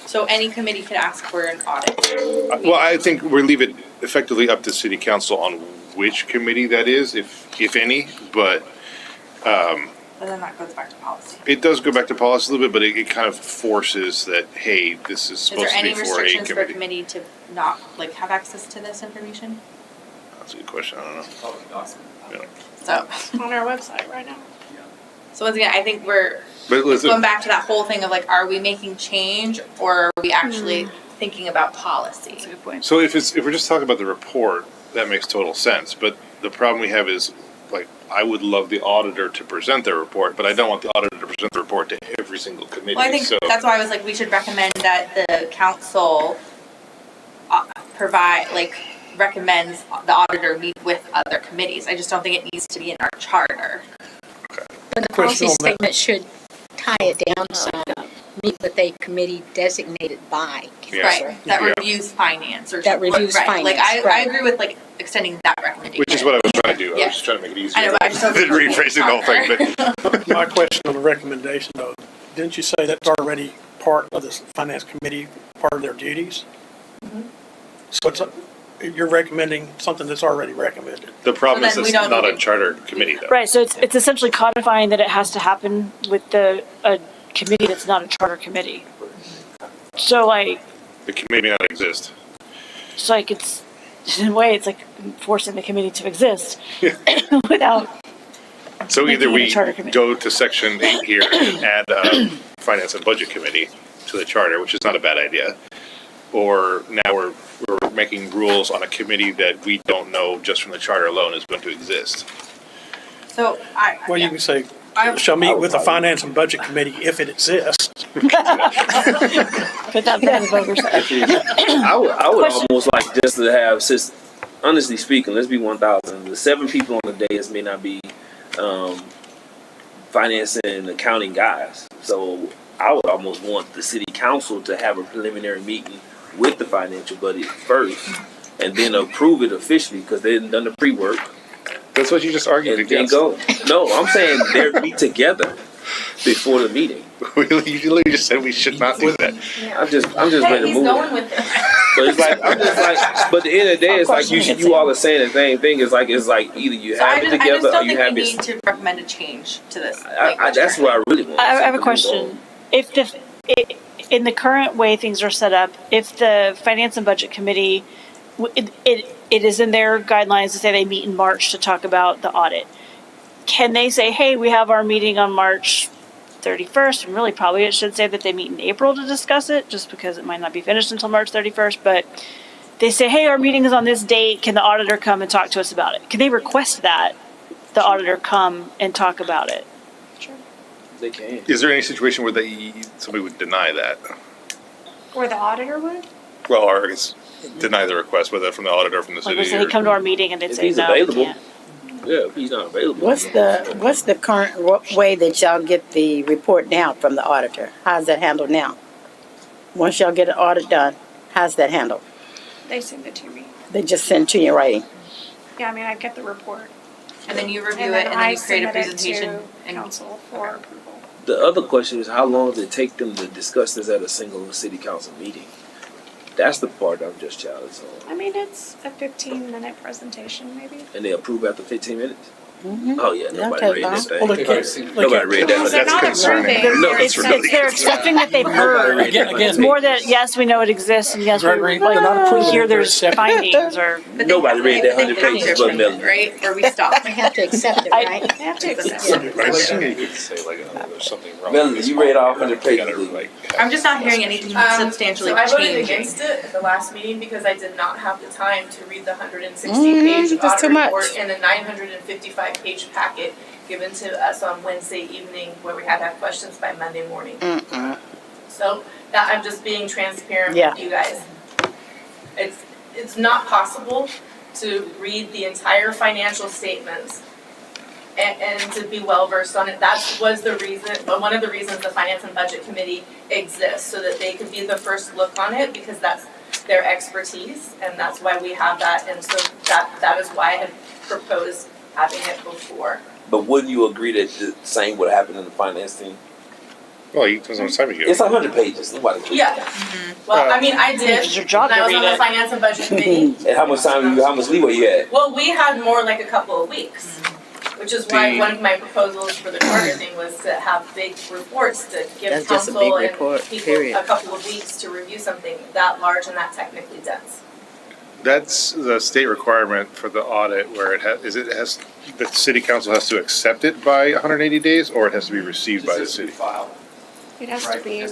So any committee could ask for an audit. Well, I think we'll leave it effectively up to city council on which committee that is, if any, but And then that goes back to policy. it does go back to policy a little bit, but it kind of forces that, hey, this is Is there supposed to any be for a restrictions for a committee. committee to not, like, have access to this information? That's a good question, I don't know. So, On our website right now. so once again, I think we're But listen, going back to that whole thing of like, are we making change or are we actually thinking about policy? that's a good point. so if we're just talking about the report, that makes total sense, but the problem we have is, like, I would love the auditor to present their report, but I don't want the auditor to present the report to every single committee, Well, I think so. that's why I was like, we should recommend that the council recommends the auditor meet with other committees. I just don't think it needs to be in our charter. But the policy Question on that. statement should tie it down some. meet with a committee designated by Yeah. Right, that Yeah. reviews finance or. That reviews right, like finance, I right. agree with like extending that recommendation. Which is what I was trying to do. I Yeah. was just trying to make it easier. I know, but I just don't than think- rephrasing the whole thing, but My question on the recommendation though, didn't you say that's already part of this finance committee, part of their duties? So it's, you're recommending something that's already recommended. the problem is then we it's don't not need a to- charter committee though. Right, so it's essentially codifying that it has to happen with a committee that's not a charter committee. So like, The committee may not exist. it's like it's, in a way, it's like forcing the committee to exist without, So either Making it a we charter committee. go to section 8 here and add finance and budget committee to the charter, which is not a bad idea. Or now we're making rules on a committee that we don't know just from the charter alone is going to exist. So Well, you can say, I- shall meet with the finance and budget committee if it exists. put that in the voters. I would Question. almost like just to have, since honestly speaking, let's be 1,000. The 7 people on the dais may not be finance and accounting guys. So I would almost want the city council to have a preliminary meeting with the financial budget first, and then approve it officially because they hadn't done the pre-work. That's what you just argued And then against. go. No, I'm saying they'd be together before the meeting. You literally just said we should not do that. I'm just Hey, ready to he's move. going with it. But it's like I'm just like. But at the end of the day, it's like you all are saying the same thing. It's like either you So I have it just together or don't you think have we it. need to recommend a change to this. That's what I really want. I have a question. If in the current way things are set up, if the finance and budget committee, it is in their guidelines to say they meet in March to talk about the audit, can they say, hey, we have our meeting on March 31st, and really probably it should say that they meet in April to discuss it, just because it might not be finished until March 31st, but they say, hey, our meeting is on this date, can the auditor come and talk to us about it? Can they request that the auditor come and talk about it? They can. Is there any situation where somebody would deny that? Or the auditor would? Well, or I guess deny the request, whether from the auditor or from the Like, city. let's say they come to our meeting and they'd If say, he's no, available. we can't. Yeah, if he's not available. What's the current way that y'all get the report now from the auditor? How's that handled now? Once y'all get an audit done, how's that handled? They send it to me. They just send it to you in writing? Yeah, I mean, I get the report. And then you review And it then and then I you create a submit it presentation to and council for approval. The other question is how long does it take them to discuss this at a single city council meeting? That's the part I'm just challenged on. I mean, it's a 15-minute presentation, maybe. And they approve after 15 minutes? Mm-hmm. Oh yeah, Don't nobody take read this long. thing. Well, they can't, Nobody read that. Well, they're That's not concerning. approving. No, It's, it's really they're accepting that they've Nobody heard. read Again, that. again, It's more that, yes, we know it exists, and yes, we Gregory, they're not like, approving we hear it, they're there's accepting findings or. But Nobody they read that have 100 to pages, finish but Melanie. it, right? Or we stop. They have to accept it, right? They have to accept it. I think you could say like, oh, there's something wrong. Melanie, you read all 100 You pages. gotta, didn't you? like, I'm just not hearing anything substantially So I voted changing. against it at the last meeting because I did not have the time to read the 160 Mhm, page that's too audit much. report and the 955 page packet given to us on Wednesday evening where we had to have questions by Monday morning. Mm-mm. So that I'm just being transparent Yeah. with you guys. It's not possible to read the entire financial statements and to be well versed on it. That was the reason, one of the reasons the Finance and Budget Committee exists, so that they could be the first look on it, because that's their expertise, and that's why we have that, and so that is why I had proposed having it before. But wouldn't you agree that the same would happen in the finance team? Well, you depends on what time you It's go. 100 pages. Nobody cares. Yeah. Well, I mean, I did, It's your job when to I was read on the it. Finance and Budget Committee. And how much leeway you had? Well, we had more like a couple of weeks, which is why The- one of my proposals for the charter thing was to have big reports to give That's just a council big and report, people period. a couple of weeks to review something that large and that technically dense. That's the state requirement for the audit where the city council has to accept it by 180 days or it has to be received by the city? It has to be,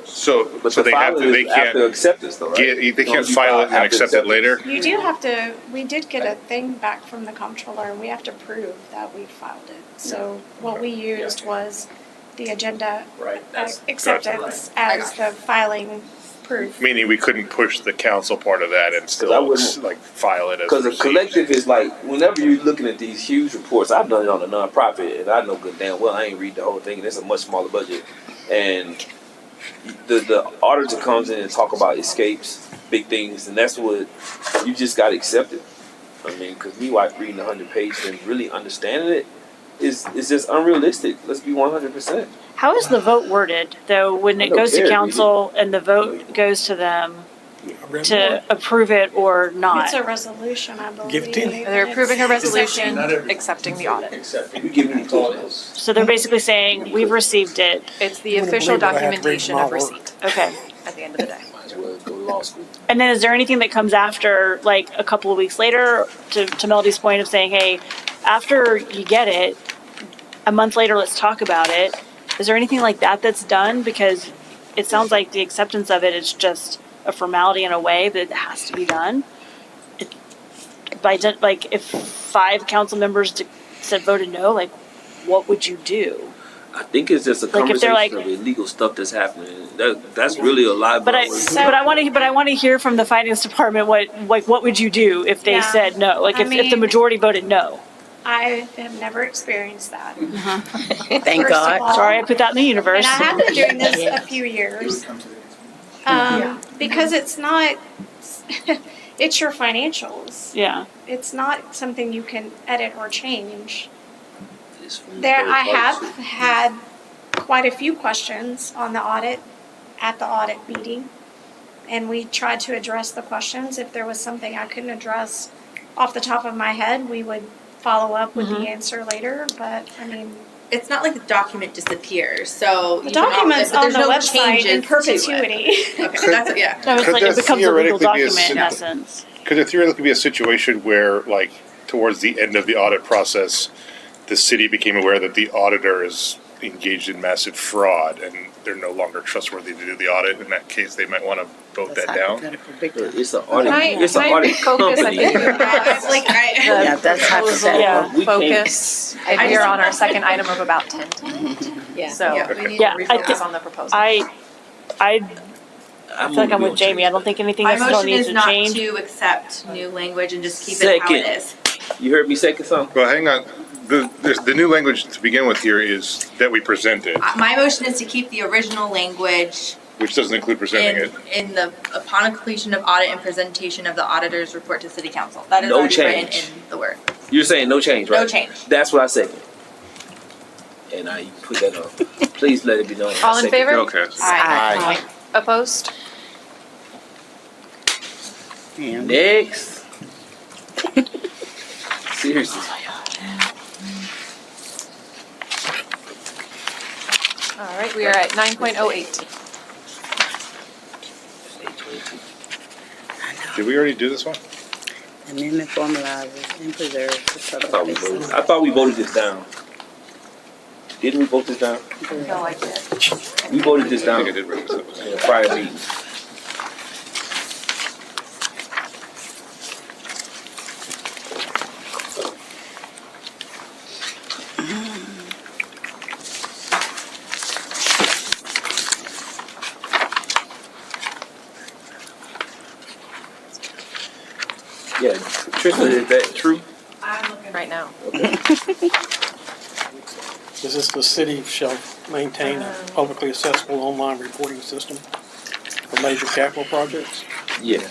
So, But so the they have to, filing they is after can't, acceptance though, right? they Don't can't you file it and after accept it acceptance? later? you do have to, we did get a thing back from the comptroller, and we have to prove that we filed it. So what we used was the agenda Right. acceptance as the filing proof. Meaning we couldn't push the council part of that and I still wouldn't- like file it as Because the received. collective is like, whenever you're looking at these huge reports, I've done it on a nonprofit, and I know good damn well I ain't read the whole thing, and it's a much smaller budget. And the auditor comes in and talk about escapes, big things, and that's what you just got to accept it. I mean, because me like reading 100 pages and really understanding it is just unrealistic. Let's be 100%. How is the vote worded, though, when I it don't goes to care, council and the vote goes to them to approve it or not? It's a resolution, I believe. Give it to me. They're approving a resolution, Not every- accepting the audit. You give me details. So they're basically saying, we've received it. It's the You wouldn't official believe what I had to read documentation from of my work. receipt Okay. at the end of the day. Might as well go to law school. And then is there anything that comes after, like a couple of weeks later, to Melody's point of saying, hey, after you get it, a month later, let's talk about it? Is there anything like that that's done? Because it sounds like the acceptance of it is just a formality in a way that it has to be done. Like, if 5 council members voted no, like, what would you do? I think it's just a Like, if they're conversation like- of illegal stuff that's happening. That's really a lot. But I want to hear from the finance department what would you do if they Yeah. said no? Like, I if the mean- majority voted no. I have never experienced that. Thank First of God. all. Sorry, I put that in the universe. And I have been doing this a few It would years, come to the because it's not, it's your financials. Yeah. It's not something you can edit or change. It's from There, third I have parties. had quite a few questions on the audit, at the audit meeting. And we tried to address the questions. If there was something I couldn't address off the top of my head, we would follow up with the answer later, but I mean. It's not like the document disappears, so. The you can document's but on there's the no website in changes to it. perpetuity. Okay, that's, yeah. No, it's Could like, it that becomes a legal theoretically be a document in simple- essence. Could there theoretically be a situation where, like, towards the end of the audit process, the city became aware that the auditor is engaged in massive fraud and they're no longer trustworthy to do the audit? In that case, they might want to vote that down. It's an audit. Might- It's an might audit focus, I company. think, Yeah, that's hypothetical. Yeah, We can't- focus, and we're on our second item of about 10 tonight. Yeah. So Yeah, we need Yeah, to I refocus think- on the proposal. I feel like I'm with Jamie. I don't think anything My else still motion needs is to not change. to accept new language and just keep it how Second. it is. You heard me second something? Well, hang on. The new language to begin with here is that we presented, My motion is to keep the original language which doesn't include presenting it. in the, upon completion of audit and presentation of the auditor's report to city council. That is No already written change. in the word. You're saying no change, right? No change. That's what I second. And I put that on. Please let it be known. I All in second. favor? Okay. Aye. Opposed? Next. Seriously. All right, we are at 9.08. Did we already do this one? Amendment formalizes and preserves the public space. I thought we voted this down. Didn't we vote this down? No, I did. We voted this I down think I did bring this up. in a prior meeting. Yeah, Tristan, is that true? I'm looking right now. Is this the city shall maintain a publicly accessible online reporting system for major capital projects? Yeah,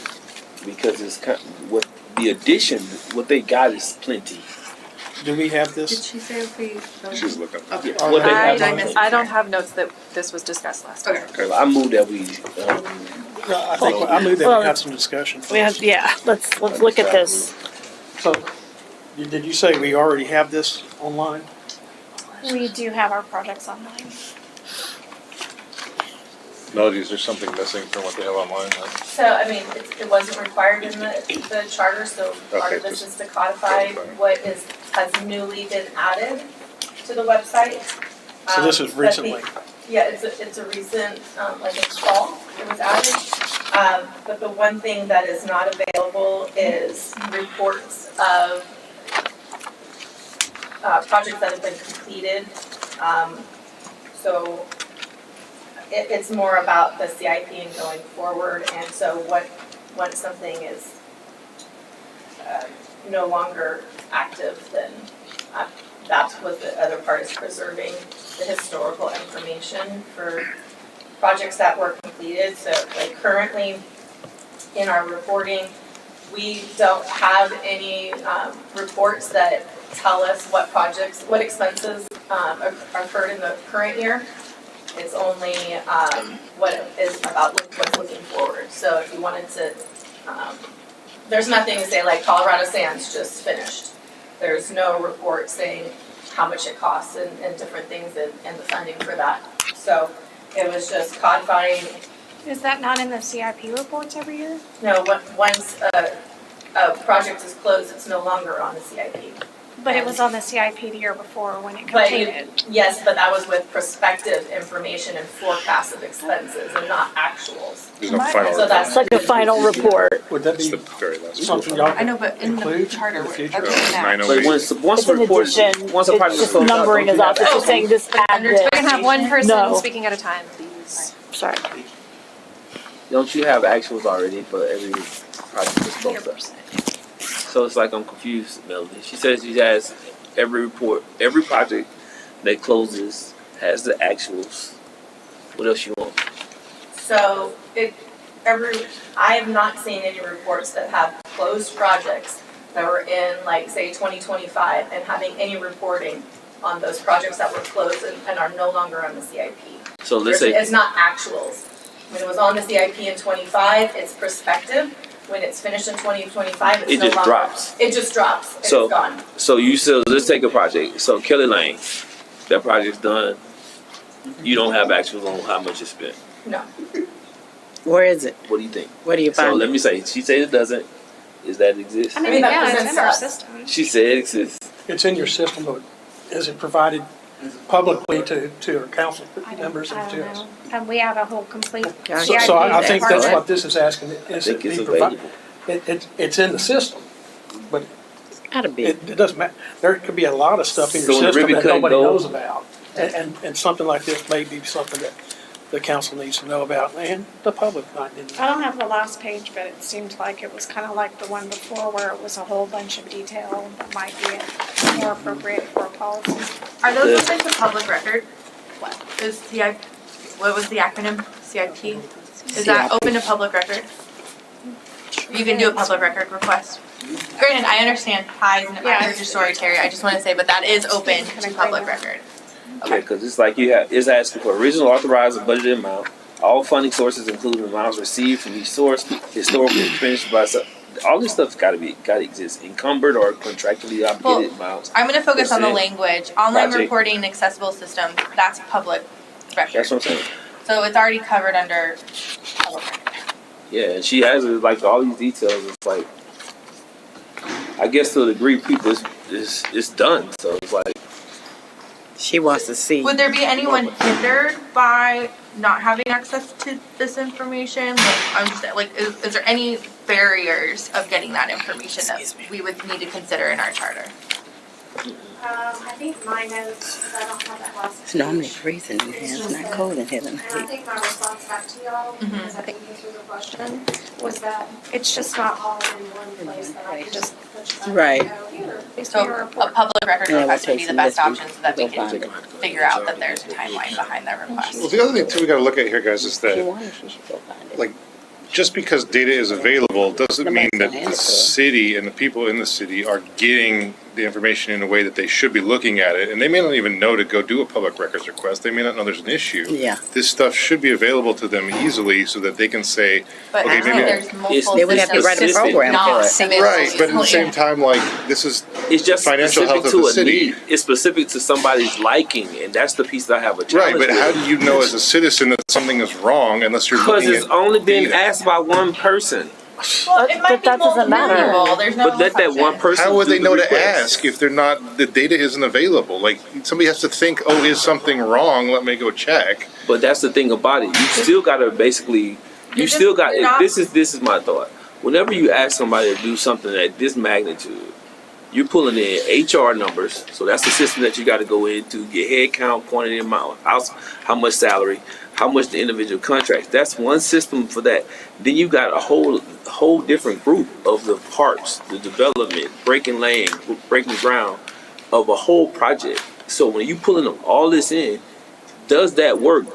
because it's kind what the addition, what they got is plenty. Do we have Did this? she say if we She's looking. Okay. Yeah, what they have I on missed there. I don't have notes that this was discussed last time. Okay. Okay, I moved that we, I think, I knew that Well, we had some discussion. We have, yeah, let's look at this. So, did you say we already have this online? We do have our projects online. Melody, is there something missing from what they have online? So, I mean, it wasn't required in the charter, so part of Okay, this just- is to codify what has newly been added to the website. So this is But the- recently? Yeah, it's a recent, like it's fall, it was added. But the one thing that is not available is reports of projects that have been completed. So it's more about the CIP and going forward, and so once something is no longer active, then that's what the other part is preserving the historical information for projects that were completed, so like currently in our reporting, we don't have any reports that tell us what projects, what expenses occurred in the current year. It's only what is about what's looking forward. So if you wanted to, there's nothing to say like Colorado Sands just finished. There's no report saying how much it costs and different things and the funding for that. So it was just codifying. Is that not in the CIP reports every year? No, once a project is closed, it's no longer on the CIP. But it was on the CIP the year before when it But completed. yes, but that was with prospective information and forecasts of expenses and not actuals. There's no final. So that's It's like a final report. Would that It's be the very last. something y'all I know, but in the include charter, in the future? that's Oh, 908. But once It's a an report is, addition, once a project it's is just closed out, numbering don't is you off, have it's just saying just add We're gonna have one person No. speaking at a time. Sorry. Don't you have actuals already for every project that's closed up? So it's like I'm confused, Melody. She says she has every report, every project that closes has the actuals. What else you want? So I have not seen any reports that have closed projects that were in like say 2025 and having any reporting on those projects that were closed and are no longer on the CIP. So let's say It's not actuals. When it was on the CIP in 25, it's prospective. When it's finished in 2025, it's it no just longer. drops. It just drops. And So- it's gone. So you said let's take a project. So Kelly Lane, that project's done. You don't have actuals on how much you spent. No. Where is it? What do you think? Where do you So find let it? me say, she said it doesn't. Is that exist? I mean, that yeah, it's presents in our us. system. She said it exists. It's in your system, but is it provided publicly to our council members I and don't to us? know. And we have a whole complete Gosh. So, CIP so I think that's department. what this is asking, is think it it's be provided? available. It's in the system, but Gotta be. it doesn't matter. There could be a lot of stuff in So your when the system ribbon that cutting nobody goes- knows about. And something like this may be something that the council needs to know about, and the public might need to know. I don't have the last page, but it seemed like it was kind of like the one before where it was a whole bunch of detail that might be more appropriate for a policy. Are those open to public record? What is CIP? What was the acronym? CIP? Is that CIP. open to public record? You can do a public record request. Granted, I understand ties and it Yeah. matters your story, Terry. I just want to say, but that is open to public record. Okay, because it's like it's asking for original authorized and budgeted amount, all funding sources including amounts received from each source, historical expenditures by all this stuff's gotta exist. Encumbered or contractually obligated amounts. I'm going to focus on the Percent. language. Online Project. reporting and accessible system, that's public record. That's what I'm saying. So it's already covered under public record. Yeah, and she has like all these details. It's like, I guess to a degree, people it's done. So it's like, She wants to see. Would there be anyone hindered by not having access to this information? Like, I'm just like, is there any barriers of getting that information that we would need to consider in our charter? I think mine is, because I don't have that last It's normally page. freezing in here. It's not cold in here And I tonight. think my response back to y'all, Mhm. because I think you through the question, was that it's just not all in one place that I can just put you back Right. and go, here, please So do your a report. public record Yeah, we'll request would take be the some best this option so that we week. We'll can find it. figure out that there's a timeline behind that Well, request. the other thing too we gotta look at here, guys, is She that wanted, she should go find it. like, just because data is available doesn't mean Nobody's that gonna hand the it to her. city and the people in the city are getting the information in a way that they should be looking at it. And they may not even know to go do a public records request. They may not know there's an issue. Yeah. This stuff should be available to them easily so that they can say, But okay, actually, maybe. there's multiple They would have to write a systems program not for it. available Right, but at the easily. same time, like, this is it's just financial specific health of to the a city. need. It's specific to somebody's liking, and that's the piece that I have a challenge Right, but with. how do you know as a citizen that something is wrong unless you're Because looking it's at only been data? asked by one person. Well, it might be that doesn't matter. multiple people. There's no But let that one assumption. person How would do they the know to request. ask if they're not, the data isn't available? Like, somebody has to think, oh, is something wrong? Let me go check. But that's the thing about it. You still gotta basically, You're not- this is my thought. Whenever you ask somebody to do something at this magnitude, you're pulling in HR numbers. So that's the system that you gotta go into, get head count, quantity, amount, how much salary, how much the individual contracts. That's one system for that. Then you got a whole different group of the parts, the development, breaking lane, breaking ground of a whole project. So when you pulling all this in, does that work?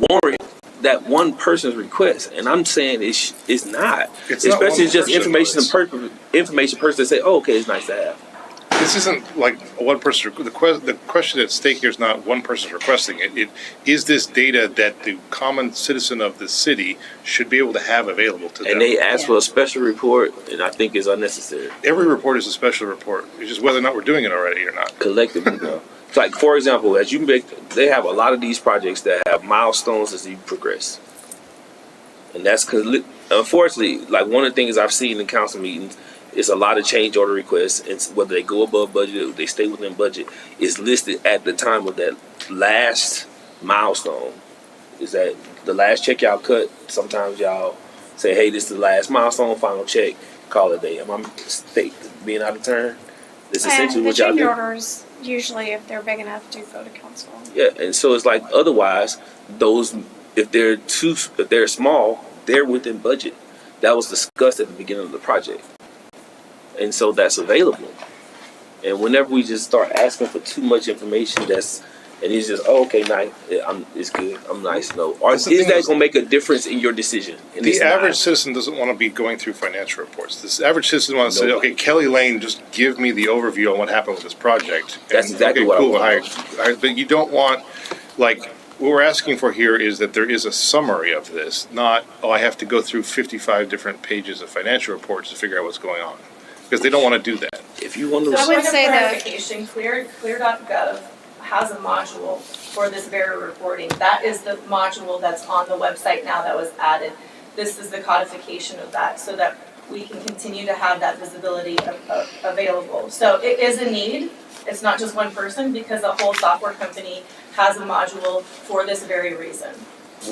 warrant that one person's request, and I'm saying it's not. It's not Especially one just person, information person that say, oh, okay, it's nice to have. This isn't like one person, the question at stake here is not one person's requesting it. It is this data that the common citizen of the city should be able to have available to them. And they ask for a special report, and I think it's unnecessary. Every report is a special report. It's just whether or not we're doing it already or not. Collectively, though. So like, for example, they have a lot of these projects that have milestones as you progress. And that's because, unfortunately, like one of the things I've seen in council meetings is a lot of change order requests, and whether they go above budget or they stay within budget is listed at the time of that last milestone. Is that the last check y'all cut? Sometimes y'all say, hey, this is the last milestone, final check, call it a day. Am I being out of turn? That's essentially what y'all do. The change orders, usually if they're big enough, do go to council. Yeah, and so it's like otherwise, those if they're small, they're within budget. That was discussed at the beginning of the project. And so that's available. And whenever we just start asking for too much information, and it's just, oh, okay, nice, it's good, I'm nice. No, is that going to make a difference in your decision? And the average citizen doesn't want to be going through financial reports. This average citizen wants to say, okay, Kelly Lane, just give me the overview on what happened with this project. That's exactly what I want. But you don't want, like, what we're asking for here is that there is a summary of this, not, oh, I have to go through 55 different pages of financial reports to figure out what's going on. Because they don't want to do that. If you want to, So I would say clarification, clear.gov has a module for this very reporting. That is the module that's on the website now that was added. This is the codification of that so that we can continue to have that visibility available. So it is a need. It's not just one person because a whole software company has a module for this very reason.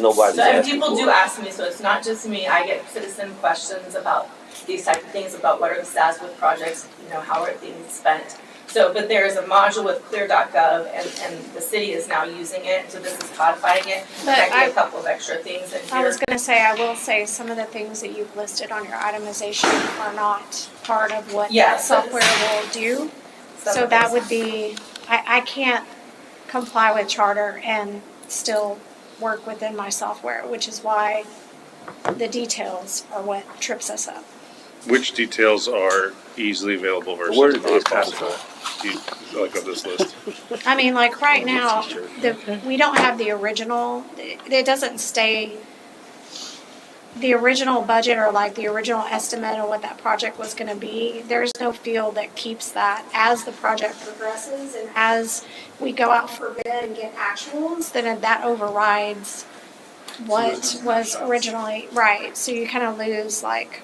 Nobody's So and asking people for do it. ask me, so it's not just me. I get citizen questions about these type of things, about what are the stats with projects, how are things spent. So, but there is a module with clear.gov and the city is now using it, so this is codifying it. But There might be a couple of extra things in I here. was gonna say, I will say some of the things that you've listed on your itemization are not part of what that Yes, software will do. So that would be, I can't comply with charter and still work within my software, which is why the details are what trips us up. Which details are easily available versus Where did not this possible? Do you, like on this list? I mean, like right now, we don't have the original, it doesn't stay, the original budget or like the original estimate of what that project was gonna be. There's no field that keeps that as the project progresses and as we go out for bid and get actuals, then that overrides what was originally, right, so you kind of lose like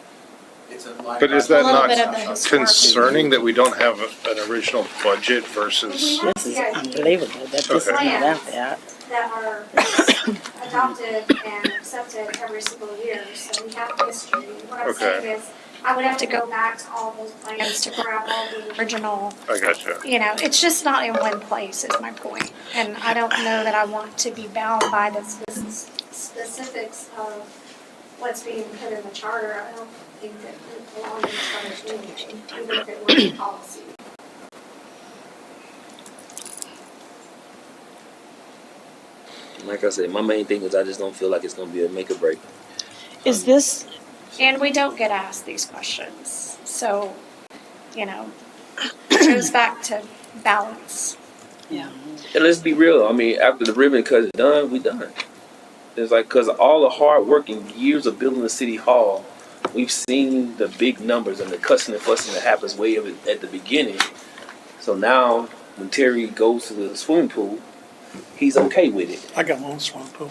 But is that a little not bit of the historical. concerning that we don't have an original budget versus? This is unbelievable that this is Okay. not out there. That are adopted and accepted every single year, so we have history. What I'm saying Okay. is, I would have to go back to all those plans to grab all the original, I gotcha. it's just not in one place is my point. And I don't know that I want to be bound by the specifics of what's being put in the charter. I don't think that it belongs in the charter anyway, even if it were a policy. Like I said, my main thing is I just don't feel like it's going to be a make or break. Is this, And we don't get asked these questions, so, it goes back to balance. yeah, And let's be real. I mean, after the ribbon cut is done, we done. It's like, because all the hard work and years of building the city hall, we've seen the big numbers and the cussing and fussing that happens way up at the beginning. So now, when Terry goes to the swimming pool, he's okay with it. I got my own swimming pool.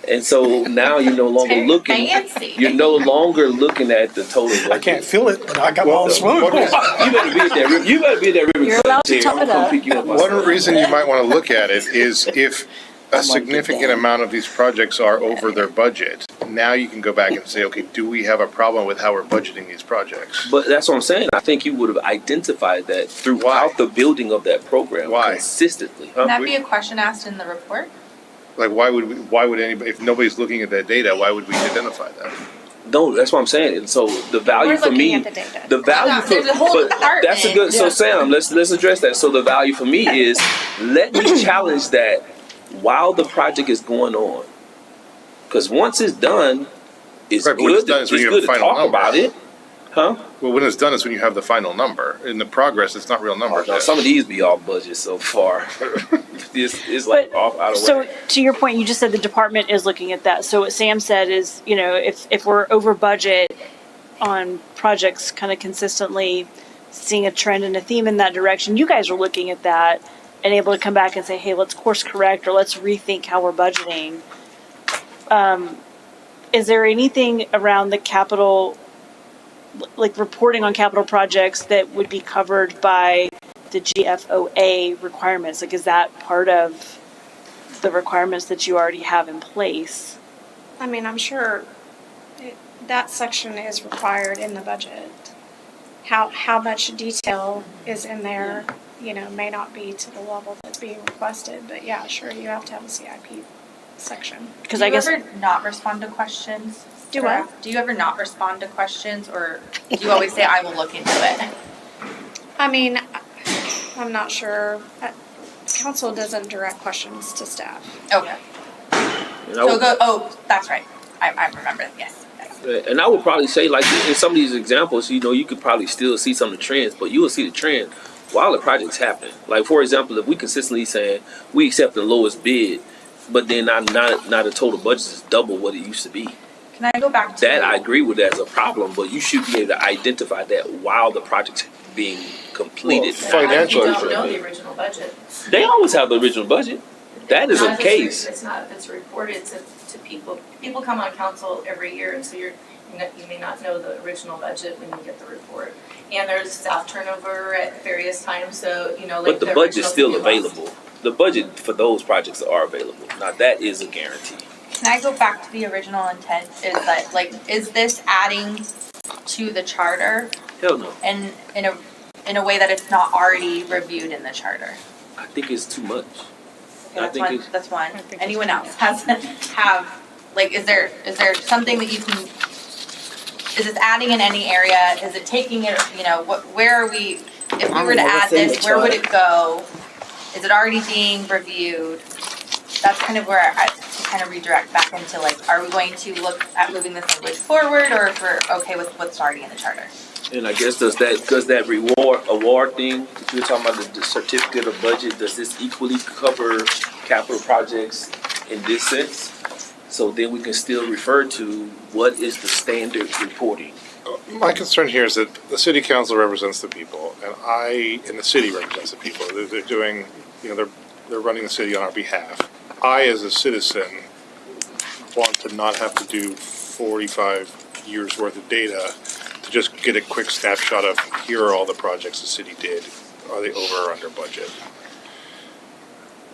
And so now you're no longer looking. Fancy. You're no longer looking at the total budget. I can't feel it, but I got my own swimming what pool. is- You better be at that river. You better be at that river. You're allowed to Terry. top I'm it gonna up. pick you up One myself. reason you might want to look at it is if a significant amount of these projects are over their budget, now you can go back and say, okay, do we have a problem with how we're budgeting these projects? But that's what I'm saying. I think you would have identified that throughout the building of that program Why? consistently. Huh? Can that be a question asked in the report? Like, why would anybody, if nobody's looking at that data, why would we identify that? No, that's what I'm saying. And so the value We're for looking me, at the data. the value No, for there's a whole but that's a good. So department. Sam, let's address that. So the value for me is let me challenge that while the project is going on. Because once it's done, it's Right, but when it's good, done is when it's you have good the to final talk number. about it. Huh? Well, when it's done is when you have the final number. In the progress, it's not real numbers Now, yet. some of these be off budget so far. It's like off out of So whack. to your point, you just said the department is looking at that. So what Sam said is, you know, if we're over budget on projects kind of consistently seeing a trend and a theme in that direction, you guys are looking at that and able to come back and say, hey, let's course correct or let's rethink how we're budgeting. Is there anything around the capital, like reporting on capital projects that would be covered by the GFOA requirements? Like, is that part of the requirements that you already have in place? I mean, I'm sure that section is required in the budget. How much detail is in there, you know, may not be to the level that's being requested, but yeah, sure, you have to have a CIP section. Because I guess Do you ever not respond to questions? Do what? Do you ever not respond to questions, or do you always say, I will look into it? I mean, I'm not sure. Council doesn't direct questions to staff. Okay. That's right. I remember, yes. And I would probably say, like, in some of these examples, you know, you could probably still see some of the trends, but you will see the trend while the project's happening. Like, for example, if we consistently saying we accept the lowest bid, but then not the total budget is double what it used to be. Can I go back to That I agree with as a problem, but you should be able to identify that while the project's being completed. Financial You don't know the original budget. They always have the original budget. That is a Not if case. It's not if it's reported to people. People come on council every year, and so you may not know the original budget when you get the report. And there's staff turnover at various times, so, you know, like But the budget's original still could be lost. available. The budget for those projects are available. Now, that is a guarantee. Can I go back to the original intent? Is that, like, is this adding to the charter Hell no. and in a way that it's not already reviewed in the charter? I think it's too much. Okay, I that's think one, it's- that's one. Anyone else have, like, is there something that you can, is this adding in any area? Is it taking it, you know, where are we, if we were to add this, where would it go? Is it already being reviewed? That's kind of where I kind of redirect back into, like, are we going to look at moving this language forward, or if we're okay with what's already in the charter? And I guess does that award thing, if you're talking about the certificate of budget, does this equally cover capital projects in this sense? So then we can still refer to what is the standard reporting. My concern here is that the city council represents the people, and the city represents the people. They're doing, you know, they're running the city on our behalf. I, as a citizen, want to not have to do 45 years worth of data to just get a quick snapshot of, here are all the projects the city did. Are they over or under budget?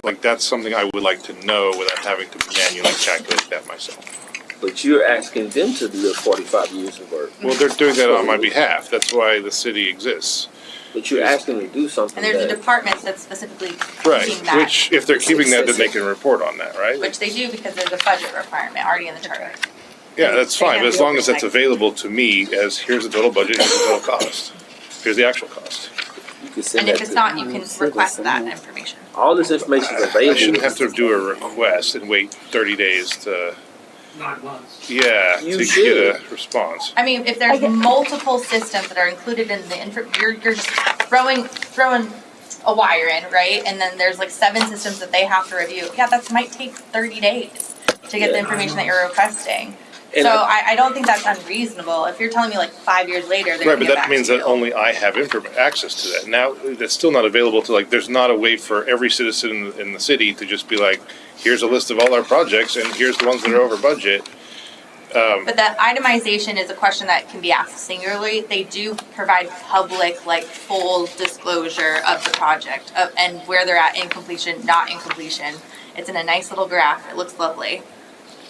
Like, that's something I would like to know without having to manually calculate that myself. But you're asking them to do the 45 years of work. Well, they're doing that on my behalf. That's why the city exists. But you're asking them to do something And there's a that, department that's specifically Right, keeping that, which, if they're keeping that, then they can report on that, right? which they do because there's a budget requirement already in the charter. Yeah, that's They fine, have but as the long as that's oversight. available to me as, here's the total budget, here's the total cost. Here's the actual cost. you can send And that if it's to, not, you can request that information. all this information is I available. shouldn't have to do a request and wait 30 days to, 9 months. yeah, You to should. get a response. I mean, if there's multiple systems that are included in the you're just throwing a wire in, right? And then there's like 7 systems that they have to review. Yeah, that might take 30 days to get the information that you're requesting. And So I don't think that's unreasonable. If you're telling me like 5 years later, they're Right, gonna but get that back means to that you. only I have access to that. Now, that's still not available to, like, there's not a way for every citizen in the city to just be like, here's a list of all our projects and here's the ones that are over budget. But that itemization is a question that can be asked singularly. They do provide public, like, full disclosure of the project and where they're at in completion, not in completion. It's in a nice little graph. It looks lovely.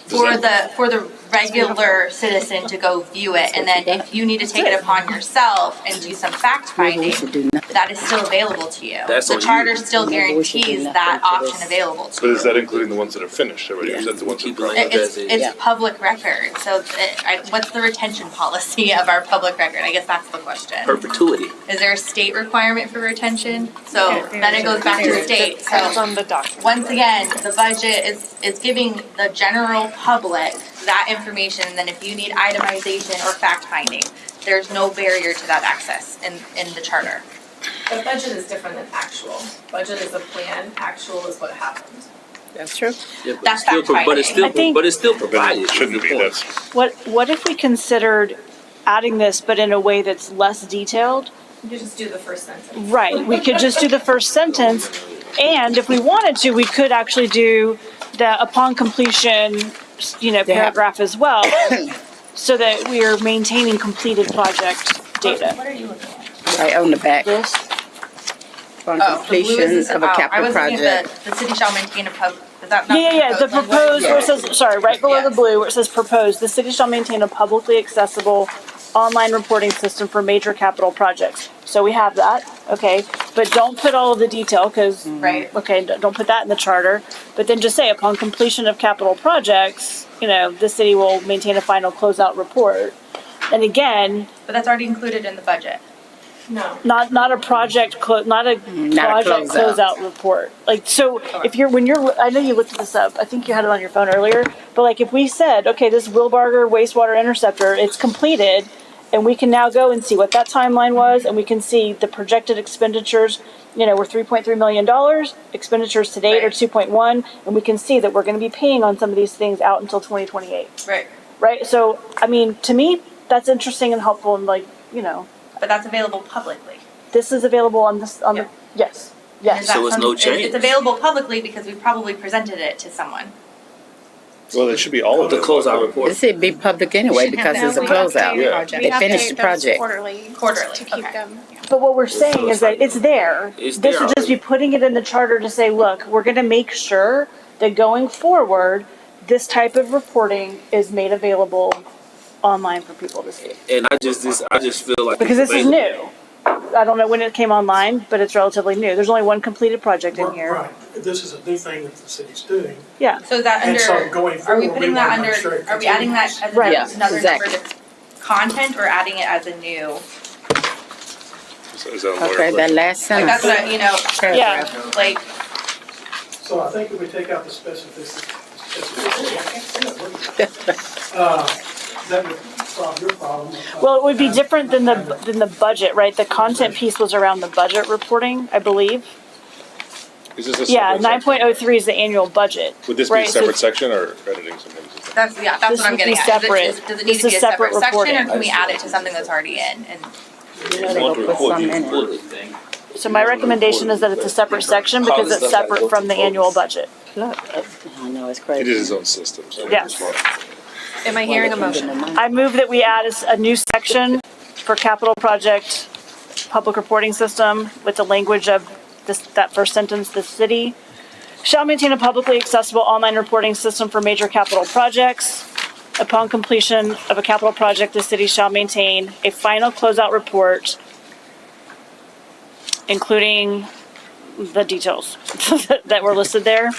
for the regular citizen to go view it, and then if you need to take it upon yourself and do some fact finding, that is still available to you. That's The on you. charter still guarantees that option available to But you. is that including the ones that are finished already, or is that the ones that are Keep it process? It's public record, so what's the retention policy of our public record? I guess that's the question. Perpetuity. Is there a state requirement for retention? So then it goes back to the state, Depends so on the document. once again, the budget is giving the general public that information, and then if you need itemization or fact finding, there's no barrier to that access in the charter. But budget is different than actual. Budget is a plan, actual is what happened. That's true. Yeah, but That's it's still, fact but it's still, finding. but it's still But provided. it shouldn't be, that's, What if we considered adding this, but in a way that's less detailed? You could just do the first sentence. Right, we could just do the first sentence, and if we wanted to, we could actually do the upon completion, paragraph as well, so that we are maintaining completed project data. What are you looking at? Right on the back. This, On Oh, the blue completion is of a I capital was looking project. at the city shall maintain a is that not yeah, the language? proposed, where it says, sorry, right below the blue, where it says proposed, the city shall maintain a publicly accessible online reporting system for major capital projects. So we have that, okay, but don't put all of the detail, because, Right. okay, don't put that in the charter, but then just say upon completion of capital projects, the city will maintain a final closeout report. And again, But that's already included in the budget. No. not a project, not a project closeout. closeout report. Like, so if I know you looked this up, I think you had it on your phone earlier, but like if we said, okay, this Wilbarger wastewater interceptor, it's completed, and we can now go and see what that timeline was, and we can see the projected expenditures, were $3.3 million, expenditures to date are 2.1, and we can see that we're gonna be paying on some of these things out until 2028, Right. right? So, I mean, to me, that's interesting and helpful, and But that's available publicly. this is available on this, Yeah. yes, Is yes. that So it's no something- change. It's available publicly because we probably presented it to someone. well, it should be all of The them. closeout report. It should be public anyway because it's a closeout. They finished the project. Quarterly. Quarterly, To keep okay. them. But what we're saying is that it's there. It's This there would just be putting it in the charter to say, look, we're gonna make sure that going forward, this type of reporting is made available online for people to see. And I just feel like Because it's this is available. new. I don't know when it came online, but it's relatively new. There's only one completed project in here. Right, this is a new thing that the city's doing. Yeah, So is that And so under, going are we forward, putting we that wanna make under, sure it are we adding that continues. as Right. another exactly. number that's content, or adding it as a new? Is that a lawyer Okay, that question? last Like that's sentence. what, Paragraph. like, So I think if we take out the specificity, that would solve your problem. well, it would be different than the budget, right? The content piece was around the budget reporting, I believe. Is this a Yeah, separate section? 9.03 is the annual budget. Would this be a right? So separate section or editing something? that's This what I'm would be getting at. separate. Does it need This to is be a separate separate section, or reporting. can we add it to something that's already in? And They gonna put something in it. Bullet thing. So my recommendation is that it's a separate section because it's separate from the annual budget. Look, I know, it's He crazy. did his own system, so. Yes. Am I hearing a motion? I move that we add a new section for capital project public reporting system with the language of that first sentence, the city shall maintain a publicly accessible online reporting system for major capital projects. Upon completion of a capital project, the city shall maintain a final closeout report, including the details that were listed there,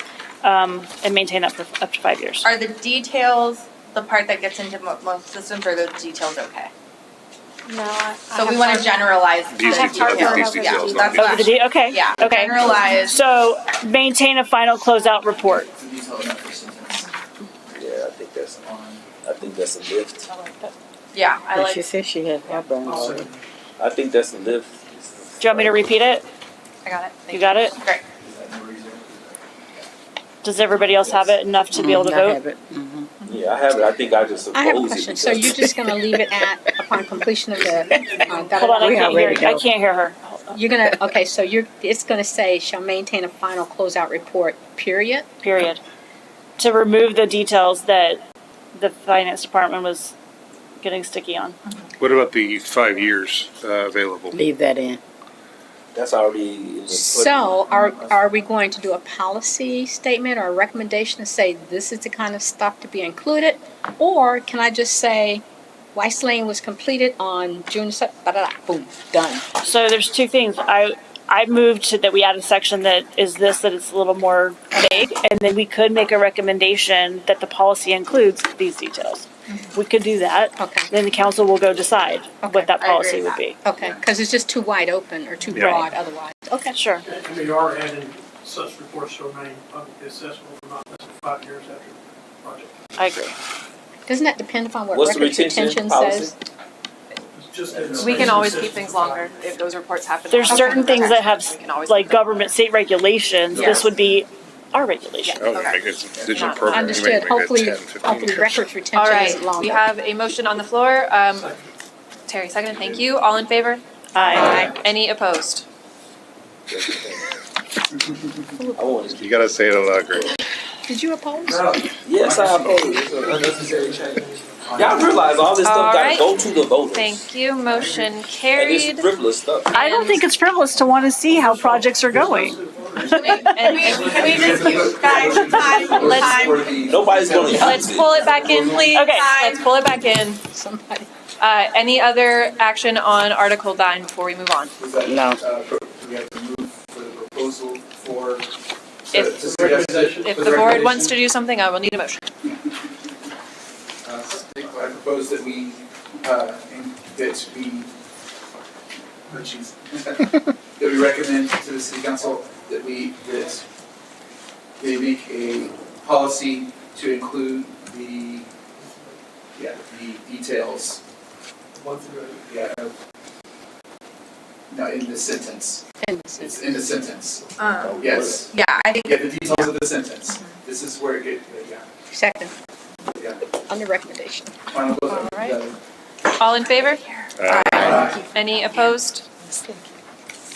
and maintain that for up to 5 years. are the details the part that gets into most systems, or are the details okay? No, I. So we want to generalize. These have details, hard these code Yeah, details, that's not Over these. the okay. Yeah, Okay. generalize. So maintain a final closeout report. Yeah, I think that's a lift. Yeah, I But like. she said she had heartburn already. I think that's a lift. Do you want me to repeat it? I got it. You got it? Great. Does everybody else have it enough to be able to I vote? have it. Yeah, I have it. I think I just I have a oppose it question. So because- you're just gonna leave it at upon completion of the, Hold on, I We can't hear, already I know. can't hear her. you're gonna, okay, so it's gonna say shall maintain a final closeout report, period? Period. To remove the details that the finance department was getting sticky on. What about the 5 years available? Leave that in. That's already in the. So are we going to do a policy statement or a recommendation to say this is the kind of stuff to be included? Or can I just say, Weiss Lane was completed on June, boom, done? So there's two things. I moved to that we add a section that is this, that it's a little more vague, and then we could make a recommendation that the policy includes these details. We could do that. Okay. Then the council will go decide what that I agree policy with would that. be. Okay, because it's just too wide open or too Yeah. broad otherwise. Okay. Sure. And we are adding such reports shall remain publicly accessible for not less than 5 years after the project. I agree. Doesn't that depend upon what What's the records retention retention policy? says? It's just that We can always keep things longer if those reports happen. There's certain things that have We can always like keep them government, state regulations. Yes. This would be our regulation. Oh, make it a digital Not- program. Understood. Make it Hopefully, 10, 15 hopefully years. records All retention right, is longer. we have a motion on the floor. Terry, second, thank you. All in favor? Aye. Any opposed? I want to. You gotta say it a lot, Greg. Did you oppose? Yes, I oppose. It's an unnecessary change. Y'all realize all this All stuff right. gotta go to the voters. Thank you. Motion And carried. it's frivolous stuff. I don't think it's frivolous to want to see how projects are going. And can we just, guys, time, Nobody's gonna use let's it. pull it back in, please. Okay. Let's pull it back in. Somebody. Any other action on Article 9 before we move on? No. We have to move for the proposal for. If- to suggest that- If for the board recommendation. wants to do something, I will need a motion. I propose that we, that we recommend to the city council that they make a policy to include the details. Yeah. No, in the sentence. It's in the sentence. Yes. Yeah, I think. Yeah, the details of the sentence. This is where it gets, yeah. Second, Yeah. on the recommendation. Final vote. All right. All in favor? Any opposed?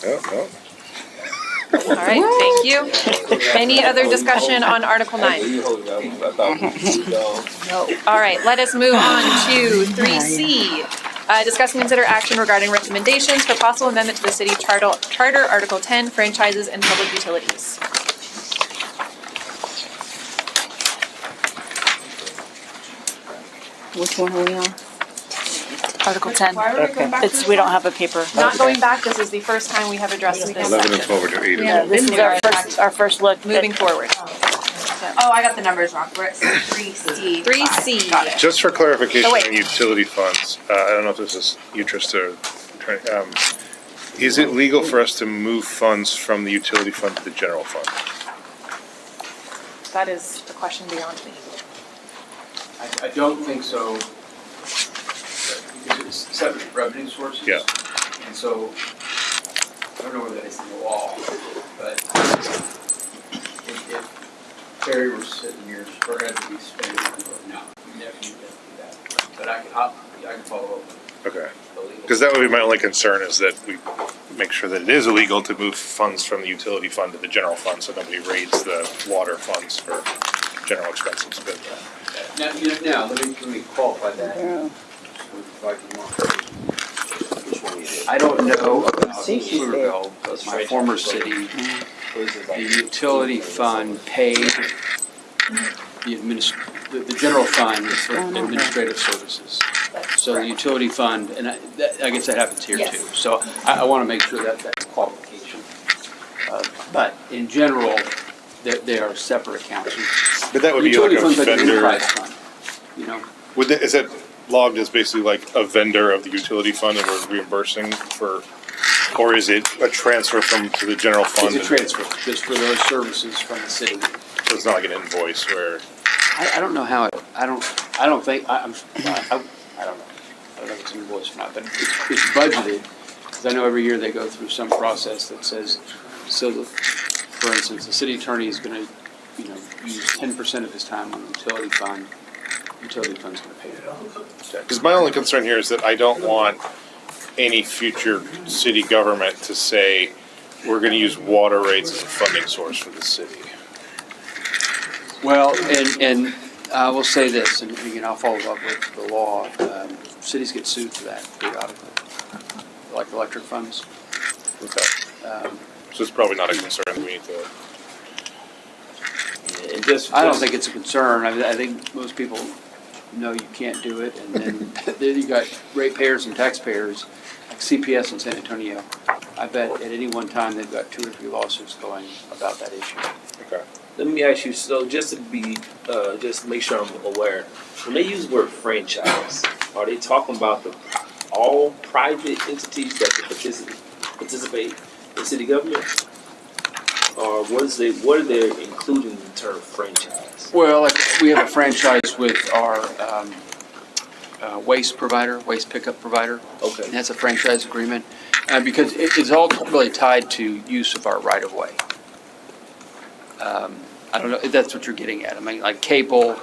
Oh, All right, thank you. Any other discussion on Article 9? All right, let us move on to 3C. Discuss and consider action regarding recommendations for possible amendment to the city charter, Article 10, franchises and public utilities. Which one are we on? Article 10. Why are we going back to We don't have a paper. Not going back, this is the first time we have addressed this 11 and section. 12 are to 8 and Yeah, 12. this is our first look. Moving forward. Oh, I got the numbers wrong. We're at 3C. 3C. Got it. Just for clarification Oh, wait. on utility funds, I don't know if this is Utris or, is it legal for us to move funds from the utility fund to the general fund? That is the question beyond me. I don't think so, because it's separate revenue sources. Yeah. And so, I don't know whether that is in the law, but if Terry were sitting here, or had to be spending, no, we never need to do that. But I can follow up. Okay. Because that would be my only concern, is that we make sure that it is illegal to move funds from the utility fund to the general fund, so nobody raids the water funds for general expenses. But Now, let me qualify that. I don't know about Pflugerville, but my former city, the utility fund paid the general fund for administrative services. So the utility fund, and I guess that happens here too. So I want to make sure that that's a qualification. But in general, they are separate accounts. But that would be Utility like a fund's like an vendor. enterprise fund, you know? Is that logged as basically like a vendor of the utility fund and we're reimbursing for, or is it a transfer to the general fund? It's a transfer, just for those services from the city. So it's not like an invoice where, I don't know how I don't think, I don't know. I don't know if it's an invoice or not, but it's budgeted, because I know every year they go through some process that says, so for instance, the city attorney is gonna, use 10% of his time on the utility fund, utility fund's gonna pay it off. because my only concern here is that I don't want any future city government to say, we're gonna use water rates as a funding source for the city. Well, and I will say this, and again, I'll follow up with the law, cities get sued for that periodically, like electric funds. Okay. So it's probably not a concern we need to. And just I don't think it's a concern. I think most people know you can't do it, and then then you got ratepayers and taxpayers, like CPS in San Antonio. I bet at any one time they've got 2 or 3 lawsuits going about that issue. Okay. Let me ask you, so just to be, just make sure I'm aware, when they use the word franchise, are they talking about all private entities that can participate in city government? Or what are they including in the term franchise? Well, like, we have a franchise with our waste provider, waste pickup provider. Okay. And that's a franchise agreement, because it's all really tied to use of our right-of-way. I don't know if that's what you're getting at. I mean, like cable,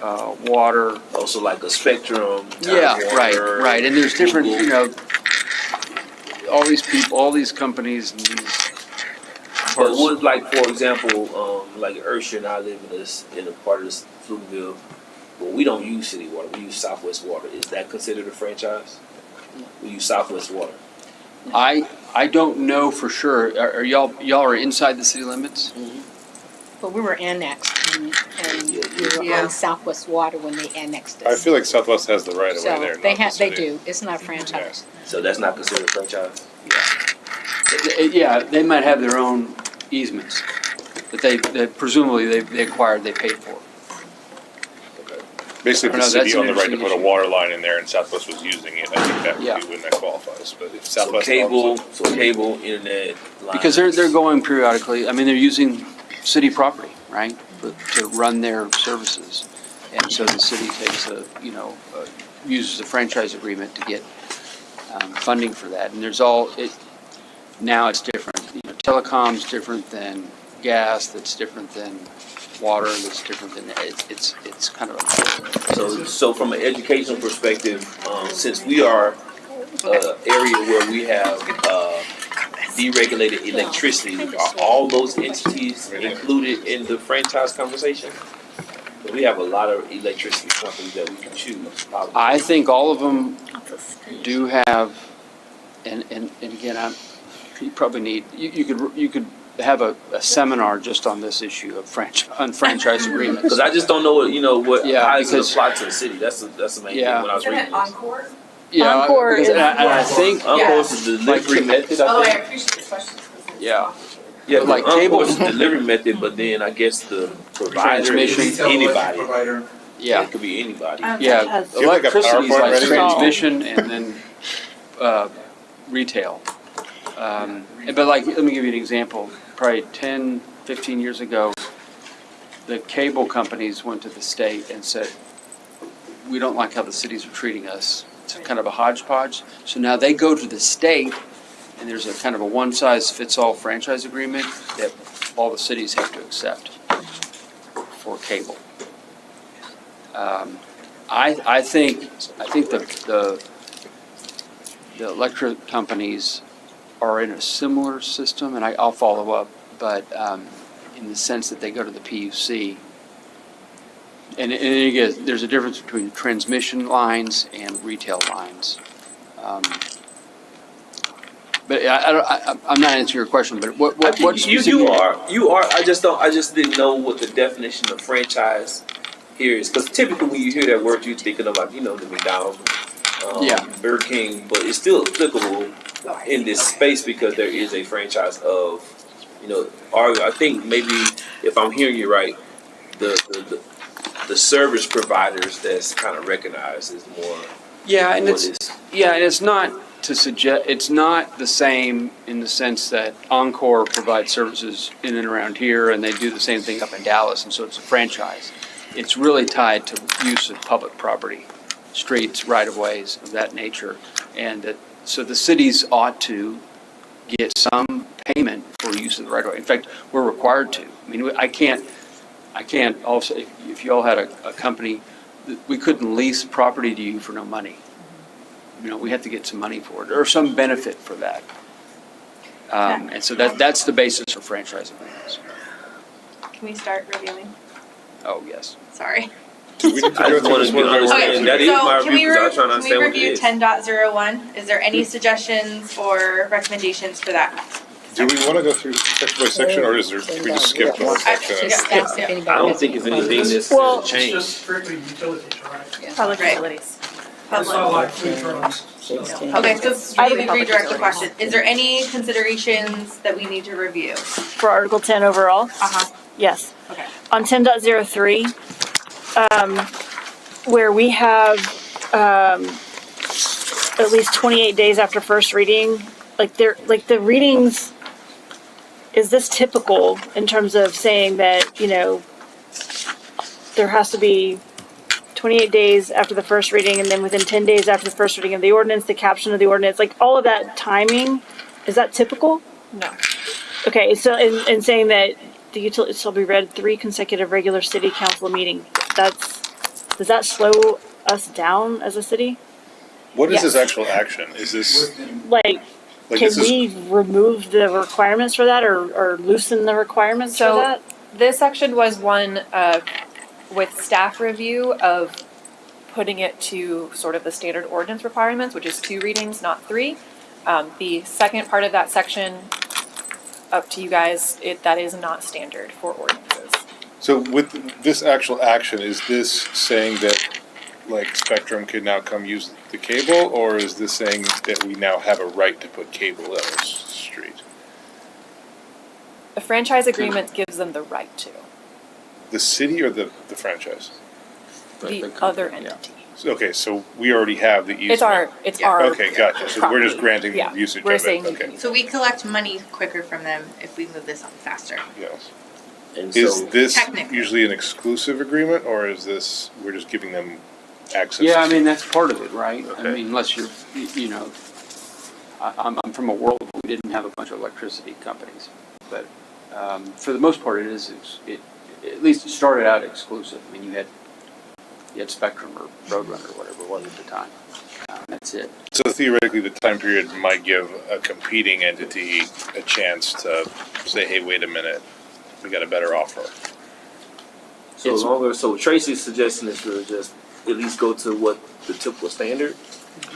water. Also like a spectrum. Yeah, Water, right. And there's different, Google. you know, all these people, all these companies and these. But would, like, for example, like Ursha and I live in a part of this Pflugerville, well, we don't use city water, we use Southwest water. Is that considered a franchise? We use Southwest water. I don't know for sure. Are y'all are inside the city limits? But we were annexed and we were on Southwest Water when they annexed us. I feel like Southwest has the right of way So there. they not the have, they city. do. It's not a franchise. So that's not considered a franchise? Yeah, they might have their own easements that they presumably they acquired, they paid for. Basically, if I the know, city that's an owned the right to interesting put a issue. water line in there and Southwest was using it, I think that would Yeah. be when that qualifies. But if So Southwest cable, owns it- internet, lines. Because they're going periodically, I mean, they're using city property, right, to run their services. And so the city takes uses a franchise agreement to get funding for that. And now it's different. You know, telecom's different than gas, that's different than water, that's different than, it's kind of a. So from an educational perspective, since we are an area where we have deregulated electricity, are all those entities included in the franchise conversation? We have a lot of electricity companies that we can choose. I think all of them do have, and again, you probably need, you could have a seminar just on this issue of franchise agreements. Because I just don't know what Yeah, how does it because- apply to the city. That's the main Yeah. thing when I was Isn't reading it this. Encore? Yeah, Encore because- is- and I think, Encore is the delivery method, Oh, I I think. appreciate this question. because it's Yeah. not- Yeah, like like cable- Encore is the delivery method, but then I guess the provider Transmission. is anybody. Provider. yeah. It could be anybody. Yeah, Do you have like a electricity is PowerPoint like ready? transmission and then retail. But like, let me give you an example. Probably 10, 15 years ago, the cable companies went to the state and said, we don't like how the cities are treating us. It's kind of a hodgepodge. So now they go to the state and there's a kind of a one-size-fits-all franchise agreement that all the cities have to accept for cable. I think the electric companies are in a similar system, and I'll follow up, but in the sense that they go to the PUC. And again, there's a difference between transmission lines and retail lines. But I'm not answering your question, but what I think you specifically- are. I just didn't know what the definition of franchise here is, because typically when you hear that word, you're thinking of like the McDonald's, Yeah. Burger King, but it's still applicable in this space because there is a franchise of, I think maybe if I'm hearing you right, the service providers that's kind of recognized is more. Yeah, and what it's not to suggest, it's not the same in the sense that Encore provides services in and around here, and they do the same thing up in Dallas, and so it's a franchise. It's really tied to use of public property, streets, right-of-ways of that nature, and so the cities ought to get some payment for use of the right-of-way. In fact, we're required to. I mean, I can't also, if you all had a company, we couldn't lease property to you for no money. We have to get some money for it, or some benefit for that. And so that's the basis for franchise agreements. Can we start reviewing? Oh, yes. Sorry. Do we need to I go just through wanted this to one? understand. That is my can we review, 'cause I was trying to understand what it review is. 10.01? Is there any suggestions or recommendations for that? Do we want to go through section by section, or is there, can we just skip the whole section? Just ask if anybody I don't has think it's any anything questions. that's Well- It's changed. just strictly utilities, right? Public Right. utilities. It's not like food trucks. Okay, so I let me public redirect the utilities. question. Is there any considerations that we need to review? For Article 10 overall? Uh-huh, Yes. okay. On 10.03, where we have at least 28 days after first reading, like the readings, is this typical in terms of saying that, you know, there has to be 28 days after the first reading, and then within 10 days after the first reading of the ordinance, the caption of the ordinance, like all of that timing, is that typical? No. Okay, so in saying that the utilities shall be read 3 consecutive regular city council meetings, does that slow us down as a city? What is this Yes. actual action? Is this, Like, like, can this is, we remove the requirements for that or loosen the requirements for So that? this section was one with staff review of putting it to sort of the standard ordinance requirements, which is 2 readings, not 3. The second part of that section, up to you guys, that is not standard for ordinances. so with this actual action, is this saying that, like, Spectrum could now come use the cable, or is this saying that we now have a right to put cable on our street? The franchise agreement gives them the right to, The city or the franchise? the other entity. So- Okay, so we already have the easement. It's our. Okay, gotcha, so we're just property. granting Yeah, the usage we're of saying it, you can okay, use So we collect money quicker from them if we move this on faster. yes. And Is so, this Technically. usually an exclusive agreement, or is this, we're just giving them access? Yeah, I to- mean, that's part of it, right? I Okay. mean, unless you're, you know, I'm from a world where we didn't have a bunch of electricity companies. But for the most part, at least it started out exclusive. I mean, you had Spectrum or Roadrunner or whatever it was at the time. That's it. So theoretically, the time period might give a competing entity a chance to say, hey, wait a minute, we got a better offer. so Tracy's suggestion is to just at least go to what the typical standard.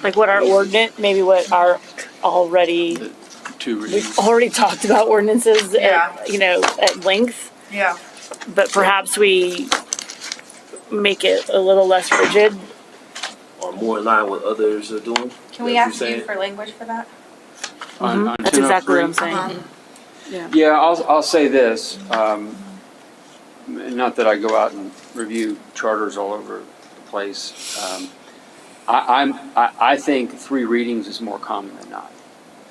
Like what our ordinance, maybe what our already, 2 readings. we've already talked about ordinances Yeah. at, you know, at length, Yeah. but perhaps we make it a little less rigid. Or more in line with others are doing. Can we That's what ask you're you saying? for language for that? On That's exactly what I'm 1003. saying. Yeah, I'll say this, not that I go out and review charters all over the place. I think 3 readings is more common than not.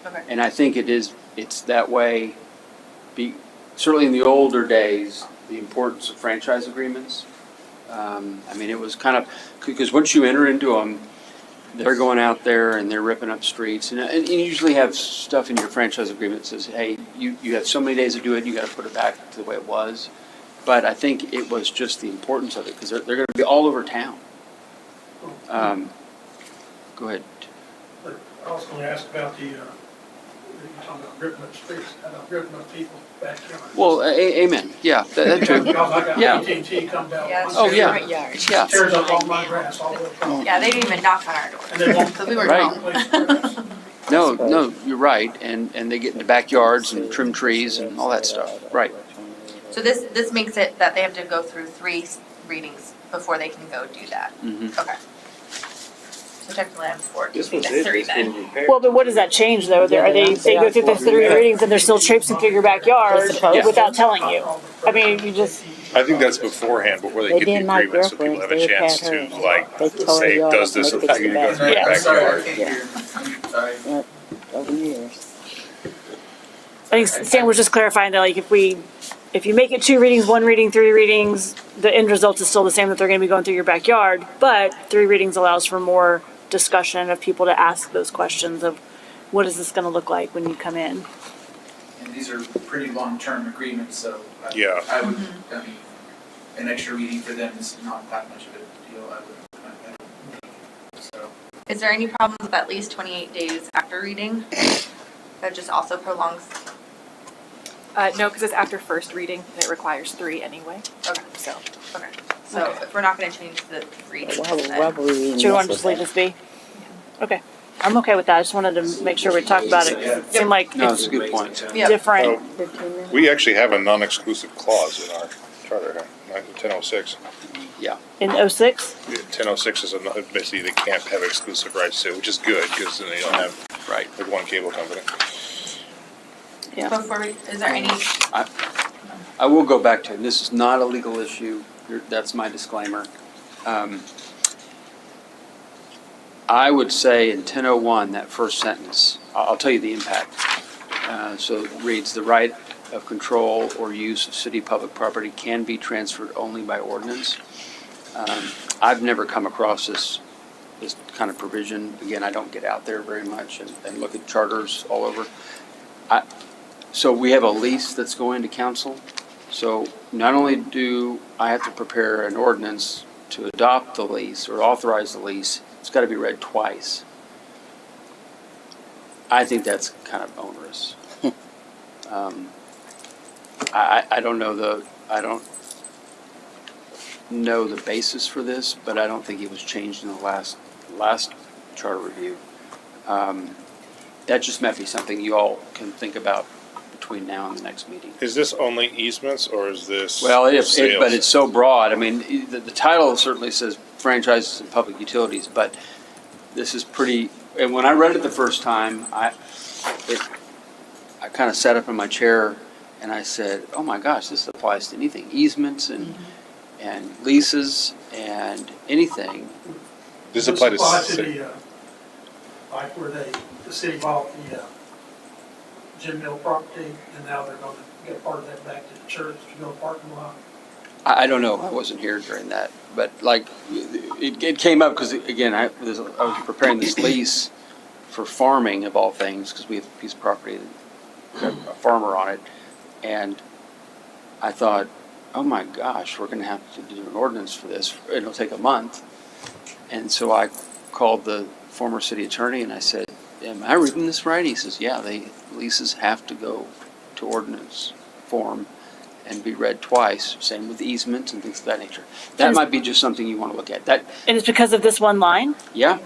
Okay. And I think it's that way, certainly in the older days, the importance of franchise agreements. I mean, it was kind of, because once you enter into them, they're going out there and they're ripping up streets. And you usually have stuff in your franchise agreement that says, hey, you have so many days to do it, you got to put it back to the way it was. But I think it was just the importance of it, because they're going to be all over town. Go ahead. But I was gonna ask about you're talking about ripping up streets, how about ripping up people's backyards? Well, amen. Yeah, that's true. Because I got Yeah. AT&T come down. Yeah, one Oh, day, yeah. Yeah. Tears up all my grass all over town. Yeah, they didn't even knock on our door. And they won't. Because we were Right. home. No, you're right. And they get into backyards and trim trees and all that stuff. Right. So this makes it that they have to go through 3 readings before they can go do that. Mhm. Okay. So technically I'm for This doing one's the 3 interesting. then. Well, but what does that change though? They go through the 3 readings and they're still traipsing through your backyard without telling you. I mean, you just, I think that's beforehand, before they get the agreement, so people have a chance to, like, say, does this affect you to go through your Yeah. backyard? Sorry. Over years. I think Stan was just clarifying that like if you make it 2 readings, 1 reading, 3 readings, the end result is still the same, that they're gonna be going through your backyard, but 3 readings allows for more discussion of people to ask those questions of what is this gonna look like when you come in? And these are pretty long-term agreements, so Yeah. I would, I mean, an extra reading for them is not that much of a deal, I would, so. Is there any problems with at least 28 days after reading? That just also prolongs. No, because it's after first reading, and it requires 3 anyway. Okay. So if we're not going to change the reading, Why would we Do you want to just leave this be? Okay. I'm okay with that. I just wanted to make sure we talked about it. It seemed like No, it's it's a good point. different. We actually have a non-exclusive clause in our charter, 1006. In '06? 1006 is basically they can't have exclusive rights to, which is good, because then they don't have, Right. like one cable company. Yeah. Before we, is there any, I will go back to, and this is not a legal issue, that's my disclaimer. I would say in 1001, that first sentence, I'll tell you the impact. So it reads, "The right of control or use of city public property can be transferred only by ordinance." I've never come across this kind of provision. Again, I don't get out there very much and look at charters all over. So we have a lease that's going to council. So not only do I have to prepare an ordinance to adopt the lease or authorize the lease, it's got to be read twice. I think that's kind of onerous. I don't know the basis for this, but I don't think it was changed in the last charter review. That just might be something you all can think about between now and the next meeting. Is this only easements, or is this Well, sales? but it's so broad. I mean, the title certainly says franchises and public utilities, but this is pretty, and when I read it the first time, I kind of sat up in my chair and I said, oh my gosh, this applies to anything, easements and leases and anything. Does it apply to the, like where the city bought the Jim Mill property, and now they're gonna get part of that back to the church to build a parking lot? I don't know, I wasn't here during that, but like, it came up because, again, I was preparing this lease for farming of all things, because we have a piece of property that got a farmer on it, and I thought, oh my gosh, we're gonna have to do an ordinance for this, it'll take a month. And so I called the former city attorney and I said, am I reading this right? He says, yeah, leases have to go to ordinance form and be read twice, same with easements and things of that nature. That might be just something you want to look at. That, And it's because of this one line? yeah,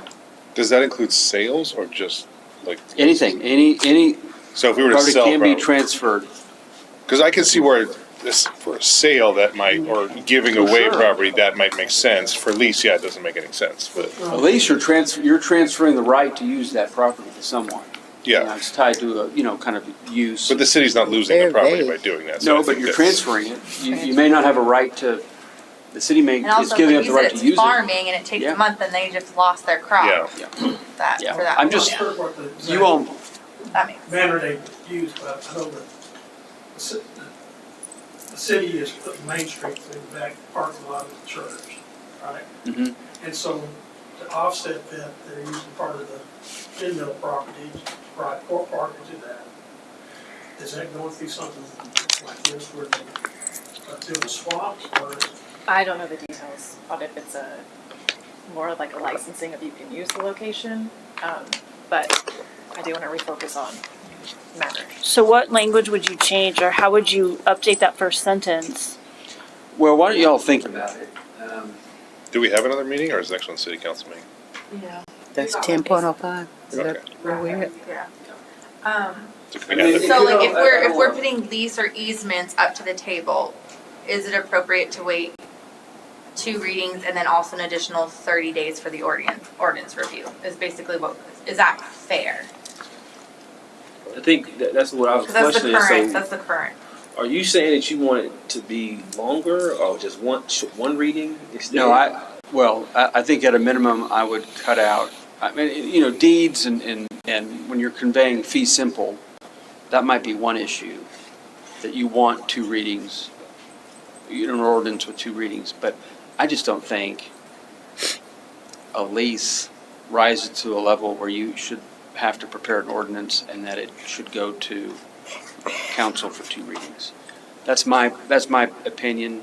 Does that include sales or just like? anything, any So if we were to property sell can be property, transferred. because I can see where this, for a sale that might, or giving away Sure. property, that might make sense. For lease, yeah, it doesn't make any sense, but At least you're transferring the right to use that property to someone. You know, yeah. it's tied to a, kind of use. But the city's not losing the Very property vague. by doing that. so I No, but think you're that's- transferring it. You may not have a right to, the city may, and is also if giving they up the use it, right to it's use it. farming and it takes Yeah. a month and they just lost their crop. Yeah. That, Yeah. for that. I'm just- Not sure what the You all, That makes banner they used, but I know that the city is putting Main Street through the back parking lot of the church, right? mhm. And so to offset that, they're using part of the Jim Mill property, right, for parking to that. Is that going through something like this where they do the swaps, or is I don't know the details on if it's more like a licensing of you can use the location, but I do want to refocus on matters. So what language would you change, or how would you update that first sentence? Well, why don't y'all think about it? Do we have another meeting, or is the next one city council meeting? Yeah. That's 10.05. Is that Okay. where we're at? Yeah. So can we add that? So like if we're putting lease or easements up to the table, is it appropriate to wait 2 readings and then also an additional 30 days for the ordinance review? Is basically is that fair? I think that's what I was Because that's the questioning. current, So, that's the current. are you saying that you want it to be longer, or just one reading instead? No, I think at a minimum, I would cut out, I mean, deeds and when you're conveying fee simple, that might be one issue, that you want 2 readings, an ordinance with 2 readings, but I just don't think a lease rises to a level where you should have to prepare an ordinance and that it should go to council for 2 readings. That's my opinion.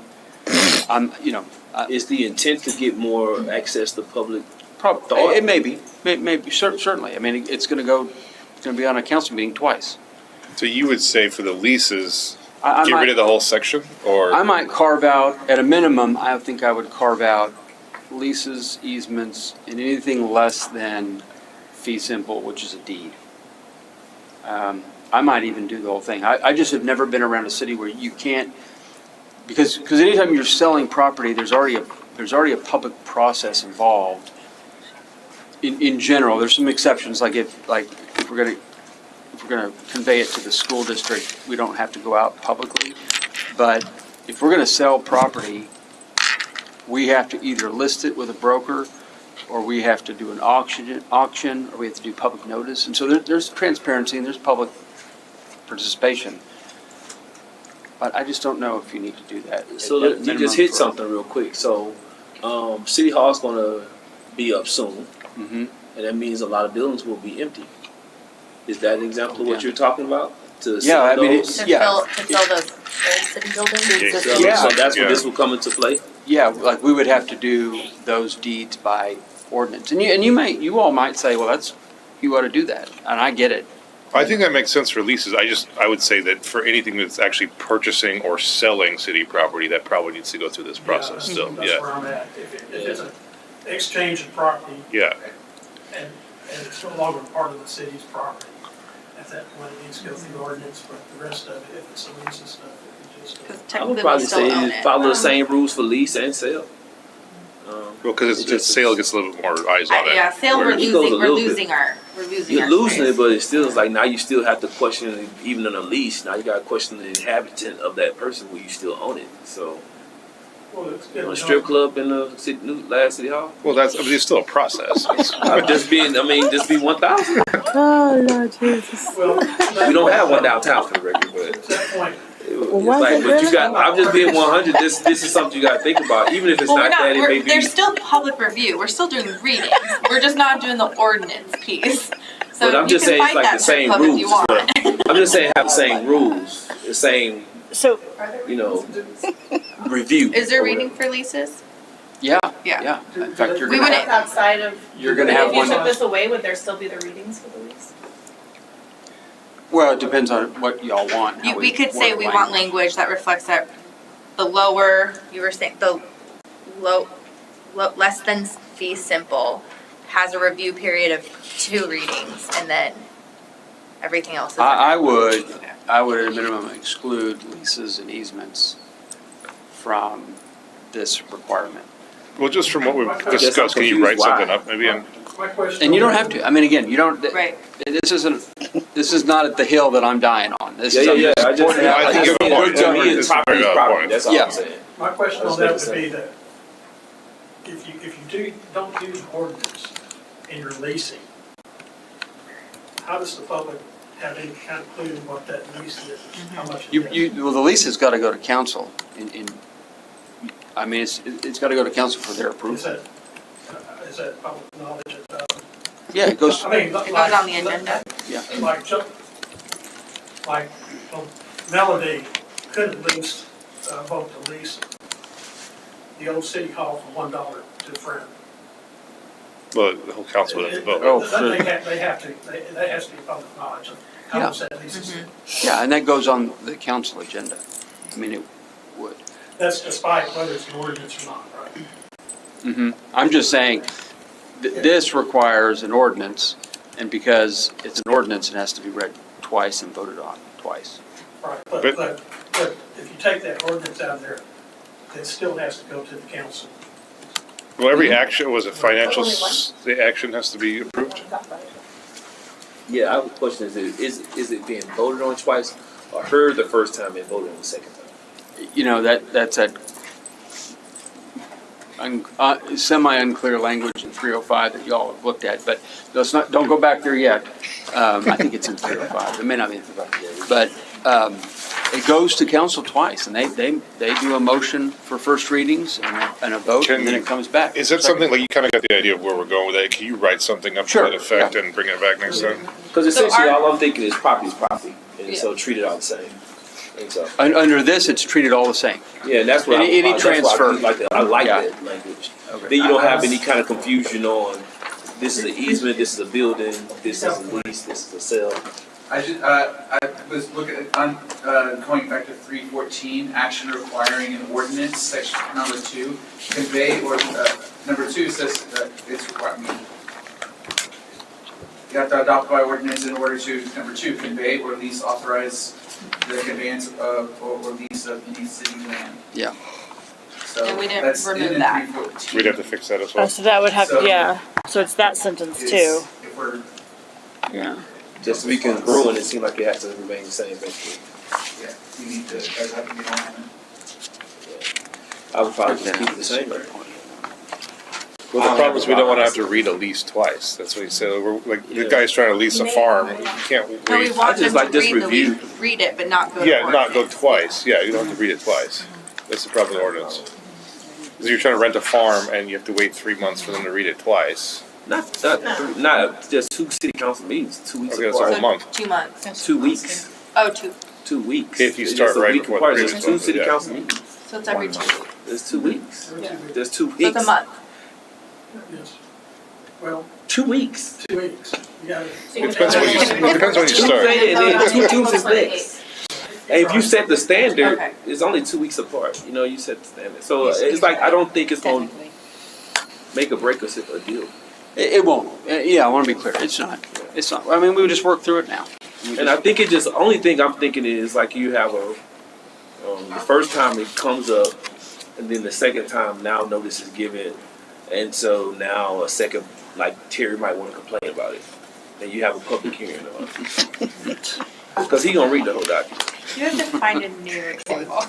Is the intent to get more access to public? Probably, it may be, certainly. I mean, it's going to be on a council meeting twice. So you would say for the leases, I get might- rid of the whole section, or? I might carve out, at a minimum, I think I would carve out leases, easements, and anything less than fee simple, which is a deed. I might even do the whole thing. I just have never been around a city where you can't, because anytime you're selling property, there's already a public process involved. In general, there's some exceptions, like if we're gonna convey it to the school district, we don't have to go out publicly. But if we're gonna sell property, we have to either list it with a broker, or we have to do an auction, or we have to do public notice. And so there's transparency and there's public participation. But I just don't know if you need to do that. So At you minimum just hit for- something real quick. So, City Hall's gonna be up soon, Mhm. and that means a lot of buildings will be empty. Is that an example of what Yeah. you're talking about? To Yeah, I mean, those? To yeah. fill those old city buildings. So, Yeah. so that's Yeah. where this will come into play. Yeah, like we would have to do those deeds by ordinance. And you all might say, well, you ought to do that. And I get it. I think that makes sense for leases. I would say that for anything that's actually purchasing or selling city property, that probably needs to go through this process still, That's yeah. where I'm at. If it's an exchange of property Yeah, and it's no longer part of the city's property, at that point, it needs to go through the ordinance, but the rest of it, if it's a lease and stuff, it can just. Because I would technically we probably still say own is it. follow the same rules for lease and sale. well, because it's sale gets a little bit more eyes on it. Yeah, sale, we're It goes a losing, little bit. we're losing You're our losing space. it, but it's still like now you still have to question it, even on a lease. Now you got to question the inhabitant of that person where you still own it. So, Well, it's you know, a good. strip club in the last city hall. Well, it's still a process. Just be 1,000. Oh, Lord Jesus. Well, We don't have one downtown for the record, but at that point, it's was like, it but you really? got. I'm just being 100. This is something you got to think about, even if it's Well, we're not not, that. It may be. there's still public review, we're still doing readings, we're just not doing the ordinance piece. So But I'm you just can saying it's fight like that the strip same club if rules. you is want. what I'm just saying have the same rules, the same, So, you know, review. Is there or reading for leases? Yeah, Yeah. yeah. In fact, you're We gonna wouldn't- have, Outside of, you're gonna have if you one. took this away, would there still be the readings for the lease? Well, it depends on what y'all want. how We could say word we want language that reflects that the lower, you were saying, the less than fee simple has a review period of 2 readings and then everything else is. I would at a minimum exclude leases and easements from this requirement. Well, just from what we've guess I'm discussed, can you confused write why. something up maybe? And my question. And you don't have to. I mean, again, you don't. Right. This is not at the hill that I'm dying on. This is, Yeah. I'm I just, pointing out, I like, think this you is have a good point. governance. This is a very good property. point. That's all Yeah. I'm saying. My question I on just that gotta would be that if you don't use ordinance and you're leasing, how does the public have any kind of clue what that lease is, how much it is? Well, the lease has got to go to council. I mean, it's got to go to council for their Is approval. that public knowledge? Yeah, it goes. I mean, It goes on the agenda. Like Melody could at least vote to lease the old city hall for $1 to a friend. well, the whole council would have to vote. Oh, sure. They have to, that has to be public knowledge of how much that lease is. Yeah, and that goes on the council agenda. I mean, it would. That's despite whether it's an ordinance or not, right? I'm just saying, this requires an ordinance, and because it's an ordinance, it has to be read twice and voted on twice. Right, But- but if you take that ordinance out of there, it still has to go to the council. Well, every action, was it financial, the action has to be approved? Yeah, I have a question. Is it being voted on twice or heard the first time and voted on the second time? You know, that's a semi-unclear language in 305 that y'all have looked at, but don't go back there yet. I think it's in 305. It may not be in 305. But it goes to council twice, and they do a motion for first readings and a vote, and then it comes back. Is that something, like, you kind of got the idea of where we're going with that? Can you write something up to Sure, that effect and bring it back next time? Because So essentially, our- all I'm thinking is property, and so treat it all the same. And so, Under this, it's treated all the same. yeah, and that's what Any that's why transfer. I like Yeah. that language. Okay. Then you don't have any kind of confusion on this is an easement, this is a building, this is a lease, this is a sale. I was looking at, going back to 314, action requiring an ordinance, section number 2, convey, or number 2 says that it's required, you have to adopt by ordinance in order to, number two, convey or lease authorize the conveyance of or lease of any city land. Yeah. So And we didn't that's remove in that. 314. We'd have to fix that as Oh, well. so that would have, So- yeah, so it's that sentence too, It's- If we're, yeah. Just to be congruent, it seemed like it has to remain the same, basically. yeah, you need to, that have to be on. I would probably just keep it the same. Well, the problem is we don't wanna have to read a lease twice. That's what he said. We're, like, the guy's trying to lease a farm. You can't No, we wait. want I just them like to this read the review. read it, but not go to Yeah, not go ordinance. twice. Yeah, you don't have to read it twice. That's the problem with the ordinance. Because you're trying to rent a farm and you have to wait 3 months for them to read it twice. Not just 2 city council meetings, 2 weeks Okay, that's a apart. whole month. 2 months. 2 weeks, Oh, 2. 2 weeks. If you It's start just a right week before apart. the There's previous 2 one, city yeah. council meetings. So it's every 2 weeks. There's 2 weeks. Yeah. There's 2 So weeks. it's a month. Yes. Well, 2 weeks. 2 weeks. You got it. It depends on when you, it depends when you start. Tuesday and then 2 Tuesdays next. And if you set the standard, Okay. it's only 2 weeks apart. You know, you set the standard. So it's like, I don't think it's going to make or break us a deal. It won't. Yeah, I want to be clear. It's not. It's not. I mean, we would just work through it now. And I think the only thing I'm thinking is like you have the first time it comes up, and then the second time now notice is given, and so now a second, like Terry might want to complain about it, and you have a public hearing on it. Because he gonna read the whole document. You have to find a new example.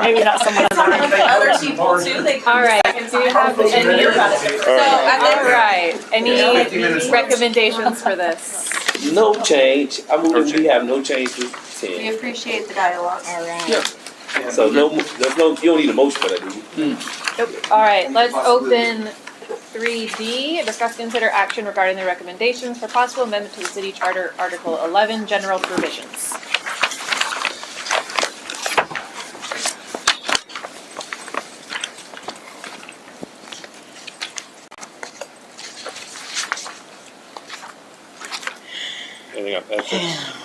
Maybe not someone on the Other people too, they come All right, second do you time. have any, So all I right, any 15 minutes left. recommendations for this? No change. I mean, we have no change to We 10. appreciate the dialogue. All right. Yeah. So there's no. You don't need a motion for that, do you? Nope. All right, let's open 3D, discuss, consider action regarding the recommendations for possible amendment to the city charter, Article 11, general provisions. Anything on ethics?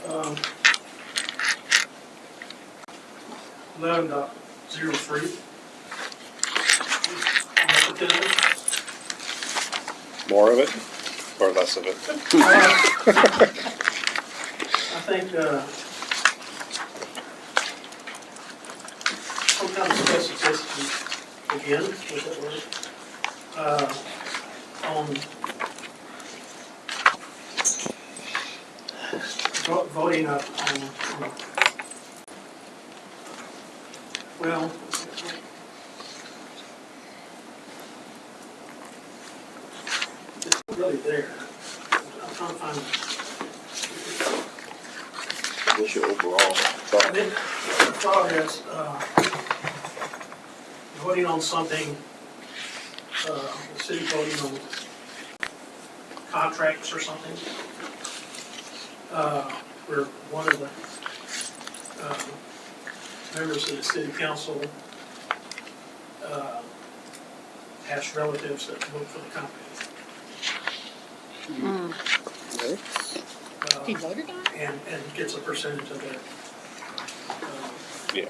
Um, 11.03. More of it or less of it? I think, some kind of specificity, again, with that word, on voting on, well, it's not really there. I'm trying to find. What's your overall thought? The thought is, voting on something, the city voting on contracts or something, where one of the, members of the city council, has relatives that vote for the company. He voted on it? And gets a percentage of that. Yeah.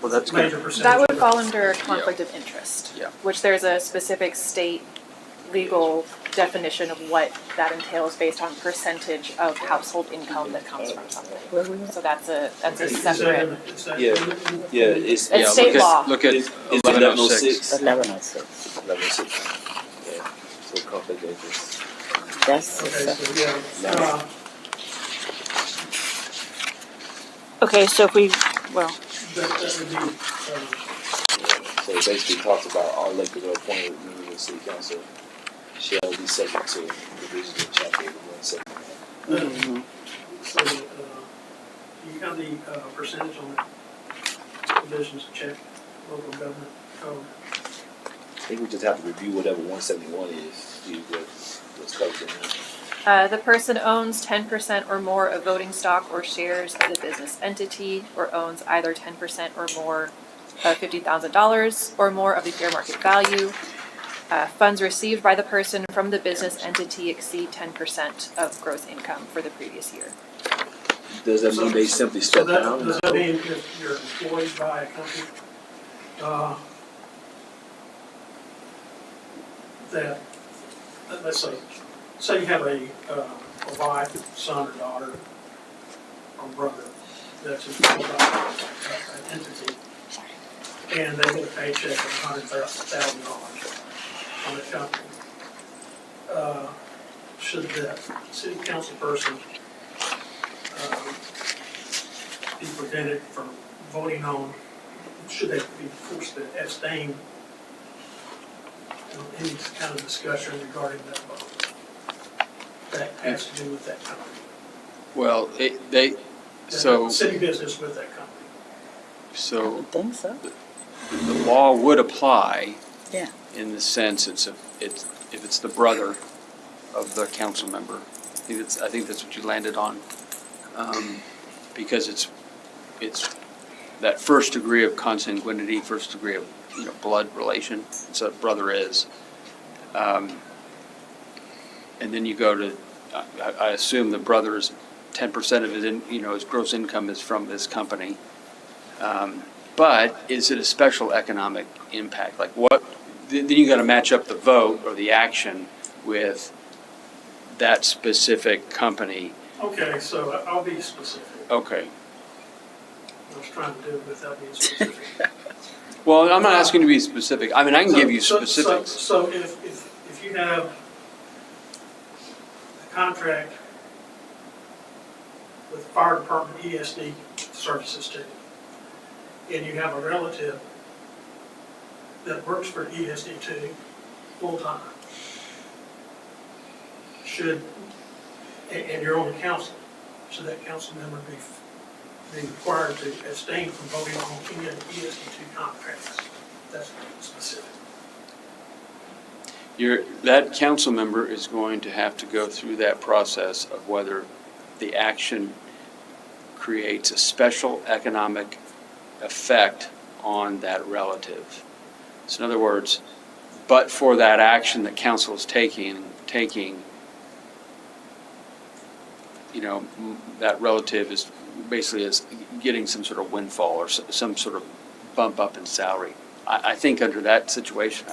Well, that's good. Major percentage. That of would it. fall under conflict of interest. Yeah. Which there's a specific state legal definition of what that entails based on percentage of household income that comes from something. So that's a Is separate, that Yeah. in- Yeah, it's It's state law. Look at It's 1106. 1106. 1106. Yeah. So conflict of interest. Okay, so yeah, Okay, so if we, well, that would be, So it basically talks about all elected or appointed members of the city council shall be subject to provisions of chapter 170. so, you got the, percentage on the provisions of check local government code. think we just have to review whatever 171 is, see what's covered in there. The person owns 10% or more of voting stock or shares of the business entity, or owns either 10% or more of $50,000 or more of the fair market value. Funds received by the person from the business entity exceed 10% of gross income for the previous year. Does that mean they simply step down? Does that mean if you're employed by a company, that, let's say you have a wife, son or daughter or brother that's employed by an entity, and they get a paycheck of $100,000 from the company, should that city council person be prevented from voting on, should they be forced to abstain on any kind of discussion regarding that vote that has to do with that company? Well, City business with that company. so I think so. the law would apply. Yeah. In the sense if it's the brother of the council member. I think that's what you landed on. Because it's that first degree of consanguinity, first degree of blood relation. So brother is. And then you go to, I assume the brother's 10% of his gross income is from this company. But is it a special economic impact? Like what? Then you got to match up the vote or the action with that specific company. Okay, so I'll be specific. Okay. I was trying to do it without being specific. Well, I'm not asking you to be specific. I mean, I can give you specifics. So if you have a contract with the fire department ESD services too, and you have a relative that works for ESD2 full-time, and you're on the council, should that council member be required to abstain from voting on any of the ESD2 contracts? That's specific. That council member is going to have to go through that process of whether the action creates a special economic effect on that relative. So in other words, but for that action that council is taking, that relative is basically getting some sort of windfall or some sort of bump up in salary. I think under that situation,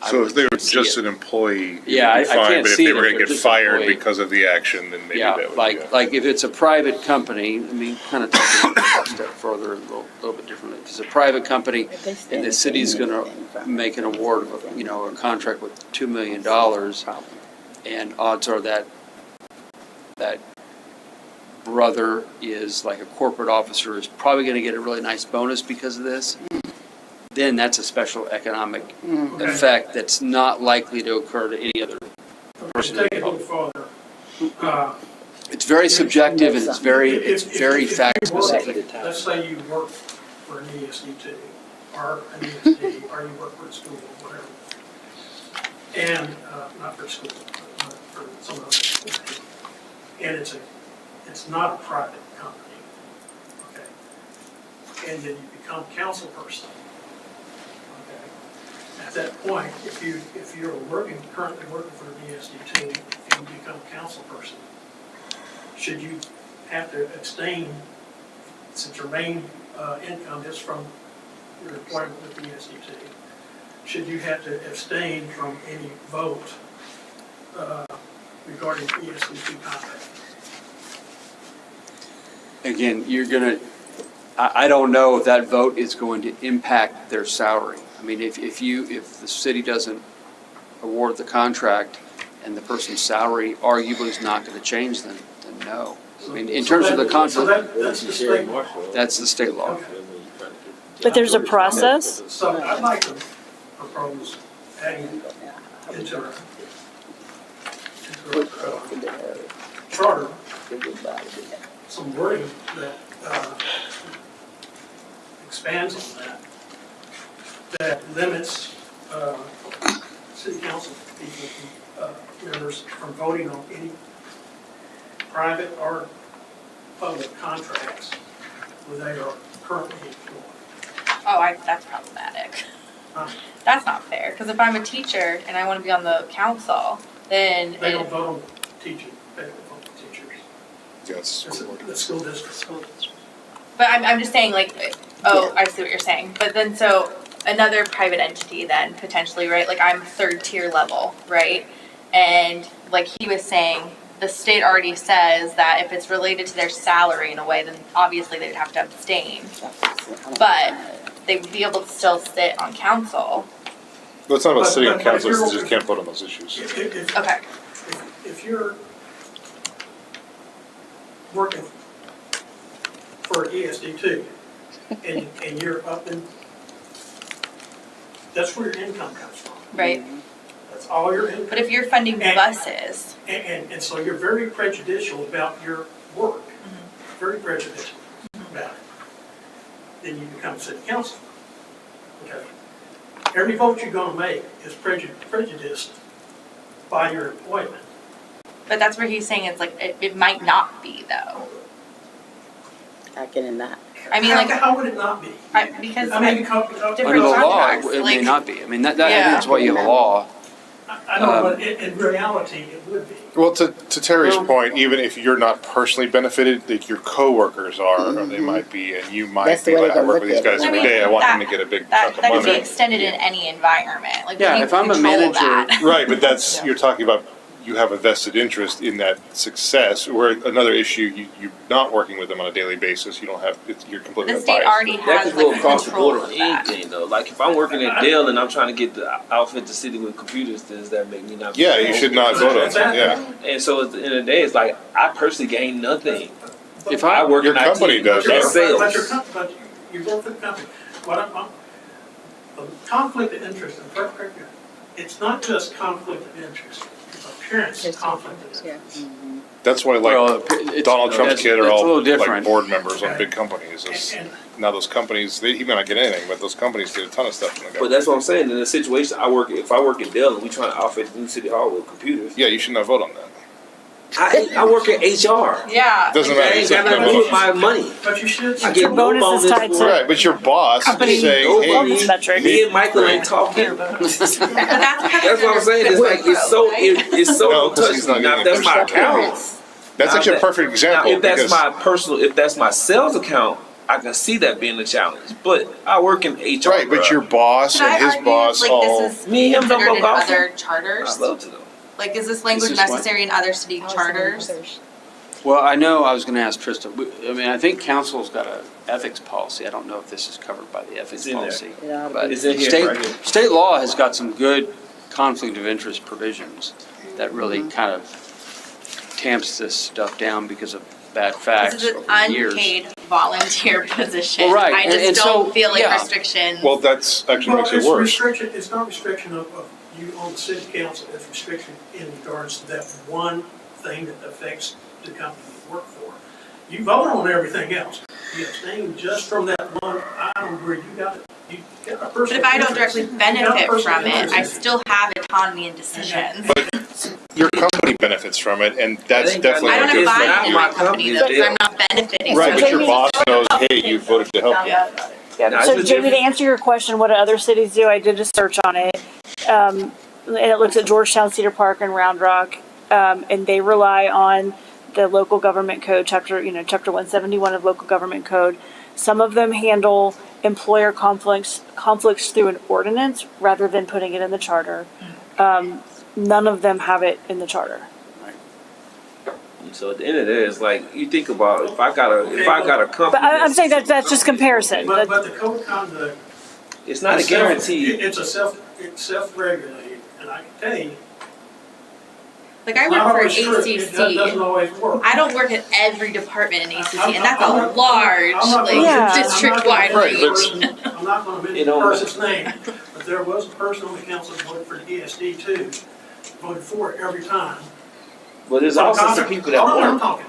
So if they were just an employee, yeah, it'd be fine, but if they were it gonna get just fired employee. because of the action, then maybe that would be. Like if it's a private company, I mean, kind of take it a step further, a little bit differently. If it's a private company and the city's gonna make an award of, a contract with $2 million, and odds are that brother is like a corporate officer is probably gonna get a really nice bonus because of this, then that's a special economic effect that's not likely to occur to any other person. To take it a little farther, It's very subjective and it's very fact specific. let's say you work for an ESD2 or an ESD, or you work for a school or whatever, and not for a school, but for some other institution, and it's not a private company, okay, and then you become council person. At that point, if you're currently working for an ESD2 and you become council person, should you have to abstain, since your main income is from your employment with the ESD2, should you have to abstain from any vote regarding the ESD2 contract? Again, I don't know if that vote is going to impact their salary. I mean, if the city doesn't award the contract and the person's salary arguably is not going to change, then no. I mean, in terms of the contract, That's the state law. that's the state law. But there's a process. So I'd like to propose adding into our charter some wording that expands on that limits city council people, members from voting on any private or public contracts where they are currently employed. Oh, that's problematic. That's not fair, because if I'm a teacher and I want to be on the council, then. They don't vote on teaching, they don't vote on teachers. Yes. It's the school district. But I'm just saying, like, oh, I see what you're saying. But then, so another private entity then potentially, right? Like I'm third tier level, right? And like he was saying, the state already says that if it's related to their salary in a way, then obviously they'd have to abstain. But they would be able to still sit on council. Well, it's not about sitting on But council, if it's you're- just can't vote on those issues. Okay. If you're working for ESD2 and you're up in, that's where your income comes from. Right. That's all your income. But if you're funding buses. And so you're very prejudicial about your work, very prejudicial about it. Then you become city council. Okay. Every vote you're gonna make is prejudiced by your employment. But that's where he's saying it's like, it might not be though. How can it not? I mean, like. How would it not be? Because. I mean, different Under the law, contracts, it may like- not be. I mean, that I think that's why you have a law. I know, but in reality, it would be. Well, to Terry's point, even if you're not personally benefited, like your coworkers are, or they might be, and you might That's the be way like, to I work look with these at it. guys I every mean, day, I want them that- to get a big That chunk of could be money. extended in any environment, like Yeah, you if I'm a control manager- that. Right, but that's, you're talking about, you have a vested interest in that success, where another issue, you're not working with them on a daily basis, you don't have, you're completely The state unbiased. already That has could go like across the control board of on that. anything though. Like if I'm working at Dell and I'm trying to get the outfit the city with computers, does that make me not? be Yeah, you should not vote on that, yeah. And so at the end of the day, it's like I personally gain nothing. If I I, work Your in IT, company does, that's though. sales. But you work for the company. The conflict of interest, it's not just conflict of interest, it's appearance of conflict of interest. That's why, well, like, it's- Donald Trump's it's- kid are it's a all little like different. board members on big companies. It's- And- Now those companies, he may not get anything, but those companies get a ton of stuff from the But government. that's what I'm saying. In a situation if I work at Dell and we trying to outfit the new city hall with computers, Yeah, you should not vote on that. I work at HR. Yeah. Doesn't That matter. ain't It's got not nothing to do with vote. my money. But you should. I get no bonus is bonus tied for to- Right, but your boss Company is saying, no hey, bonus. metrics. Me and Michael ain't talking. That's what I'm saying. It's like it's so No, 'cause he's not touchy. Now if getting that's my it. account. that's Now actually a that- perfect example. Now, if that's because- my personal, if that's my sales account, I can see that being a challenge. But I work in HR. Right, but your boss Should I and his argue, boss like, all. this is Me and him don't considered go in golfing? other charters? I'd love to know. Like, is this language This is what? necessary in other city charters? well, I know I was going to ask Trista. I mean, I think council's got a ethics policy. I don't know if this is covered by the ethics It's in there. policy. It ought to But be. It's in here, state, right here. state law has got some good conflict of interest provisions that really kind of tamps this stuff down because of bad facts This is over an the years. unpaid volunteer position. Well, right, I and- just and don't so, feel like yeah. restrictions. Well, that's actually Well, makes it it's worse. restriction, it's not restriction of you on the city council, it's restriction in regards to that one thing that affects the company you work for. You vote on everything else. You abstain just from that one item where you got a But personal if I don't interest. directly You got a benefit personal from it, I interest. still have autonomy in decisions. Your company benefits from it, and that's ain't got definitely. I don't It's have not buy-in in my my company company, though, because it's I'm not benefiting Right, from but it. your boss knows, hey, you voted to help you. Yeah, Now, so is it Jamie, to different? answer your question, what do other cities do? I did a search on it. And it looks at Georgetown, Cedar Park, and Round Rock. And they rely on the local government code, chapter 171 of local government code. Some of them handle employer conflicts through an ordinance rather than putting it in the charter. None of them have it in the charter. So at the end of the day, it's like you think about if I got a company. But I'm saying that's just comparison. But the code of conduct. It's not a is self- guarantee. It's self-regulated, and I can tell you. Like I it's not work for always true. It doesn't ACC. always work. I don't work at every department in ACC, I'm and that's not- a large, I'm not gonna- Yeah. district-wide Right, reach. I'm not gonna mention You the know- person's name, but there was a person on the council that voted for ESD too, voted for it every time. But there's also some people that Hold on, I'm weren't. talking.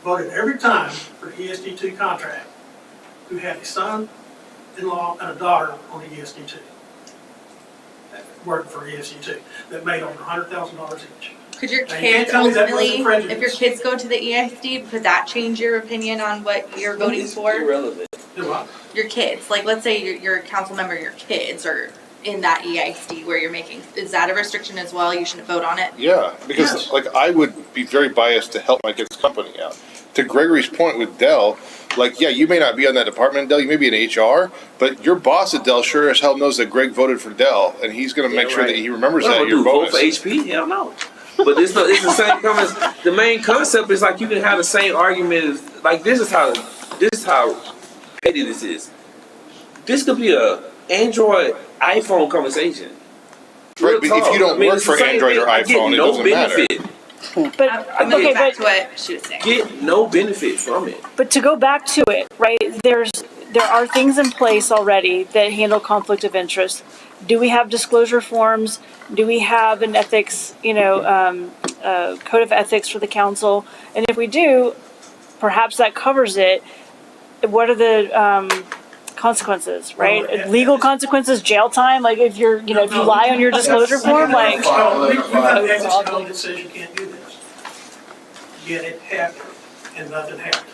Voted every time for the ESD2 contract, who had a son-in-law and a daughter on the ESD2. working for ESU too, that made over $100,000 each. Could your Now, you can't kids tell me that wasn't ultimately, prejudice. if your kids go to the EISD, could that change your opinion on what you're voting It's for? irrelevant. Do what? Your kids, like let's say you're a council member, your kids are in that EISD where you're making, is that a restriction as well? You shouldn't vote on it? Yeah, because Yes. like I would be very biased to help my kid's company out. To Gregory's point with Dell, like, yeah, you may not be on that department, Dell, you may be in HR, but your boss at Dell sure as hell knows that Greg voted for Dell, and he's gonna make Yeah, sure that right. he remembers What that am I at your gonna do, vote bonus. for HP? Hell no. But it's the same comments. The main concept is like you can have the same argument as like this is how petty this is. This could be a Android iPhone conversation. Right, but if you don't work it's for the same Android or thing. I get iPhone, it no doesn't matter. benefit. But, I'm gonna okay, get back but, to what she was saying. Get no benefit from it. but to go back to it, right, there are things in place already that handle conflict of interest. Do we have disclosure forms? Do we have an ethics, code of ethics for the council? And if we do, perhaps that covers it. What are the consequences, right? Well, Legal consequences, jail time, like if you're, if you lie on your disclosure form, like. You have an ethics code that says you can't do this. Yet it happened, and nothing happened.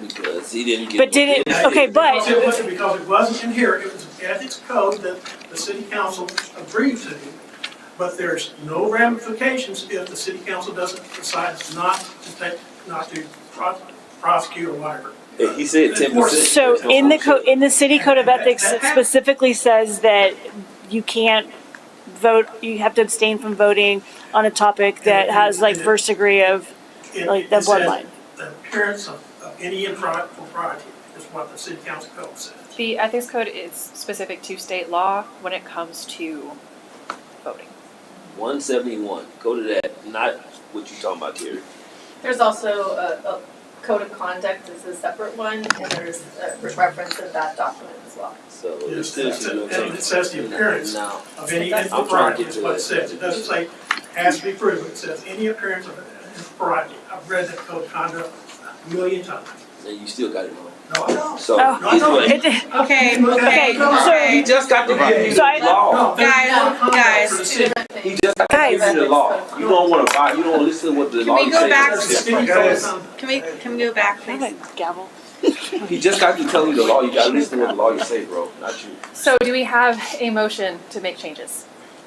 Because he didn't get. But did it, okay, but, Because it wasn't in here, it was an ethics code that the city council agreed to, but there's no ramifications if the city council decides not to prosecute or whatever. He said 10%. so in the city code of ethics, it specifically says that you can't vote, you have to abstain from voting on a topic that has like first degree of, like the It says bloodline. the appearance of any impropriety is what the city council code says. The ethics code is specific to state law when it comes to voting. 171. Go to that. Not what you talking about here. There's also a code of conduct is a separate one, and there's a reference in that document as well. So Yes, it's still and it says the appearance now. of any I'm trying impropriety to is get what to it that. says. It doesn't say has to be proven, it says any appearance of impropriety. I've read that code of conduct a million times. And you still got it wrong. No, I don't. So Oh, he's no, right. Okay. He just got to give you So the law. Guys, For the city. He just got to give you the law. You don't want to buy. You don't want to listen to what the Can law we go says. back The city Guys. code- can we go back, I have please? a gavel. He just got to tell you the law. You got to listen to what the lawyer say, bro. Not you. So do we have a motion to make changes?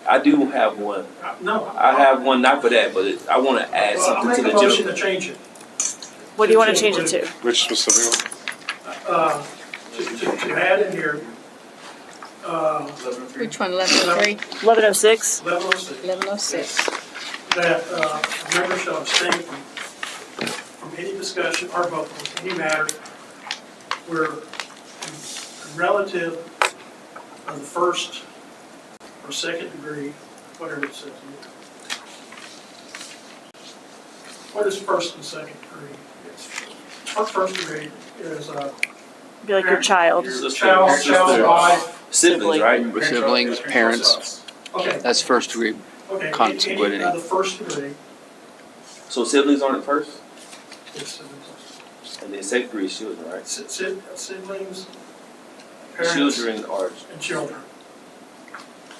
I do have one. No. I have one, not for that, but I want to add Well, I'll something make to a the motion general. to change it. What do you want to change it to? Which specific To add in here, 11:03. Which one, 1103? 1106? 1106, 1106. that a member shall abstain from any discussion or vote on any matter where a relative of the first or second degree, whatever it says. What is first and second degree? Our first degree is Be like your child. your child's wife. Siblings, right? Siblings, parents, Okay. that's first degree. Okay, Consanguinity. any of the first degree, So siblings aren't first, it's and then second degree is children, right? siblings, parents, Children are and children.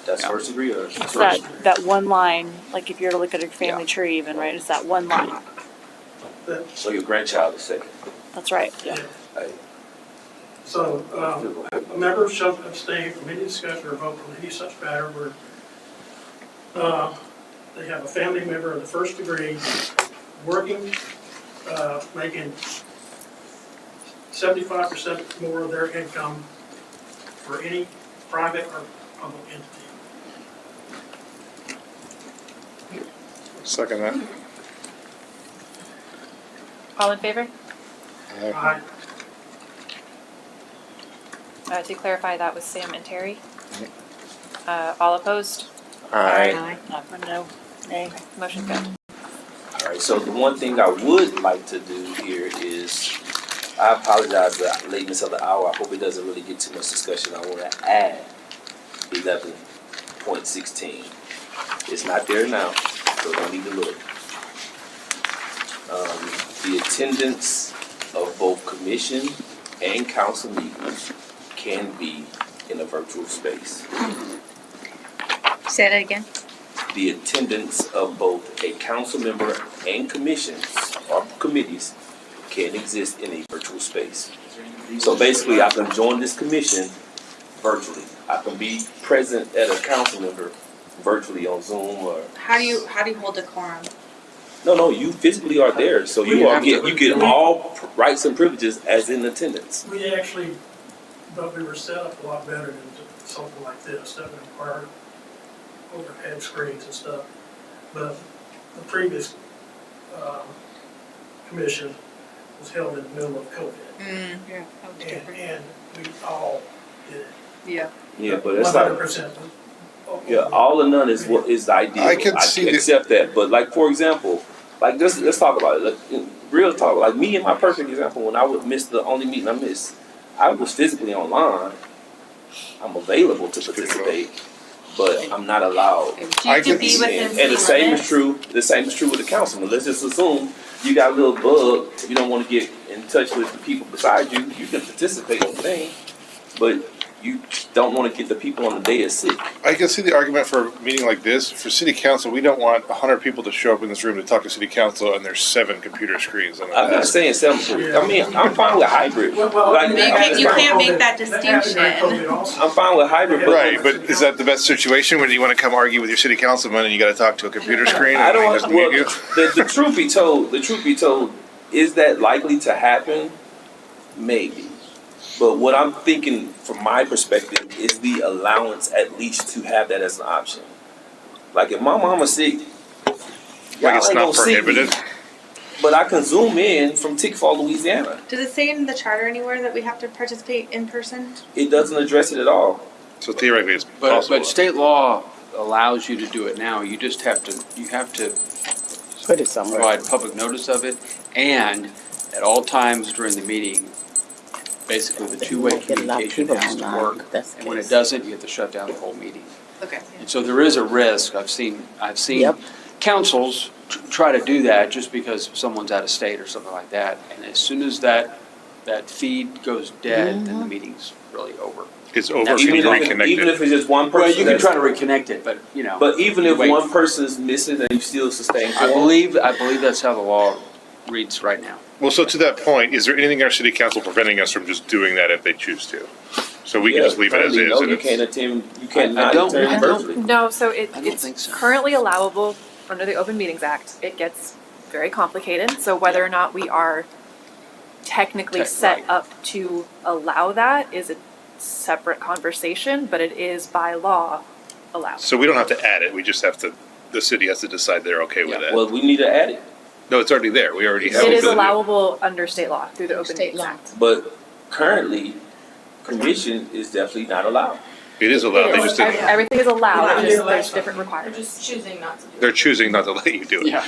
that's first degree or It's first that, degree? that one line, like if you're to look at a family tree even, right? It's that one line. So your grandchild is second. That's right. Right. So, a member shall abstain from any discussion or vote on any such matter where they have a family member of the first degree working, making 75% more of their income for any private or public entity. Second that. All in favor? Aye. To clarify, that was Sam and Terry. All opposed? Alright. No. Nay. Motion failed. Alright, so the one thing I would like to do here is, I apologize for the lateness of the hour. I hope it doesn't really get too much discussion. I want to add 11.16. It's not there now, so don't need to look. The attendance of both commission and council meetings can be in a virtual space. Say that again. The attendance of both a council member and commissions or committees can exist in a virtual space. So basically, I can join this commission virtually. I can be present as a council member virtually on Zoom or. How do you hold a quorum? No, you physically are there, so you get all rights and privileges as in attendance. We actually, but we were set up a lot better than something like this, that would require overhead screens and stuff. But the previous, commission was held in the middle of COVID. Yeah, that was different. And we all did it. Yeah. Yeah, but it's like. 100%. Yeah, all or none is what is the ideal. I can see accept that, but like for example, like let's talk about it. Like, real talk. Like me and my perfect example, when I would miss the only meeting I missed, I was physically online. I'm available to participate, but I'm not allowed. You can be within And the same limits. is true. The same is true with the councilman. Let's just assume you got a little bug. You don't want to get in touch with the people beside you. You can participate on the thing, but you don't want to get the people on the day as sick. I can see the argument for a meeting like this. For city council, we don't want 100 people to show up in this room to talk to city council and there's 7 computer screens. I'm not saying 7. I mean, I'm fine with hybrid. Like, You can't make that distinction. I'm fine with hybrid, but Right, but is that the best situation when you want to come argue with your city councilman and you got to talk to a computer screen? I and he don't. doesn't Well, mute you? the truth be told, is that likely to happen? Maybe. But what I'm thinking from my perspective is the allowance at least to have that as an option. Like if my mama's sick, Like it's ain't not gonna see me, prohibited? but I can zoom in from Tickfall, Louisiana. Does it say in the charter anywhere that we have to participate in person? It doesn't address it at all. So theoretically, it's But possible. state law allows you to do it now. You just have to, Put it somewhere. provide public notice of it, and at all times during the meeting, basically the two-way Get a lot of communication people has to online, work. if that's the And when it case. doesn't, you have to shut down the whole meeting. Okay. And so there is a risk. I've seen Yep. councils try to do that just because someone's out of state or something like that. And as soon as that feed goes dead, then the meeting's really over. It's over if Even you if, reconnect even it. if it's just one person. Well, you can that's- try to reconnect it, but But even if wait. one person's missing, then you still sustain I quorum. believe that's how the law reads right now. Well, so to that point, is there anything in our city council preventing us from just doing that if they choose to? So we can just leave it as currently, is? No, and you it's- can't attend. You can't I not don't- attend I don't- virtually. No, so I don't think it's so. currently allowable under the Open Meetings Act. It gets very complicated, so whether or not we are technically set Right. up to allow that is a separate conversation, but it is by law allowed. So we don't have to add it, we just have to, the city has to decide they're okay with that. Well, we need to add it, No, it's already there, we already have. It the is ability to- allowable under state law through the Open State Meetings law. Act. but currently, commission is definitely not allowed. It is allowed, they It just is. didn't, Everything is allowed, Yeah. it's just, there's different requirements. Just choosing not to do they're choosing not to let you do it. Yeah.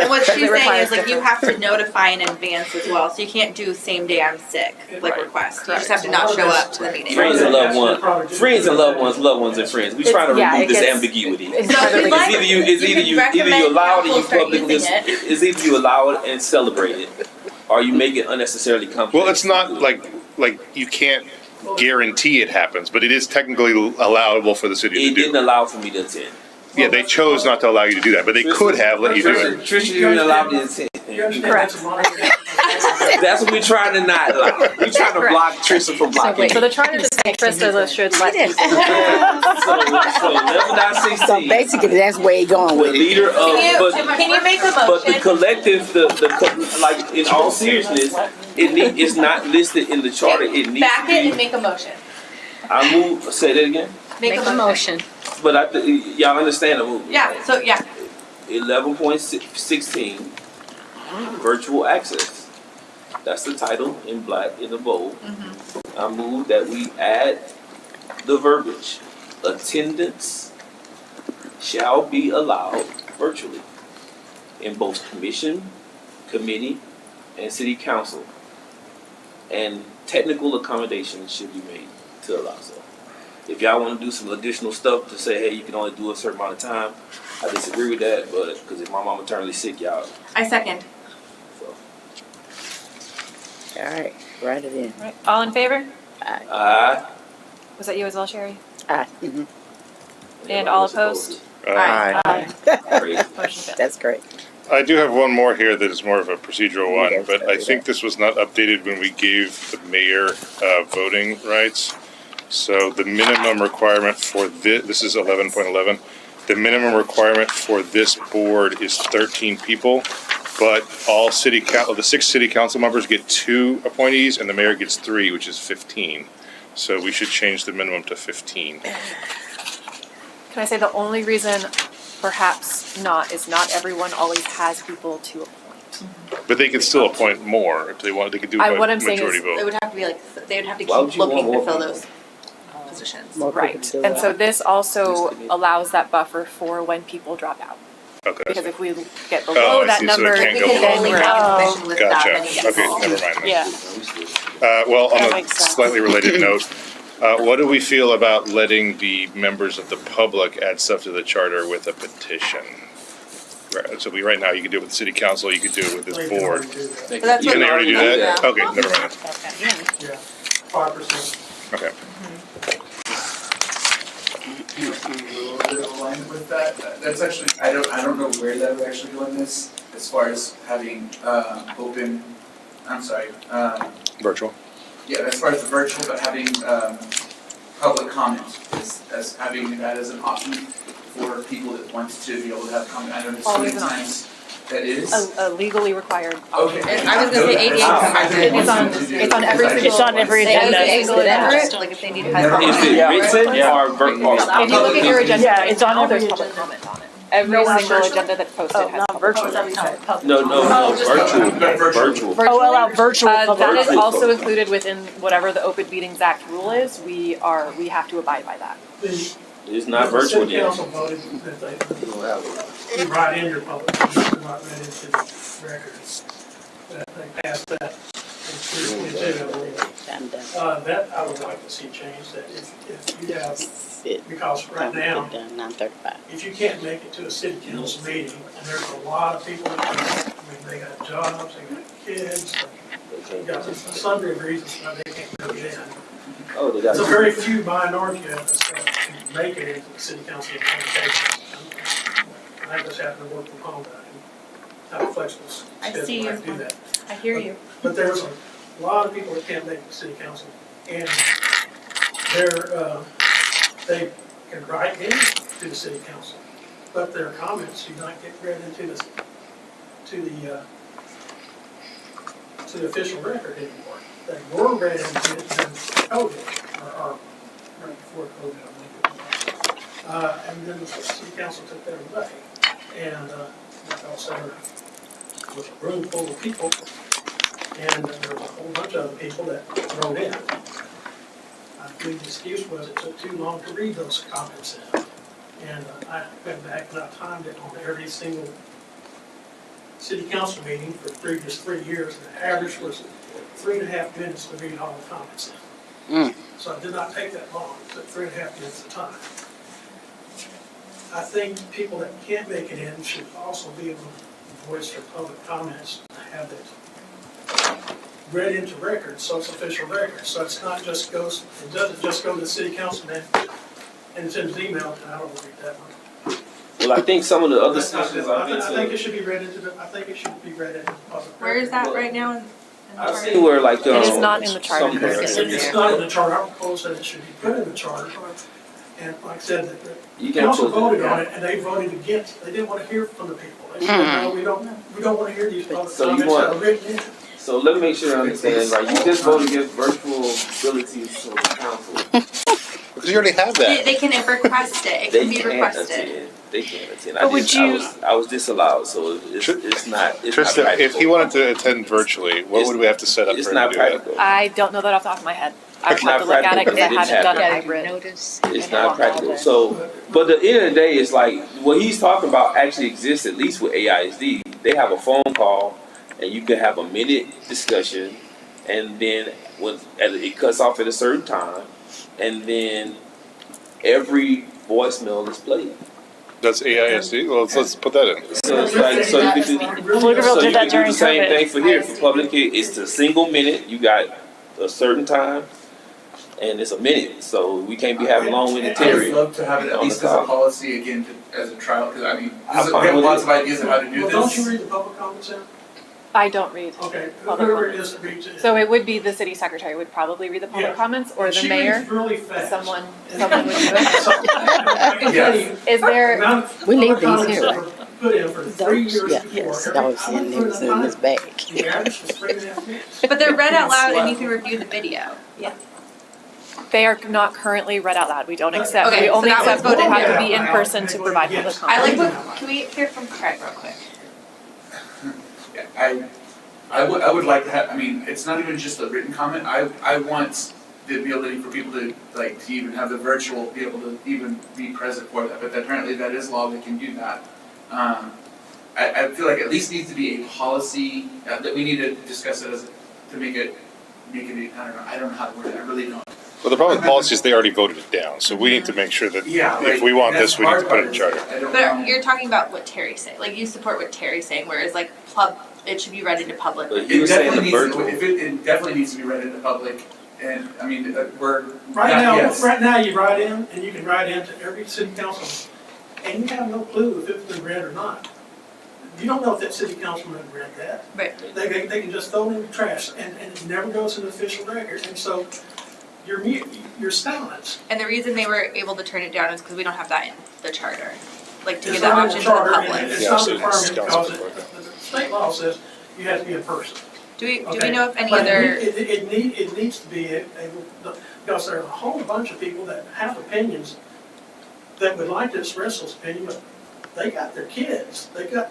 And what she's It saying requires is like you different- have to notify in advance as well, so you can't do same day I'm sick, like request. You just have to not show up to the meeting. Friends and loved ones, loved ones and friends. We trying to Yeah, remove it this gets ambiguity. incredibly So if you'd like- It's either you allow it and you start publicly, using it. it's either you allow it and celebrate it, or you make it unnecessarily complex. Well, it's not like you can't guarantee it happens, but it is technically allowable for the city It to do. didn't allow for me to attend. Yeah, they chose not to allow you to do that, but they could have let you do it. Trisha didn't allow me to attend. Correct. That's what we're trying to not allow. We're trying to block Trisha from blocking me. So the charter just says Trista should let people. So 11.16. Basically, that's where you're going The with it. leader of, Can you make a but the motion? collective, like in all seriousness, it's not listed in the charter. It needs Back to it and be. make a motion. I move. Say that again. Make a motion. But y'all understand the move. Yeah, so yeah. 11.16, virtual access. That's the title in black in the bold. I move that we add the verbiage, attendance shall be allowed virtually in both commission, committee, and city council. And technical accommodations should be made to allow so. If y'all want to do some additional stuff to say, hey, you can only do a certain amount of time, I disagree with that, but because if my mama terminally sick, y'all. I second. So. All right, write it in. Right. All in favor? Aye. Was that you as well, Sherry? Ah, mhm. And all opposed? Aye. Motion fails. That's great. I do have one more here that is more of a procedural one, Yes, but I'll I do think that. this was not updated when we gave the mayor voting rights. So the minimum requirement for this is 11.11. The minimum requirement for this board is 13 people, but all the 6 city council members get 2 appointees and the mayor gets 3, which is 15. So we should change the minimum to 15. Can I say the only reason perhaps not is not everyone always has people to appoint. But they could still appoint more if they wanted. They could do it What by I'm saying majority is, vote. It would have to be like, they would have to Why would keep you want looking to more fill people? those positions. More people Right, to do and it. so this also allows that buffer for when people drop out. Okay. Because if we get Oh, below I that see. So number, it can't We go can below. only then have we're. commission with that Gotcha. many people. Okay, never mind. Then. Yeah. Well, on That a makes sense. slightly related note, what do we feel about letting the members of the public add stuff to the charter with a petition? Right, so right now, you can do it with the city council, you could do it with this board. But that's Can what they already do that? Yeah. Okay, never mind. Yeah, 5%. Okay. A little bit aligned with that. That's actually, I don't know where that would actually go in this, as far as having, Virtual. yeah, as far as the virtual, but having, public comment, as having that as an option for people that want to be able to have comment. I know there's so many Always an times that is. A legally required. Okay. And I was gonna say 88 It's on every single. It's on every They agenda. say whatever, like if they need to have. Is it written or If you look at your agenda, Yeah, right it's on now, every there's public agenda. comment on it. Every No, not single virtual. agenda that's posted Oh, has not public virtual. comment. No, virtual. Oh, allow virtual public. That is Virtual. also included within whatever the Open Meetings Act rule is. We have to abide by that. It's not virtual The city yet. council voted that you write in your public comments, not read into the records. That they passed that in 2022, I believe. I'm done. That I would like to see changed, that if you have, Sit. because right now, Done, 9:35. if you can't make it to a city council meeting, and there's a lot of people that come, I mean, they got jobs, they got kids, they got sundry of reasons why they can't go in. Oh, they got. It's a very few minority of us that can make it into the city council implementation. I just happen to work from home, I have a flexible I schedule, see I you. can do that. I hear you. But there's a lot of people that can't make it to city council, and they can write in to the city council, but their comments do not get read into the official record anymore. They were read into it during COVID, or right before COVID, I think it was. And then the city council took that away, and also there was a room full of people, and there was a whole bunch of other people that wrote in. I believe the excuse was it took too long to read those comments in. And I went back and I timed it on every single city council meeting for the previous 3 years, and the average was 3.5 minutes to read all the comments in. So it did not take that long, it took 3.5 minutes of time. I think people that can't make it in should also be able to voice their public comments, and have it read into records, so it's official record, so it's not just it doesn't just go to the city councilman and send an email, and I don't read that one. Well, I think some of the other That's not sessions good. I've been I think it to, should be read into I think it should be read into the public record. Where is that right now in the I've charter? seen where like, It is not in the charter. somewhere. It's not in the charter, I propose that it should be put in the charter, and like I said, You the can council put- voted on it, and they voted against, they didn't want to hear from the people. They said, no, we don't want to hear these public So you comments that want- are written in. So let me make sure I understand, like, you just voted against virtual abilities to the council. Because you already have that. They can request it, it They can be can't requested. attend, they can't attend. But would I was disallowed, so it's not Trista, practical. if he wanted to attend virtually, what would we have to set up It's for him to not do that? practical. I don't know that off the top of my head. I would It's have not to look at it because I practical, haven't done a it's hybrid. Notice. It's not practical, so, but the end of the day is like, what he's talking about actually exists, at least with AISD. They have a phone call, and you can have a minute discussion, and then it cuts off at a certain time, and then every voicemail is played. That's AISD? Well, let's put that in. So it's like, so you can do, Pflugerville so you did that can do during the same COVID. thing for here, for public, it's a single minute, you got a certain time, and it's a minute, so we can't be having long-winded I would Terry. love to have it at on the least as a call. policy again, as a trial, because I mean, I'm we fine have with lots it. of ideas of how to do Well, don't you this. read the public comments in? I don't read. Okay, Public whoever it comments. is that reads it. So it would be the city secretary would probably read the public Yeah. comments, or the She mayor. reads really fast. Someone would do it. So, I can tell you, Is the there, amount of We leave public these comments here, that right? were put in for 3 years Yeah, before. yes, every- those I in went there, through was the in this time. bag. The average was 3.5 minutes. But they're read out loud and you can review the video. they are not currently read out loud. We don't accept, Okay, we so only that was accept, they voted have to down. be in person to provide public I comment. like what, can we hear from Craig real quick? Yeah, I would like to have, I mean, it's not even just a written comment, I want the ability for people to, like, to even have the virtual, be able to even be present for that, but apparently that is law, they can do that. I feel like at least needs to be a policy, that we need to discuss it as, to make it, I don't know how to word it, I really don't. Well, the problem with policy is they already voted it down, so we need to make sure that Yeah, if we want this, we need to put it in charter. charter. I don't know. But you're talking about what Terry's saying, like you support what Terry's saying, whereas like it should be read into public. But you It were saying definitely the needs, virtual. it definitely needs to be read into public, and, I mean, we're, Right now, you write in, and you can write into every city council, and you have no clue if it's been read or not. You don't know if that city councilman read that. Right. They can just throw it in the trash, and it never goes in the official record, and so you're silent. And the reason they were able to turn it down is because we don't have that in the charter, like to It's give that not in the option to the charter, and public. it's Yeah, not so a it's requirement council because the state law says you have to be in person. Do we Okay. know if any But other, it needs to be because there are a whole bunch of people that have opinions that would like to express those opinions, but they got their kids, they got